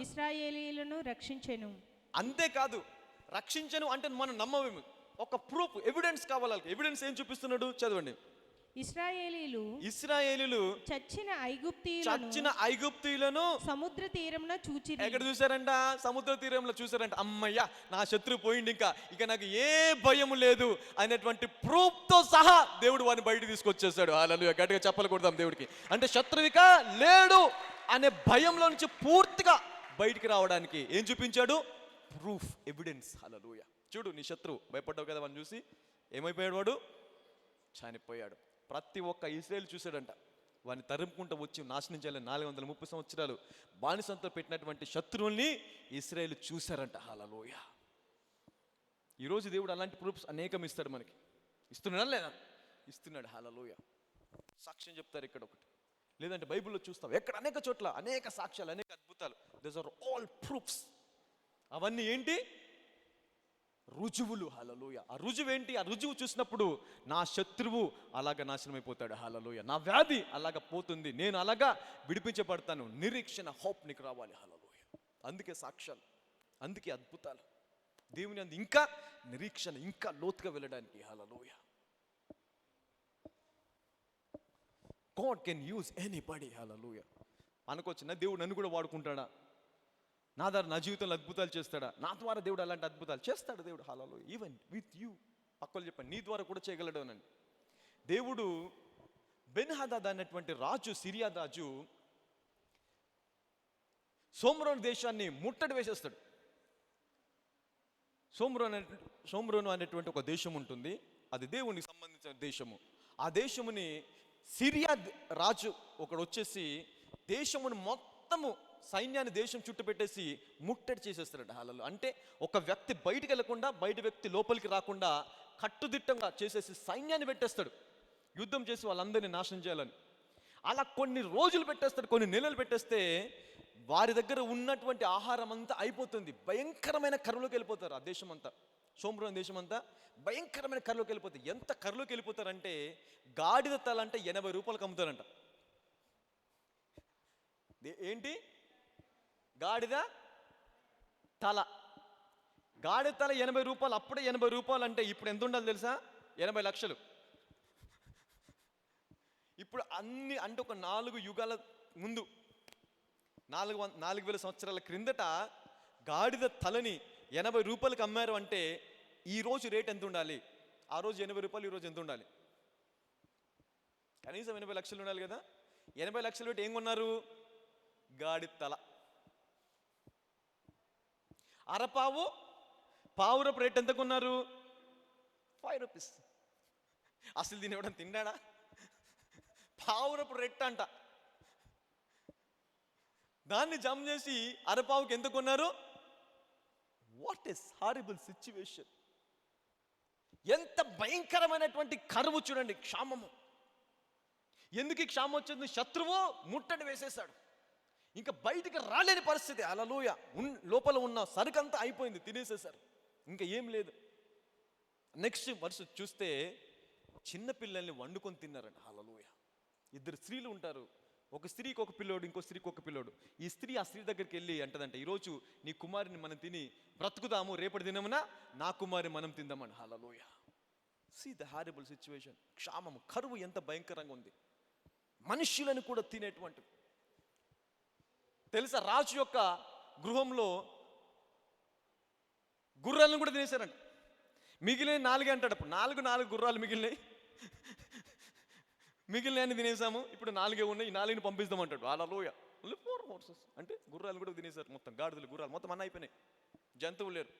ఇశ్రాయేలీలను రక్షించెను. అంతేకాదు, రక్షించను అంటే మనం నమ్మవేము. ఒక ప్రూఫ్, ఎవిడెన్స్ కావాలి. ఎవిడెన్స్ ఏం చూపిస్తున్నాడు? చదవండి. ఇశ్రాయేలీలు చచ్చిన ఐగుప్తీయులను సముద్ర తీరంలో చూచిరి. ఎక్కడ చూసారంట? సముద్ర తీరంలో చూసారంట. అమ్మయ్య, నా శత్రువు పోయింది, ఇక నాకు ఏ భయం లేదు అనేటువంటి ప్రూఫ్ తో సహా దేవుడు వారిని బయట తీసుకొచ్చేసాడు. హల్లెలూయా. గట్టిగా చెప్పలు కొడదాం దేవుడికి. అంటే శత్రువిక లేడు అనే భయంలో నుంచి పూర్తిగా బయటికి రావడానికి ఏం చూపించాడు? Proof, evidence. హల్లెలూయా. చూడు, నీ శత్రువు భయపడ్డావు కదా, వాడిని చూసి ఏమైపోయాడు? వాడు చనిపోయాడు. ప్రతి ఒక్క ఇశ్రాయేలు చూశాడంట. వాడిని తరుముకుంటూ వచ్చి నాశనం చేయాలని 430 సంవత్సరాలు బానిసంతో పెట్టినటువంటి శత్రువుల్ని ఇశ్రాయేలు చూశారంట. హల్లెలూయా. ఈరోజు దేవుడు అలాంటి ప్రూఫ్స్ అనేకం ఇస్తాడు మనకి. ఇస్తున్నాడా లేదా? ఇస్తున్నాడు. హల్లెలూయా. సాక్ష్యం చెప్తారు ఇక్కడ ఒకటి, లేదంటే బైబిల్లో చూస్తాం ఎక్కడ అనేక చోట్ల అనేక సాక్ష్యాలు, అనేక అద్భుతాలు. These are all proofs. అవన్నీ ఏంటి? రుజువులు. హల్లెలూయా. ఆ రుజువు ఏంటి? ఆ రుజువు చూసినప్పుడు నా శత్రువు అలాగా నాశనం అయిపోతాడు. హల్లెలూయా. నా వ్యాధి అలాగా పోతుంది, నేను అలాగా విడిపించబడతాను. నిరీక్షణ, హోప్ నీకు రావాలి. హల్లెలూయా. అందుకే సాక్ష్యాలు, అందుకే అద్భుతాలు. దేవుని అందు ఇంకా నిరీక్షణ, ఇంకా లోతుగా వెళ్ళడానికి. హల్లెలూయా. God can use anybody. హల్లెలూయా. అనుకోవచ్చునా దేవుడు నన్ను కూడా వాడుకుంటాడా? నా ద్వారా నా జీవితంలో అద్భుతాలు చేస్తాడా? నా ద్వారా దేవుడు అలాంటి అద్భుతాలు చేస్తాడు దేవుడు. హల్లెలూయా. Even with you. పక్కలు చెప్పండి, నీ ద్వారా కూడా చేయగలడు అనండి. దేవుడు బెన్హదద్ అనేటువంటి రాజు, సిరియా రాజు, సోమ్రోను దేశాన్ని ముట్టడి వేసేస్తాడు. సోమ్రోను అనేటువంటి ఒక దేశం ఉంటుంది, అది దేవునికి సంబంధించిన దేశము. ఆ దేశముని సిరియా రాజు ఒకడు వచ్చేసి దేశమును మొత్తము సైన్యాన్ని దేశం చుట్టూ పెట్టేసి ముట్టడి చేసేస్తాడు. హల్లెలూయా. అంటే ఒక వ్యక్తి బయటికి వెళ్లకుండా, బయట వ్యక్తి లోపలికి రాకుండా కట్టుదిట్టంగా చేసేసి సైన్యాన్ని పెట్టేస్తాడు, యుద్ధం చేసి వాళ్ళందరినీ నాశనం చేయాలని. అలా కొన్ని రోజులు పెట్టేస్తాడు, కొన్ని నెలలు పెట్టేస్తే వారి దగ్గర ఉన్నటువంటి ఆహారం అంతా అయిపోతుంది. భయంకరమైన కరువులోకి వెళ్ళిపోతారు. ఆ దేశం అంతా, సోమ్రోను దేశం అంతా భయంకరమైన కరువులోకి వెళ్ళిపోతారు. ఎంత కరువులోకి వెళ్ళిపోతారంటే గాడిద తల అంటే 80 రూపాయలకు అమ్ముతారంట. ఏంటి? గాడిద తల. గాడిద తల 80 రూపాయలు. అప్పుడే 80 రూపాయలు అంటే ఇప్పుడు ఎంత ఉండాలి తెలుసా? 80 లక్షలు. ఇప్పుడు అన్ని అంటే ఒక 4 యుగాల ముందు, 4,000 సంవత్సరాల క్రిందట గాడిద తలని 80 రూపాయలకు అమ్మారు అంటే ఈ రోజు రేట్ ఎంత ఉండాలి? ఆ రోజు 80 రూపాయలు, ఈ రోజు ఎంత ఉండాలి? కనీసం 80 లక్షలు ఉండాలి కదా. 80 లక్షలు పెట్టి ఏం కొన్నారు? గాడిద తల. అరపావు, పావురపు రేట్ ఎంత కొన్నారు? 5 రూపీస్. అసలు దీన్ని ఎవడన్నా తిన్నాడా? పావురపు రేట్ అంట. దాన్ని జమ్ చేసి అరపావుకి ఎంత కొన్నారు? What is horrible situation. ఎంత భయంకరమైనటువంటి కరువు చూడండి, క్షామము. ఎందుకు ఈ క్షామం వచ్చింది? శత్రువు ముట్టడి వేసేశాడు, ఇంకా బయటికి రాలేని పరిస్థితి. హల్లెలూయా. లోపల ఉన్న సరుకంతా అయిపోయింది, తినేసేశారు, ఇంకా ఏం లేదు. నెక్స్ట్ వర్ష చూస్తే చిన్నపిల్లల్ని వండుకొని తిన్నారండి. హల్లెలూయా. 2 స్త్రీలు ఉంటారు, ఒక స్త్రీకి ఒక పిల్లోడు, ఇంకో స్త్రీకి ఒక పిల్లోడు. ఈ స్త్రీ ఆ స్త్రీ దగ్గరికి వెళ్ళి అంటదంట, ఈరోజు నీ కుమారుని మనం తిని బ్రతుకుదాము, రేపటి దినమున నా కుమారుని మనం తిందామని. Hallelujah. See the horrible situation. క్షామము, కరువు ఎంత భయంకరంగా ఉంది. మనుష్యులను కూడా తినేటువంటి. తెలుసా, రాజు యొక్క గృహంలో గుర్రాలను కూడా తినేశారంట. మిగిలిన 4 అంటాడు. అప్పుడు 4 గుర్రాలు మిగిలినాయి. మిగిలిన తినేసాము, ఇప్పుడు 4 ఉన్నాయి, ఈ 4ని పంపిస్తామంటాడు. హల్లెలూయా. 4 horses అంటే గుర్రాలు కూడా తినేసారు, మొత్తం గాడిదలు గుర్రాలు మొత్తం అన్న అయిపోయినాయి, జంతువులు లేరు.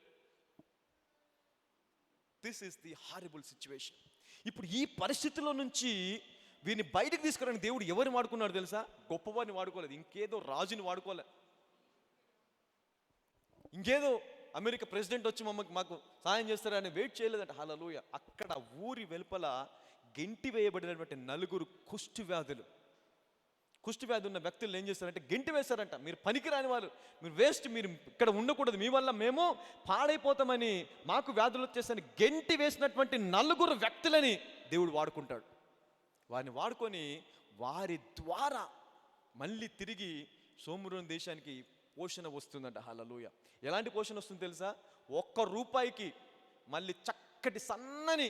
This is the horrible situation. ఇప్పుడు ఈ పరిస్థితిలో నుంచి వీరిని బయటకు తీసుకురావడానికి దేవుడు ఎవరిని వాడుకున్నాడు తెలుసా? గొప్పవారిని వాడుకోలేదు, ఇంకేదో రాజుని వాడుకోలే, ఇంకేదో అమెరికా ప్రెసిడెంట్ వచ్చి మాకు సహాయం చేస్తారని వెయిట్ చేయలేదంట. హల్లెలూయా. అక్కడ ఊరి వెలుపల గెంటి వేయబడినటువంటి 4 కుష్టి వ్యాధి ఉన్న వ్యక్తులు ఏం చేస్తారంటే గెంటి వేశారంట. మీరు పనికిరాని వాళ్ళు, మీరు వేస్ట్, మీరు ఇక్కడ ఉండకూడదు, మీ వల్ల మేము పాడైపోతామని, మాకు వ్యాధులు వచ్చేసని గెంటి వేసినటువంటి 4 వ్యక్తులని దేవుడు వాడుకుంటాడు. వారిని వాడుకొని వారి ద్వారా మళ్ళీ తిరిగి సోమరోని దేశానికి పోషణ వస్తుందంట. హల్లెలూయా. ఎలాంటి పోషణ వస్తుంది తెలుసా? ₹1 మళ్ళీ చక్కటి సన్నని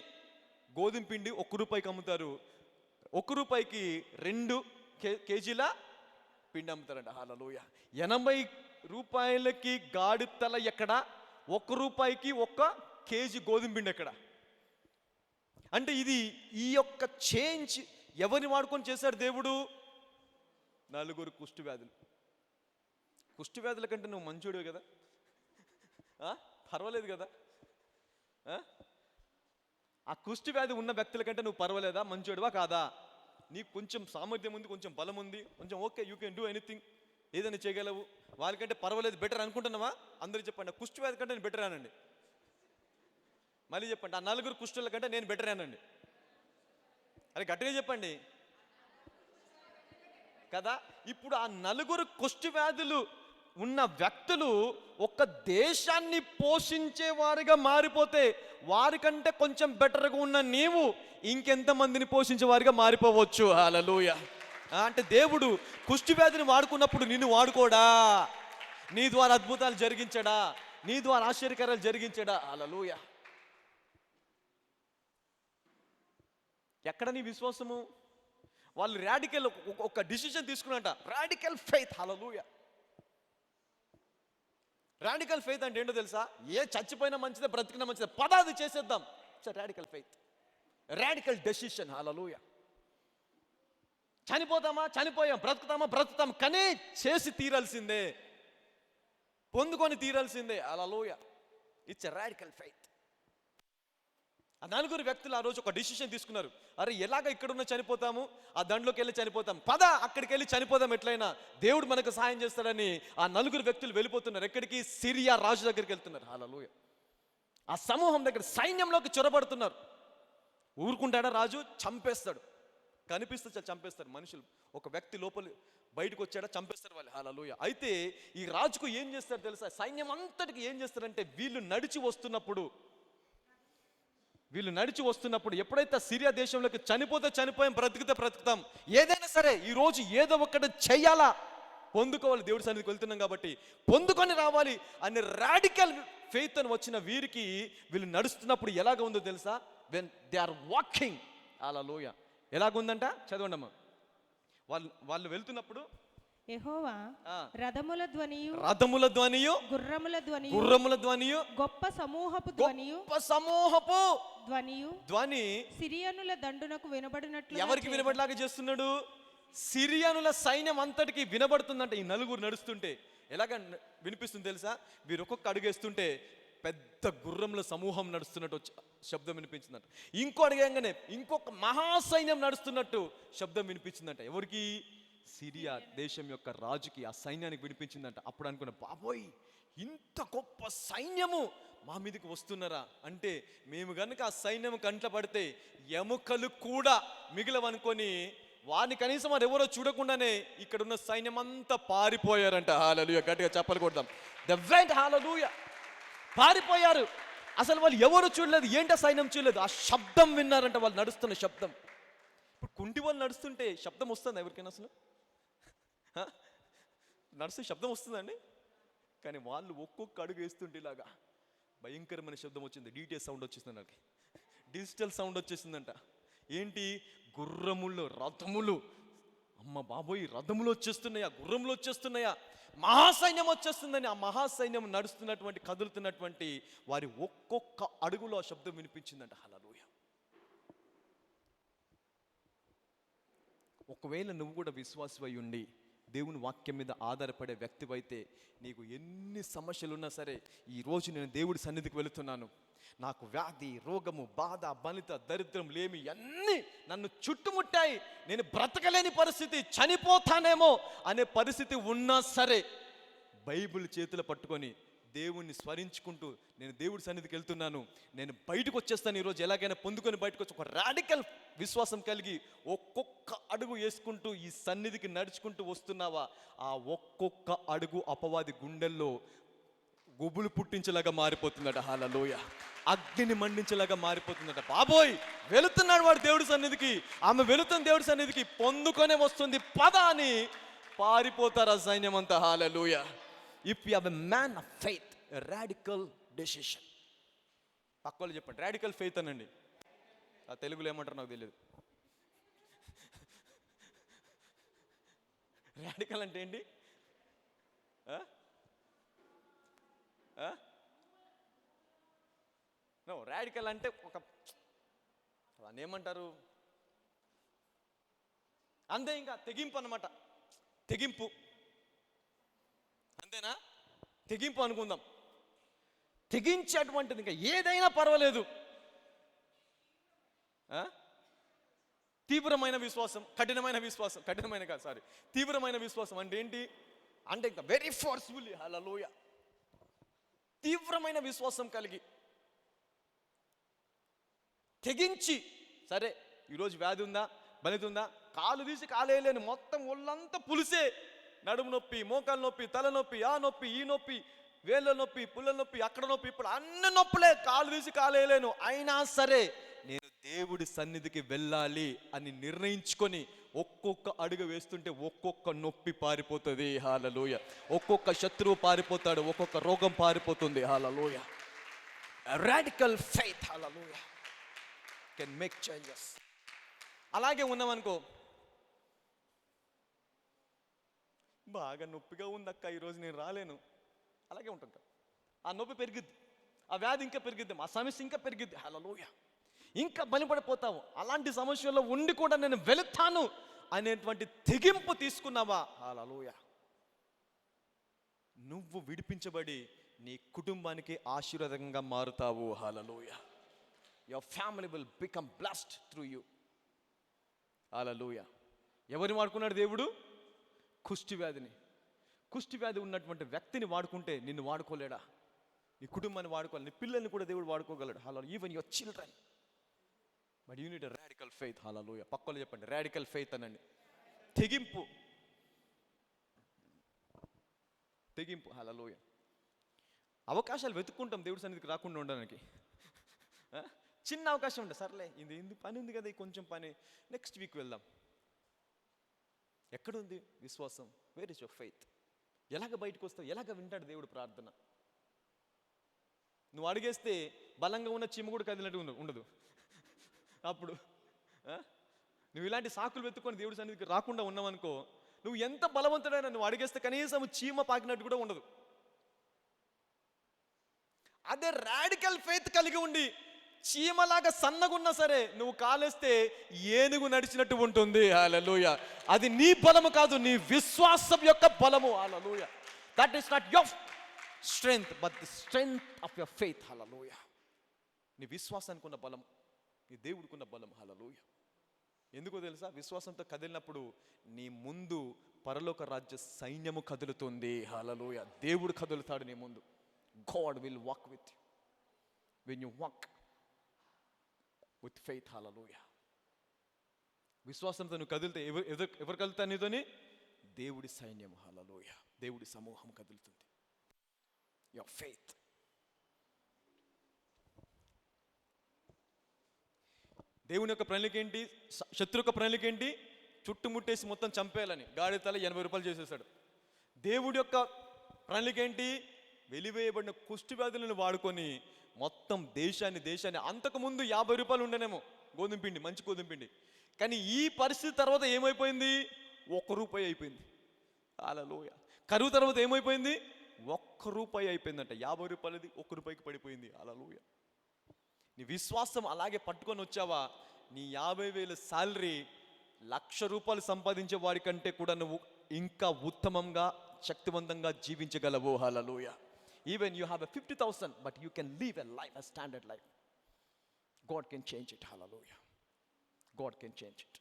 గోధుమ పిండి ₹1 అమ్ముతారు. ₹1 2 కేజీల పిండి అమ్ముతారంట. హల్లెలూయా. ₹80 గాడి తల ఎక్కడ? ₹1 1 కేజీ గోధుమ పిండి ఎక్కడ? అంటే ఈ యొక్క చేంజ్ ఎవరిని వాడుకొని చేశాడు దేవుడు? 4 కుష్టి వ్యాధుల కంటే నువ్వు మంచోడివే కదా, పర్వాలేదు కదా. ఆ కుష్టి వ్యాధి ఉన్న వ్యక్తుల కంటే నువ్వు పర్వాలేదా, మంచోడివా కాదా? నీకు కొంచెం సామర్థ్యం ఉంది, కొంచెం బలం ఉంది, కొంచెం okay, you can do anything, ఏదైనా చేయగలవు, వాళ్ళకంటే పర్వాలేదు, బెటర్ అనుకుంటున్నావా? అందరూ చెప్పండి, ఆ కుష్టి వ్యాధి కంటే నేను బెటర్ అనండి. మళ్ళీ చెప్పండి, ఆ 4 కుష్టుల కంటే నేను బెటర్ అనండి. అరే గట్టిగా చెప్పండి కదా. ఇప్పుడు ఆ 4 కుష్టి వ్యాధులు ఉన్న వ్యక్తులు ఒక దేశాన్ని పోషించే వారిగా మారిపోతే, వారికంటే కొంచెం బెటర్గా ఉన్న నీవు ఇంకెంతమందిని పోషించే వారిగా మారిపోవచ్చు. హల్లెలూయా. అంటే దేవుడు కుష్టి వ్యాధిని వాడుకున్నప్పుడు నిన్ను వాడుకోడా? నీ ద్వారా అద్భుతాలు జరిగించడా? నీ ద్వారా ఆశ్చర్యకార్యాలు జరిగించడా? హల్లెలూయా. ఎక్కడ నీ విశ్వాసము? వాళ్ళు రాడికల్ ఒక డిసిషన్ తీసుకున్నట, రాడికల్ ఫెయిత్. హల్లెలూయా. రాడికల్ ఫెయిత్ అంటే ఏంటో తెలుసా? ఏ చచ్చిపోయినా మంచిదే, బ్రతికినా మంచిదే, పదాది చేసేద్దాం. It's radical faith, radical decision. Hallelujah. చనిపోతామా, చనిపోయాం, బ్రతుకుతాం, కానీ చేసి తీరాల్సిందే, పొందుకొని తీరాల్సిందే. హల్లెలూయా. It's radical faith. ఆ 4 వ్యక్తులు ఆ రోజు ఒక డిసిషన్ తీసుకున్నారు. అరే ఎలాగ ఇక్కడున్న చనిపోతాము, ఆ దండ్లోకి వెళ్ళి చనిపోతాం, పద అక్కడికి వెళ్ళి చనిపోదాం, ఎట్లయినా దేవుడు మనకు సహాయం చేస్తాడని ఆ 4 వ్యక్తులు వెళ్ళిపోతున్నారు. ఎక్కడికి? సిరియా రాజు దగ్గరికి వెళ్తున్నారు. హల్లెలూయా. ఆ సమూహం దగ్గర సైన్యంలోకి చొరబడుతున్నారు. ఊరుకుంటాడా రాజు? చంపేస్తాడు, కనిపిస్తే చంపేస్తారు మనుషులు. ఒక వ్యక్తి లోపల బయటకు వచ్చాడా చంపేస్తారు వాళ్ళు. హల్లెలూయా. అయితే ఈ రాజుకు ఏం చేస్తారు తెలుసా? సైన్యం అంతటికి ఏం చేస్తారంటే, వీళ్ళు నడిచి వస్తున్నప్పుడు ఎప్పుడైతే సిరియా దేశంలోకి చనిపోతే చనిపోయాం, బ్రతికితే బ్రతుకుతాం, ఏదైనా సరే ఈ రోజు ఏదో ఒకటి చెయ్యాలా, పొందుకోవాలి, దేవుడి సన్నిధికి వెళ్తున్నాం కాబట్టి పొందుకొని రావాలి అనే రాడికల్ ఫెయిత్ అని వచ్చిన వీరికి వీళ్ళు నడుస్తున్నప్పుడు ఎలాగ ఉందో తెలుసా? When they are walking. Hallelujah. ఎలాగుందంట? చదవండి అమ్మా. వాళ్ళు వెళ్తున్నప్పుడు యెహోవా రథముల ధ్వనియు గుర్రముల ధ్వనియు గొప్ప సమూహపు ధ్వని సిరియనుల దండునకు వినబడినట్లు. ఎవరికి వినబడలాగా చేస్తున్నాడు? సిరియనుల సైన్యం అంతటికి వినబడుతుందంట. ఈ 4 నడుస్తుంటే ఎలాగ వినిపిస్తుంది తెలుసా? వీరు ఒక్కొక్క అడుగేస్తుంటే పెద్ద గుర్రముల సమూహం నడుస్తున్నట్టు శబ్దం వినిపించిందంట. ఇంకో అడిగంగానే ఇంకొక మహాసైన్యం నడుస్తున్నట్టు శబ్దం వినిపించిందంట. ఎవరికి? సిరియా దేశం యొక్క రాజుకి, ఆ సైన్యానికి వినిపించిందంట. అప్పుడు అనుకున్న, బాబోయ్ ఇంత గొప్ప సైన్యము మా మీదకి వస్తున్నారా? అంటే మేము గనుక ఆ సైన్యం కంట్ల పడితే ఎముకలు కూడా మిగిలవనుకొని వారిని కనీసం వారు ఎవరో చూడకుండానే ఇక్కడున్న సైన్యం అంతా పారిపోయారంట. హల్లెలూయా. గట్టిగా చప్పలు కొడదాం. The went. హల్లెలూయా. పారిపోయారు. అసలు వాళ్ళు ఎవరు చూడలేదు, ఏంటో సైన్యం చూడలేదు, ఆ శబ్దం విన్నారంట, వాళ్ళు నడుస్తున్న శబ్దం. ఇప్పుడు కుంటి వాళ్ళు నడుస్తుంటే శబ్దం వస్తుంది ఎవరికైనా? అసలు నడుస్తూ శబ్దం వస్తుందండి. కానీ వాళ్ళు ఒక్కొక్క అడుగు వేస్తుంటే ఇలాగా భయంకరమైన శబ్దం వచ్చింది. డిటిఎస్ సౌండ్ వచ్చేసింది, నాకు డిజిటల్ సౌండ్ వచ్చేసిందంట. ఏంటి? గుర్రములు, రథములు. అమ్మ బాబోయ్, రథములు వచ్చేస్తున్నాయా, గుర్రములు వచ్చేస్తున్నాయా, మహాసైన్యం వచ్చేస్తుందని ఆ మహాసైన్యం నడుస్తున్నటువంటి, కదులుతున్నటువంటి వారి ఒక్కొక్క అడుగులో ఆ శబ్దం వినిపించిందంట. హల్లెలూయా. ఒకవేళ నువ్వు కూడా విశ్వాసమై ఉండి దేవుని వాక్యం మీద ఆధారపడే వ్యక్తివైతే నీకు ఎన్ని సమస్యలు ఉన్నా సరే, ఈరోజు నేను దేవుడి సన్నిధికి వెళుతున్నాను, నాకు వ్యాధి, రోగము, బాధ, బలిత, దరిద్రం, లేమి అన్నీ నన్ను చుట్టుముట్టాయి, నేను బ్రతకలేని పరిస్థితి, చనిపోతానేమో అనే పరిస్థితి ఉన్నా సరే, బైబిల్ చేతులు పట్టుకొని దేవుణ్ణి స్మరించుకుంటూ నేను దేవుడి సన్నిధికి వెళ్తున్నాను, నేను బయటకు వచ్చేస్తాను, ఈరోజు ఎలాగైనా పొందుకొని బయటకు వచ్చి ఒక రాడికల్ విశ్వాసం కలిగి ఒక్కొక్క అడుగు వేసుకుంటూ ఈ సన్నిధికి నడుచుకుంటూ వస్తున్నావా, ఆ ఒక్కొక్క అడుగు అపవాది గుండెల్లో గుబులు పుట్టించేలాగా మారిపోతుందట. హల్లెలూయా. అగ్నిని మండించేలాగా మారిపోతుందట. బాబోయ్, వెళుతున్నాడు వాడు దేవుడి సన్నిధికి, ఆమె వెళుతుంది దేవుడి సన్నిధికి, పొందుకొనే వస్తుంది పద అని పారిపోతారు ఆ సైన్యం అంతా. Hallelujah. If you have a man of faith, a radical decision. పక్కలు చెప్పండి, రాడికల్ ఫెయిత్ అనండి. ఆ తెలుగులో ఏమంటారు నాకు తెలియదు. రాడికల్ అంటే ఏంటి? నో, రాడికల్ అంటే ఒక దాన్ని ఏమంటారు అంతే, ఇంకా తెగింపు అన్నమాట. తెగింపు అంతేనా? తెగింపు అనుకుందాం. తెగించేటువంటిది, ఇంకా ఏదైనా పర్వాలేదు. తీవ్రమైన విశ్వాసం, కఠినమైన విశ్వాసం, కఠినమైన కాదు సారీ, తీవ్రమైన విశ్వాసం అంటే ఏంటి అంటే ఇంకా వెరీ ఫోర్స్ఫుల్లీ, హల్లెలూయా, తీవ్రమైన విశ్వాసం కలిగి తెగించి, సరే ఈరోజు వ్యాధి ఉందా, బలిత ఉందా, కాలు తీసి కాలేయలేను, మొత్తం ఒళ్ళంతా పులిసే, నడుము నొప్పి, మోకాలు నొప్పి, తల నొప్పి, ఆ నొప్పి, ఈ నొప్పి, వేళ్ళ నొప్పి, పుల్ల నొప్పి, అక్కడ నొప్పి, ఇప్పుడు అన్ని నొప్పులే, కాలు తీసి కాలేయలేను, అయినా సరే నేను దేవుడి సన్నిధికి వెళ్ళాలి అని నిర్ణయించుకొని ఒక్కొక్క అడుగు వేస్తుంటే ఒక్కొక్క నొప్పి పారిపోతుంది. హల్లెలూయా. ఒక్కొక్క శత్రువు పారిపోతాడు, ఒక్కొక్క రోగం పారిపోతుంది. Hallelujah. Radical faith, hallelujah, can make changes. అలాగే ఉన్నామనుకో, బాగా నొప్పిగా ఉందక్క, ఈరోజు నేను రాలేను, అలాగే ఉంటుంది. ఆ నొప్పి పెరిగిద్ది, ఆ వ్యాధి ఇంకా పెరిగిద్ది, ఆ సమస్య ఇంకా పెరిగిద్ది. హల్లెలూయా. ఇంకా బలపడిపోతావు. అలాంటి సమస్యల్లో ఉండి కూడా నేను వెళుతాను అనేటువంటి తెగింపు తీసుకున్నావా, హల్లెలూయా, నువ్వు విడిపించబడి నీ కుటుంబానికి ఆశీర్వాదంగా మారుతావు. Hallelujah. Your family will become blessed through you. Hallelujah. ఎవరిని వాడుకున్నాడు దేవుడు? కుష్టి వ్యాధిని. కుష్టి వ్యాధి ఉన్నటువంటి వ్యక్తిని వాడుకుంటే నిన్ను వాడుకోలేడా? నీ కుటుంబాన్ని వాడుకోవాలి, నీ పిల్లల్ని కూడా దేవుడు వాడుకోగలడు. Hallelujah. Even your children. But you need a radical faith. Hallelujah. పక్కలో చెప్పండి, రాడికల్ ఫెయిత్ అనండి. తెగింపు, తెగింపు. హల్లెలూయా. అవకాశాలు వెతుక్కుంటాం దేవుడి సన్నిధికి రాకుండా ఉండడానికి. చిన్న అవకాశం ఉంటుంది, సర్లే ఇది ఎందుకు పని ఉంది కదా, కొంచెం పని, నెక్స్ట్ వీక్ వెళ్దాం. ఎక్కడుంది విశ్వాసం? Where is your faith? ఎలాగ బయటకు వస్తావు? ఎలాగ వింటాడు దేవుడు ప్రార్థన? నువ్వు అడిగేస్తే బలంగా ఉన్న చీమ కూడా కదిలినట్టు ఉండదు. అప్పుడు నువ్వు ఇలాంటి సాకులు వెతుక్కొని దేవుడి సన్నిధికి రాకుండా ఉన్నావనుకో, నువ్వు ఎంత బలవంతుడైనా నువ్వు అడిగేస్తే కనీసం చీమ పాకినట్టు కూడా ఉండదు. అదే రాడికల్ ఫెయిత్ కలిగి ఉండి చీమలాగా సన్నగున్నా సరే నువ్వు కాలేస్తే ఏనుగు నడిచినట్టు ఉంటుంది. హల్లెలూయా. అది నీ బలము కాదు, నీ విశ్వాసం యొక్క బలము. Hallelujah. That is not your strength but the strength of your faith. Hallelujah. నీ విశ్వాసానికి ఉన్న బలం, నీ దేవుడికున్న బలం. హల్లెలూయా. ఎందుకో తెలుసా? విశ్వాసంతో కదిలినప్పుడు నీ ముందు పరలోక రాజ్య సైన్యము కదులుతుంది. హల్లెలూయా. దేవుడు కదులుతాడు నీ ముందు. God will walk with you when you walk with faith. Hallelujah. విశ్వాసంతో నువ్వు కదిలితే ఎవరు కదులుతారు నీతోని? దేవుడి సైన్యం. హల్లెలూయా. దేవుడి సమూహం కదులుతుంది. Your faith. దేవుని యొక్క ప్రణాళిక ఏంటి? శత్రు యొక్క ప్రణాళిక ఏంటి? చుట్టుముట్టేసి మొత్తం చంపేయాలని. గాడి తల 80 రూపాయలు చేసేసాడు. దేవుడి యొక్క ప్రణాళిక ఏంటి? వెలివేయబడిన కుష్టి వ్యాధులను వాడుకొని మొత్తం దేశాన్ని అంతకుముందు 50 రూపాయలు ఉండనేమో గోధుమ పిండి, మంచి గోధుమ పిండి, కానీ ఈ పరిస్థితి తర్వాత ఏమైపోయింది? 1 రూపాయి అయిపోయింది. హల్లెలూయా. కరువు తర్వాత ఏమైపోయింది? 1 రూపాయి అయిపోయిందంట. 50 రూపాయలది 1 రూపాయికి పడిపోయింది. హల్లెలూయా. నీ విశ్వాసం అలాగే పట్టుకొని వచ్చావా, నీ 50,000 శాలరీ 1,00,000 సంపాదించే వాడి కంటే కూడా నువ్వు ఇంకా ఉత్తమంగా శక్తివంతంగా జీవించగలవు. Hallelujah. Even you have 50,000 but you can live a life, a standard life. God can change it. Hallelujah. God can change it.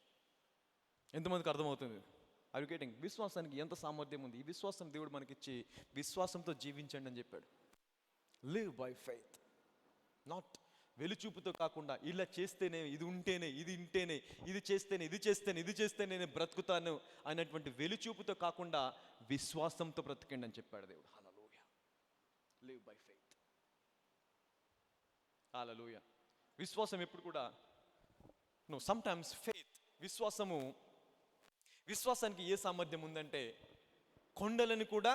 ఎంతమందికి అర్థమవుతుంది? Are you getting? విశ్వాసానికి ఎంత సామర్థ్యం ఉంది. ఈ విశ్వాసం దేవుడు మనకిచ్చి విశ్వాసంతో జీవించండి అని చెప్పాడు. లివ్ బై ఫెయిత్, నాట్ వెలుచూపుతో కాకుండా ఇలా చేస్తేనే, ఇది ఉంటేనే, ఇది ఇంటేనే, ఇది చేస్తేనే, ఇది చేస్తేనే, ఇది చేస్తేనే నేను బ్రతుకుతాను అనేటువంటి వెలుచూపుతో కాకుండా విశ్వాసంతో బ్రతకండి అని చెప్పాడు దేవుడు. Hallelujah. Live by faith. Hallelujah. విశ్వాసం ఎప్పుడు కూడా సమ్టైమ్స్ ఫెయిత్, విశ్వాసానికి ఏ సామర్థ్యం ఉందంటే కొండలను కూడా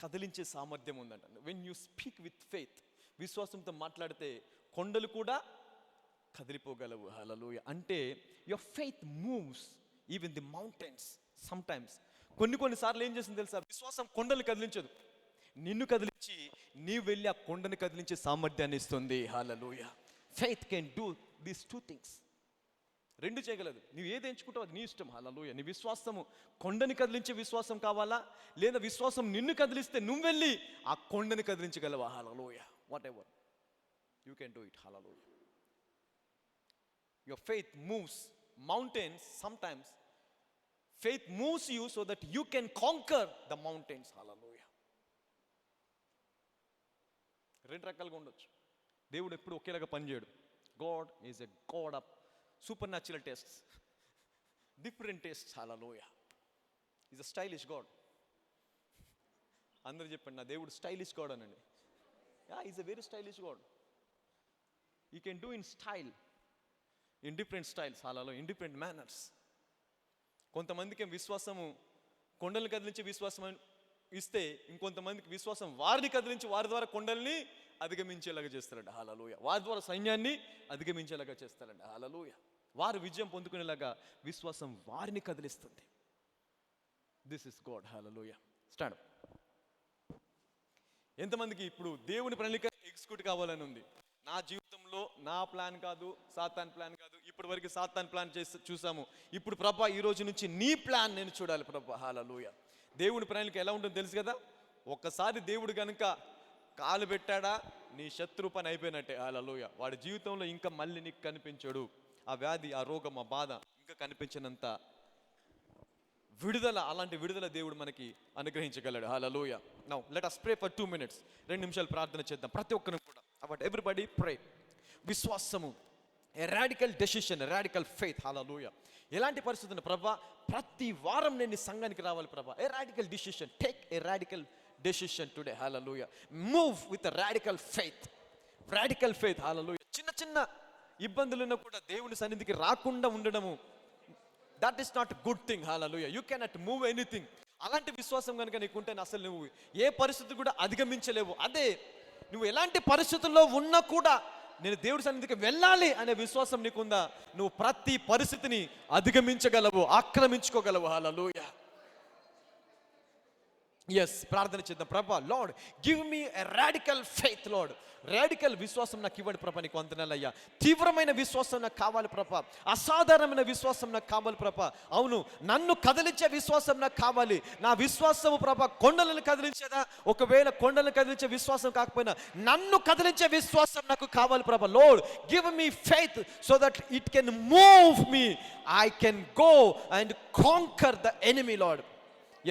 కదిలించే సామర్థ్యం ఉందంట. When you speak with faith, విశ్వాసంతో మాట్లాడితే కొండలు కూడా కదిలిపోగలవు. హల్లెలూయా. అంటే your faith moves even the mountains. Sometimes కొన్నిసార్లు ఏం చేసింది తెలుసా? విశ్వాసం కొండలు కదిలించదు, నిన్ను కదిలించి నీవు వెళ్ళి ఆ కొండను కదిలించే సామర్థ్యాన్ని ఇస్తుంది. Hallelujah. Faith can do these 2 things. 2 చేయగలదు. నువ్వు ఏది ఎంచుకుంటావు అది నీ ఇష్టం. హల్లెలూయా. నీ విశ్వాసము కొండని కదిలించే విశ్వాసం కావాలా, లేదా విశ్వాసం నిన్ను కదిలిస్తే నువ్వు వెళ్ళి ఆ కొండని కదిలించగలవా? Hallelujah. Whatever you can do it. Hallelujah. Your faith moves mountains. Sometimes faith moves you so that you can conquer the mountains. Hallelujah. 2 రకాలుగా ఉండొచ్చు. దేవుడు ఎప్పుడు ఒకేలాగా పనిచేయడు. God is a God of supernatural tastes, different tastes. Hallelujah. Is a stylish God. అందరూ చెప్పండి, నా దేవుడు స్టైలిష్ గాడ్ అనండి. Is a very stylish God. You can do in style, in different styles. Hallelujah. In different manners. కొంతమందికి విశ్వాసము కొండల్ని కదిలించి విశ్వాసం ఇస్తే, ఇంకొంతమందికి విశ్వాసం వారిని కదిలించి వారి ద్వారా కొండల్ని అధిగమించేలాగా చేస్తారంట. హల్లెలూయా. వారి ద్వారా సైన్యాన్ని అధిగమించేలాగా చేస్తారంట. హల్లెలూయా. వారు విజయం పొందుకునేలాగా విశ్వాసం వారిని కదిలిస్తుంది. This is God. Hallelujah. Stand up. ఎంతమందికి ఇప్పుడు దేవుని ప్రణాళిక ఎగ్జిక్యూట్ కావాలని ఉంది? నా జీవితంలో నా ప్లాన్ కాదు, సాతాన్ ప్లాన్ కాదు. ఇప్పటి వరకు సాతాన్ ప్లాన్ చేసి చూసాము. ఇప్పుడు ప్రభా ఈ రోజు నుంచి నీ ప్లాన్ నేను చూడాలి ప్రభా. హల్లెలూయా. దేవుని ప్రణాళిక ఎలా ఉంటుందో తెలుసు కదా. ఒక్కసారి దేవుడు కనుక కాలు పెట్టాడా నీ శత్రు పని అయిపోయినట్టే. హల్లెలూయా. వాడి జీవితంలో ఇంకా మళ్ళీ నీకు కనిపించడు. ఆ వ్యాధి, ఆ రోగం, ఆ బాధ ఇంకా కనిపించినంత విడుదల, అలాంటి విడుదల దేవుడు మనకి అనుగ్రహించగలడు. హల్లెలూయా. Now let us pray for 2 minutes. 2 నిమిషాలు ప్రార్థన చేద్దాం ప్రతి ఒక్కరిని కూడా. అబౌట్ ఎవ్రీబడి ప్రే. విశ్వాసము, ఏ రాడికల్ డెసిషన్, రాడికల్ ఫెయిత్. హల్లెలూయా. ఎలాంటి పరిస్థితుల్లో ప్రభా ప్రతి వారం నేను ఈ సంఘానికి రావాలి ప్రభా. A radical decision. Take a radical decision today. Hallelujah. Move with radical faith. Radical faith. Hallelujah. చిన్న చిన్న ఇబ్బందులున్నా కూడా దేవుని సన్నిధికి రాకుండా ఉండడము, that is not good thing. Hallelujah. You cannot move anything. అలాంటి విశ్వాసం కనుక నీకుంటే అసలు నువ్వు ఏ పరిస్థితి కూడా అధిగమించలేవు. అదే నువ్వు ఎలాంటి పరిస్థితుల్లో ఉన్నా కూడా నేను దేవుడి సన్నిధికి వెళ్ళాలి అనే విశ్వాసం నీకుందా, నువ్వు ప్రతి పరిస్థితిని అధిగమించగలవు, ఆక్రమించుకోగలవు. హల్లెలూయా. ఎస్, ప్రార్థన చేద్దాం. ప్రభా, లార్డ్ గివ్ మీ ఎ రాడికల్ ఫెయిత్. లార్డ్ రాడికల్ విశ్వాసం నాకు ఇవ్వండి ప్రభా. నీకు వందనాలయ్యా. తీవ్రమైన విశ్వాసం నాకు కావాలి ప్రభా. అసాధారణమైన విశ్వాసం నాకు కావాలి ప్రభా. అవును, నన్ను కదిలించే విశ్వాసం నాకు కావాలి. నా విశ్వాసము ప్రభా కొండలను కదిలించేదా? ఒకవేళ కొండలను కదిలించే విశ్వాసం కాకపోయినా నన్ను కదిలించే విశ్వాసం నాకు కావాలి ప్రభా. Lord give me faith so that it can move me. I can go and conquer the enemy. Lord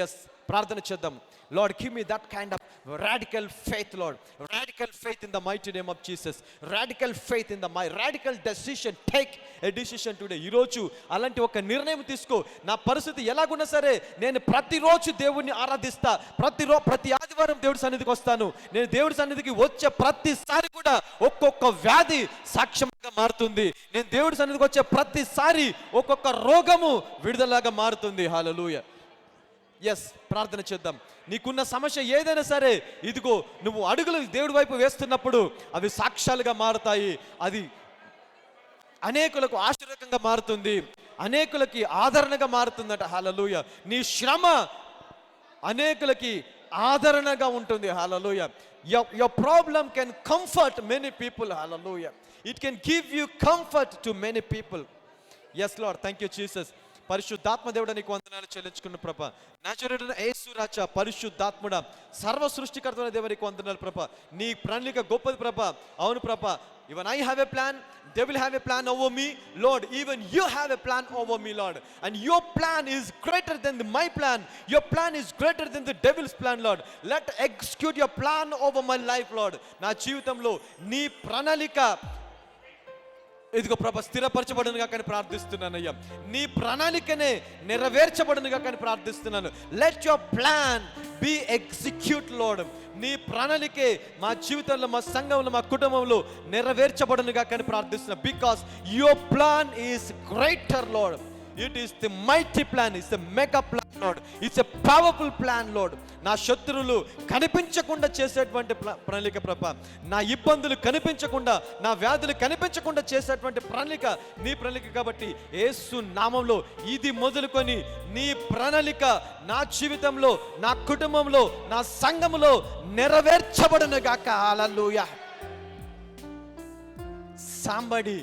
yes, ప్రార్థన చేద్దాం. Lord, give me that kind of radical faith, Lord. Radical faith in the mighty name of Jesus. Radical faith in my radical decision. Take a decision today. ఈ రోజు అలాంటి ఒక నిర్ణయం తీసుకో. నా పరిస్థితి ఎలాగున్నా సరే నేను ప్రతిరోజు దేవుణ్ణి ఆరాధిస్తా. ప్రతి ఆదివారం దేవుడి సన్నిధికి వస్తాను. నేను దేవుడి సన్నిధికి వచ్చే ప్రతిసారి కూడా ఒక్కొక్క వ్యాధి సాక్ష్యంగా మారుతుంది. నేను దేవుడి సన్నిధికి వచ్చే ప్రతిసారి ఒక్కొక్క రోగము విడుదలగా మారుతుంది. హల్లెలూయా. ఎస్, ప్రార్థన చేద్దాం. నీకున్న సమస్య ఏదైనా సరే, ఇదిగో నువ్వు అడుగులు దేవుడి వైపు వేస్తున్నప్పుడు అవి సాక్ష్యాలుగా మారుతాయి. అది అనేకులకు ఆశీర్వాదంగా మారుతుంది, అనేకులకి ఆదరణగా మారుతుందట. హల్లెలూయా. నీ శ్రమ అనేకులకి ఆదరణగా ఉంటుంది. హల్లెలూయా. your problem can comfort many people. Hallelujah. It can give you comfort to many people. Yes, Lord. Thank you, Jesus. పరిశుద్ధాత్మ దేవుడా నీకు వందనాలు చెల్లించుకున్న ప్రభ. నజరేయుడైన యేసు రాజా, పరిశుద్ధాత్ముడా, సర్వ సృష్టికర్తైన దేవా నీకు వందనాలు ప్రభ. నీ ప్రణాళిక గొప్పది ప్రభ. అవును ప్రభ, even I have a plan, they will have a plan over me, Lord. Even you have a plan over me, Lord, and your plan is greater than my plan. Your plan is greater than the devil's plan, Lord. Let execute your plan over my life, Lord. నా జీవితంలో నీ ప్రణాళిక ఇదిగో ప్రభ స్థిరపరచబడునుగా కానీ ప్రార్థిస్తున్నానయ్యా. నీ ప్రణాళికనే నెరవేర్చబడునుగా కానీ ప్రార్థిస్తున్నాను. Let your plan be execute Lord. నీ ప్రణాళికే మా జీవితంలో, మా సంఘంలో, మా కుటుంబంలో నెరవేర్చబడునుగా కానీ ప్రార్థిస్తున్నా. Because your plan is greater Lord. It is the mighty plan, it's a mega plan, Lord. It's a powerful plan, Lord. నా శత్రువులు కనిపించకుండా చేసేటువంటి ప్రణాళిక ప్రభ. నా ఇబ్బందులు కనిపించకుండా, నా వ్యాధులు కనిపించకుండా చేసేటువంటి ప్రణాళిక నీ ప్రణాళిక కాబట్టి యేసు నామంలో ఇది మొదలుకొని నీ ప్రణాళిక నా జీవితంలో, నా కుటుంబంలో, నా సంఘములో నెరవేర్చబడును గాక. హల్లెలూయా. Somebody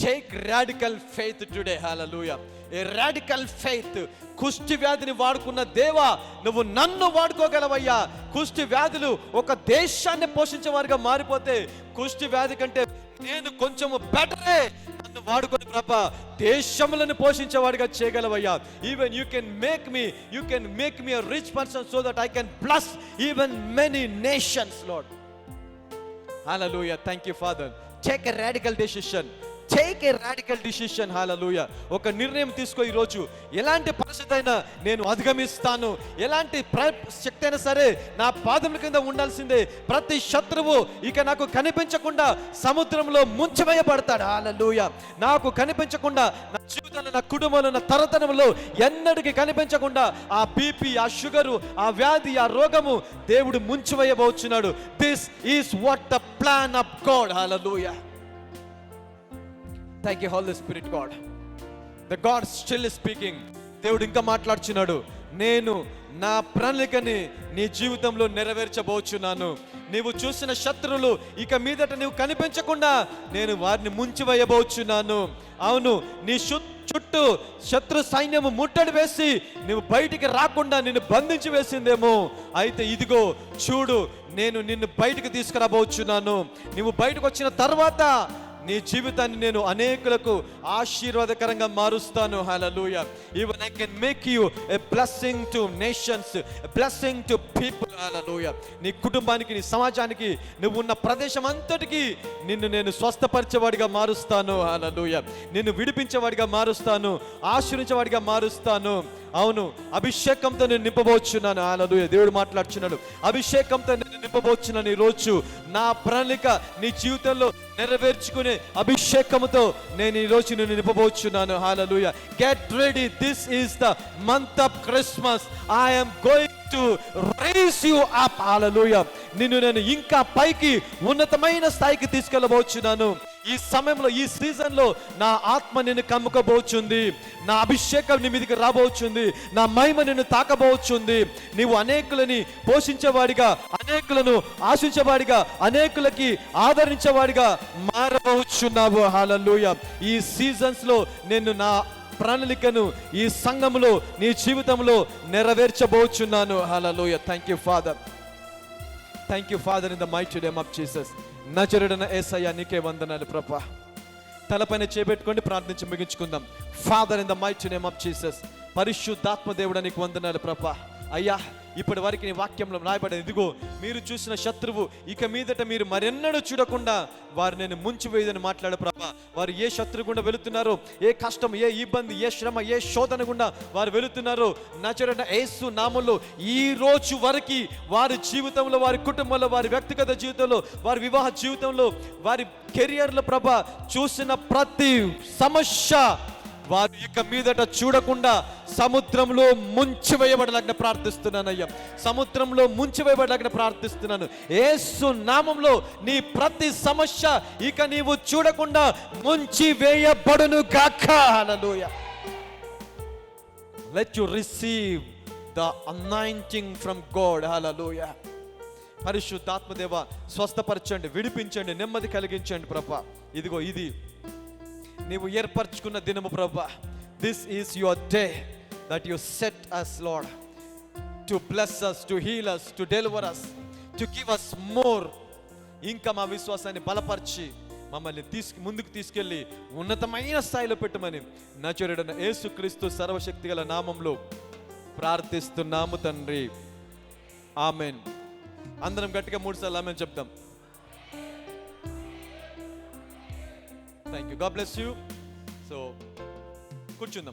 take radical faith today. Hallelujah. A radical faith. కుష్టి వ్యాధిని వాడుకున్న దేవా, నువ్వు నన్ను వాడుకోగలవయ్యా. కుష్టి వ్యాధులు ఒక దేశాన్ని పోషించేవారుగా మారిపోతే, కుష్టి వ్యాధి కంటే నేను కొంచెము బెటరే. నన్ను వాడుకొని ప్రభా దేశములను పోషించేవాడిగా చేయగలవయ్యా. Even you can make me a rich person so that I can bless even many nations, Lord. Hallelujah. Thank you, Father. Take a radical decision. Take a radical decision. Hallelujah. ఒక నిర్ణయం తీసుకో. ఈరోజు ఎలాంటి పరిస్థితి అయినా నేను అధిగమిస్తాను. ఎలాంటి శక్తి అయినా సరే నా పాదముల కింద ఉండాల్సిందే. ప్రతి శత్రువు ఇక నాకు కనిపించకుండా సముద్రంలో ముంచివేయబడతాడు. హల్లెలూయా. నాకు కనిపించకుండా నా జీవితంలో, నా కుటుంబంలో, నా తరతరంలో ఎన్నటికీ కనిపించకుండా ఆ బీపీ, ఆ షుగరు, ఆ వ్యాధి, ఆ రోగము దేవుడు ముంచివేయబోచున్నాడు. This is what the plan of God. Hallelujah. Thank you, Holy Spirit, God. The God still is speaking. దేవుడు ఇంకా మాట్లాడుచున్నాడు. నేను నా ప్రణాళికని నీ జీవితంలో నెరవేర్చబోచున్నాను. నీవు చూసిన శత్రువులు ఇక మీదట నీవు కనిపించకుండా నేను వారిని ముంచివేయబోచున్నాను. అవును, నీ చుట్టూ శత్రు సైన్యము ముట్టడి వేసి నువ్వు బయటికి రాకుండా నిన్ను బంధించి వేసిందేమో. అయితే ఇదిగో చూడు, నేను నిన్ను బయటికి తీసుకురాబోచున్నాను. నువ్వు బయటకు వచ్చిన తర్వాత నీ జీవితాన్ని నేను అనేకులకు ఆశీర్వాదకరంగా మారుస్తాను. హల్లెలూయా. Even I can make you a blessing to nations, a blessing to people. హల్లెలూయా. నీ కుటుంబానికి, నీ సమాజానికి, నువ్వు ఉన్న ప్రదేశం అంతటికి నిన్ను నేను స్వస్థపరిచేవాడిగా మారుస్తాను. హల్లెలూయా. నిన్ను విడిపించేవాడిగా మారుస్తాను, ఆశీర్వించేవాడిగా మారుస్తాను. అవును, అభిషేకంతో నేను నింపబోచున్నాను. హల్లెలూయా. దేవుడు మాట్లాడుచున్నాడు. అభిషేకంతో నేను నింపబోచున్నాను. ఈరోజు నా ప్రణాళిక నీ జీవితంలో నెరవేర్చుకునే అభిషేకముతో నేను ఈరోజు నిన్ను నింపబోచున్నాను. Hallelujah. Get ready. This is the month of Christmas. I am going to raise you up. Hallelujah. నిన్ను నేను ఇంకా పైకి, ఉన్నతమైన స్థాయికి తీసుకెళ్ళబోచున్నాను. ఈ సమయంలో, ఈ సీజన్లో నా ఆత్మ నిన్ను కమ్ముకోబోచుంది. నా అభిషేకం నీ మీదకి రాబోచుంది. నా మహిమ నిన్ను తాకబోచుంది. నీవు అనేకులని పోషించేవాడిగా, అనేకులను ఆశించేవాడిగా, అనేకులకి ఆదరించేవాడిగా మారబోచున్నావు. హల్లెలూయా. ఈ సీజన్స్ లో నేను నా ప్రణాళికను ఈ సంఘములో, నీ జీవితంలో నెరవేర్చబోచున్నాను. Hallelujah. Thank you Father. Thank you Father, in the mighty name of Jesus. నజరేయుడైన యేసయ్యా నీకే వందనాలు ప్రభా. తలపైన చేపెట్టుకోండి, ప్రార్థించి ముగించుకుందాం. Father, in the mighty name of Jesus. పరిశుద్ధాత్మ దేవుడా నీకు వందనాలు ప్రభా. అయ్యా, ఇప్పటి వరకు నీ వాక్యంలో రాయబడింది, ఇదిగో మీరు చూసిన శత్రువు ఇక మీదట మీరు మరెన్నడూ చూడకుండా వారు నేను ముంచివేయదని మాట్లాడు ప్రభా. వారు ఏ శత్రువు గుండా వెళుతున్నారో, ఏ కష్టం, ఏ ఇబ్బంది, ఏ శ్రమ, ఏ శోధన గుండా వారు వెళుతున్నారో, నజరేయుడైన యేసు నామములో ఈ రోజు వరకు వారి జీవితంలో, వారి కుటుంబంలో, వారి వ్యక్తిగత జీవితంలో, వారి వివాహ జీవితంలో, వారి కెరియర్లో ప్రభా చూసిన ప్రతి సమస్య వారు ఇక మీదట చూడకుండా సముద్రంలో ముంచివేయబడలాగిన ప్రార్థిస్తున్నానయ్యా. సముద్రంలో ముంచివేయబడలాగిన ప్రార్థిస్తున్నాను. యేసు నామంలో నీ ప్రతి సమస్య ఇక నీవు చూడకుండా ముంచివేయబడును గాక. హల్లెలూయా. Let you receive the anointing from God. హల్లెలూయా. పరిశుద్ధాత్మదేవ స్వస్థపరచండి, విడిపించండి, నెమ్మది కలిగించండి ప్రభా. ఇదిగో ఇది నీవు ఏర్పరచుకున్న దినము ప్రభా. This is your day that you set us Lord to bless us, to heal us, to deliver us, to give us more. ఇంకా మా విశ్వాసాన్ని బలపరిచి మమ్మల్ని ముందుకు తీసుకెళ్ళి ఉన్నతమైన స్థాయిలో పెట్టమని నజరేయుడైన యేసుక్రీస్తు సర్వశక్తి గల నామంలో ప్రార్థిస్తున్నాము తండ్రి. ఆమెన్. అందరం గట్టిగా 3 సార్లు ఆమెన్ చెప్తాం. Thank you. God bless you. So కూర్చుందాం.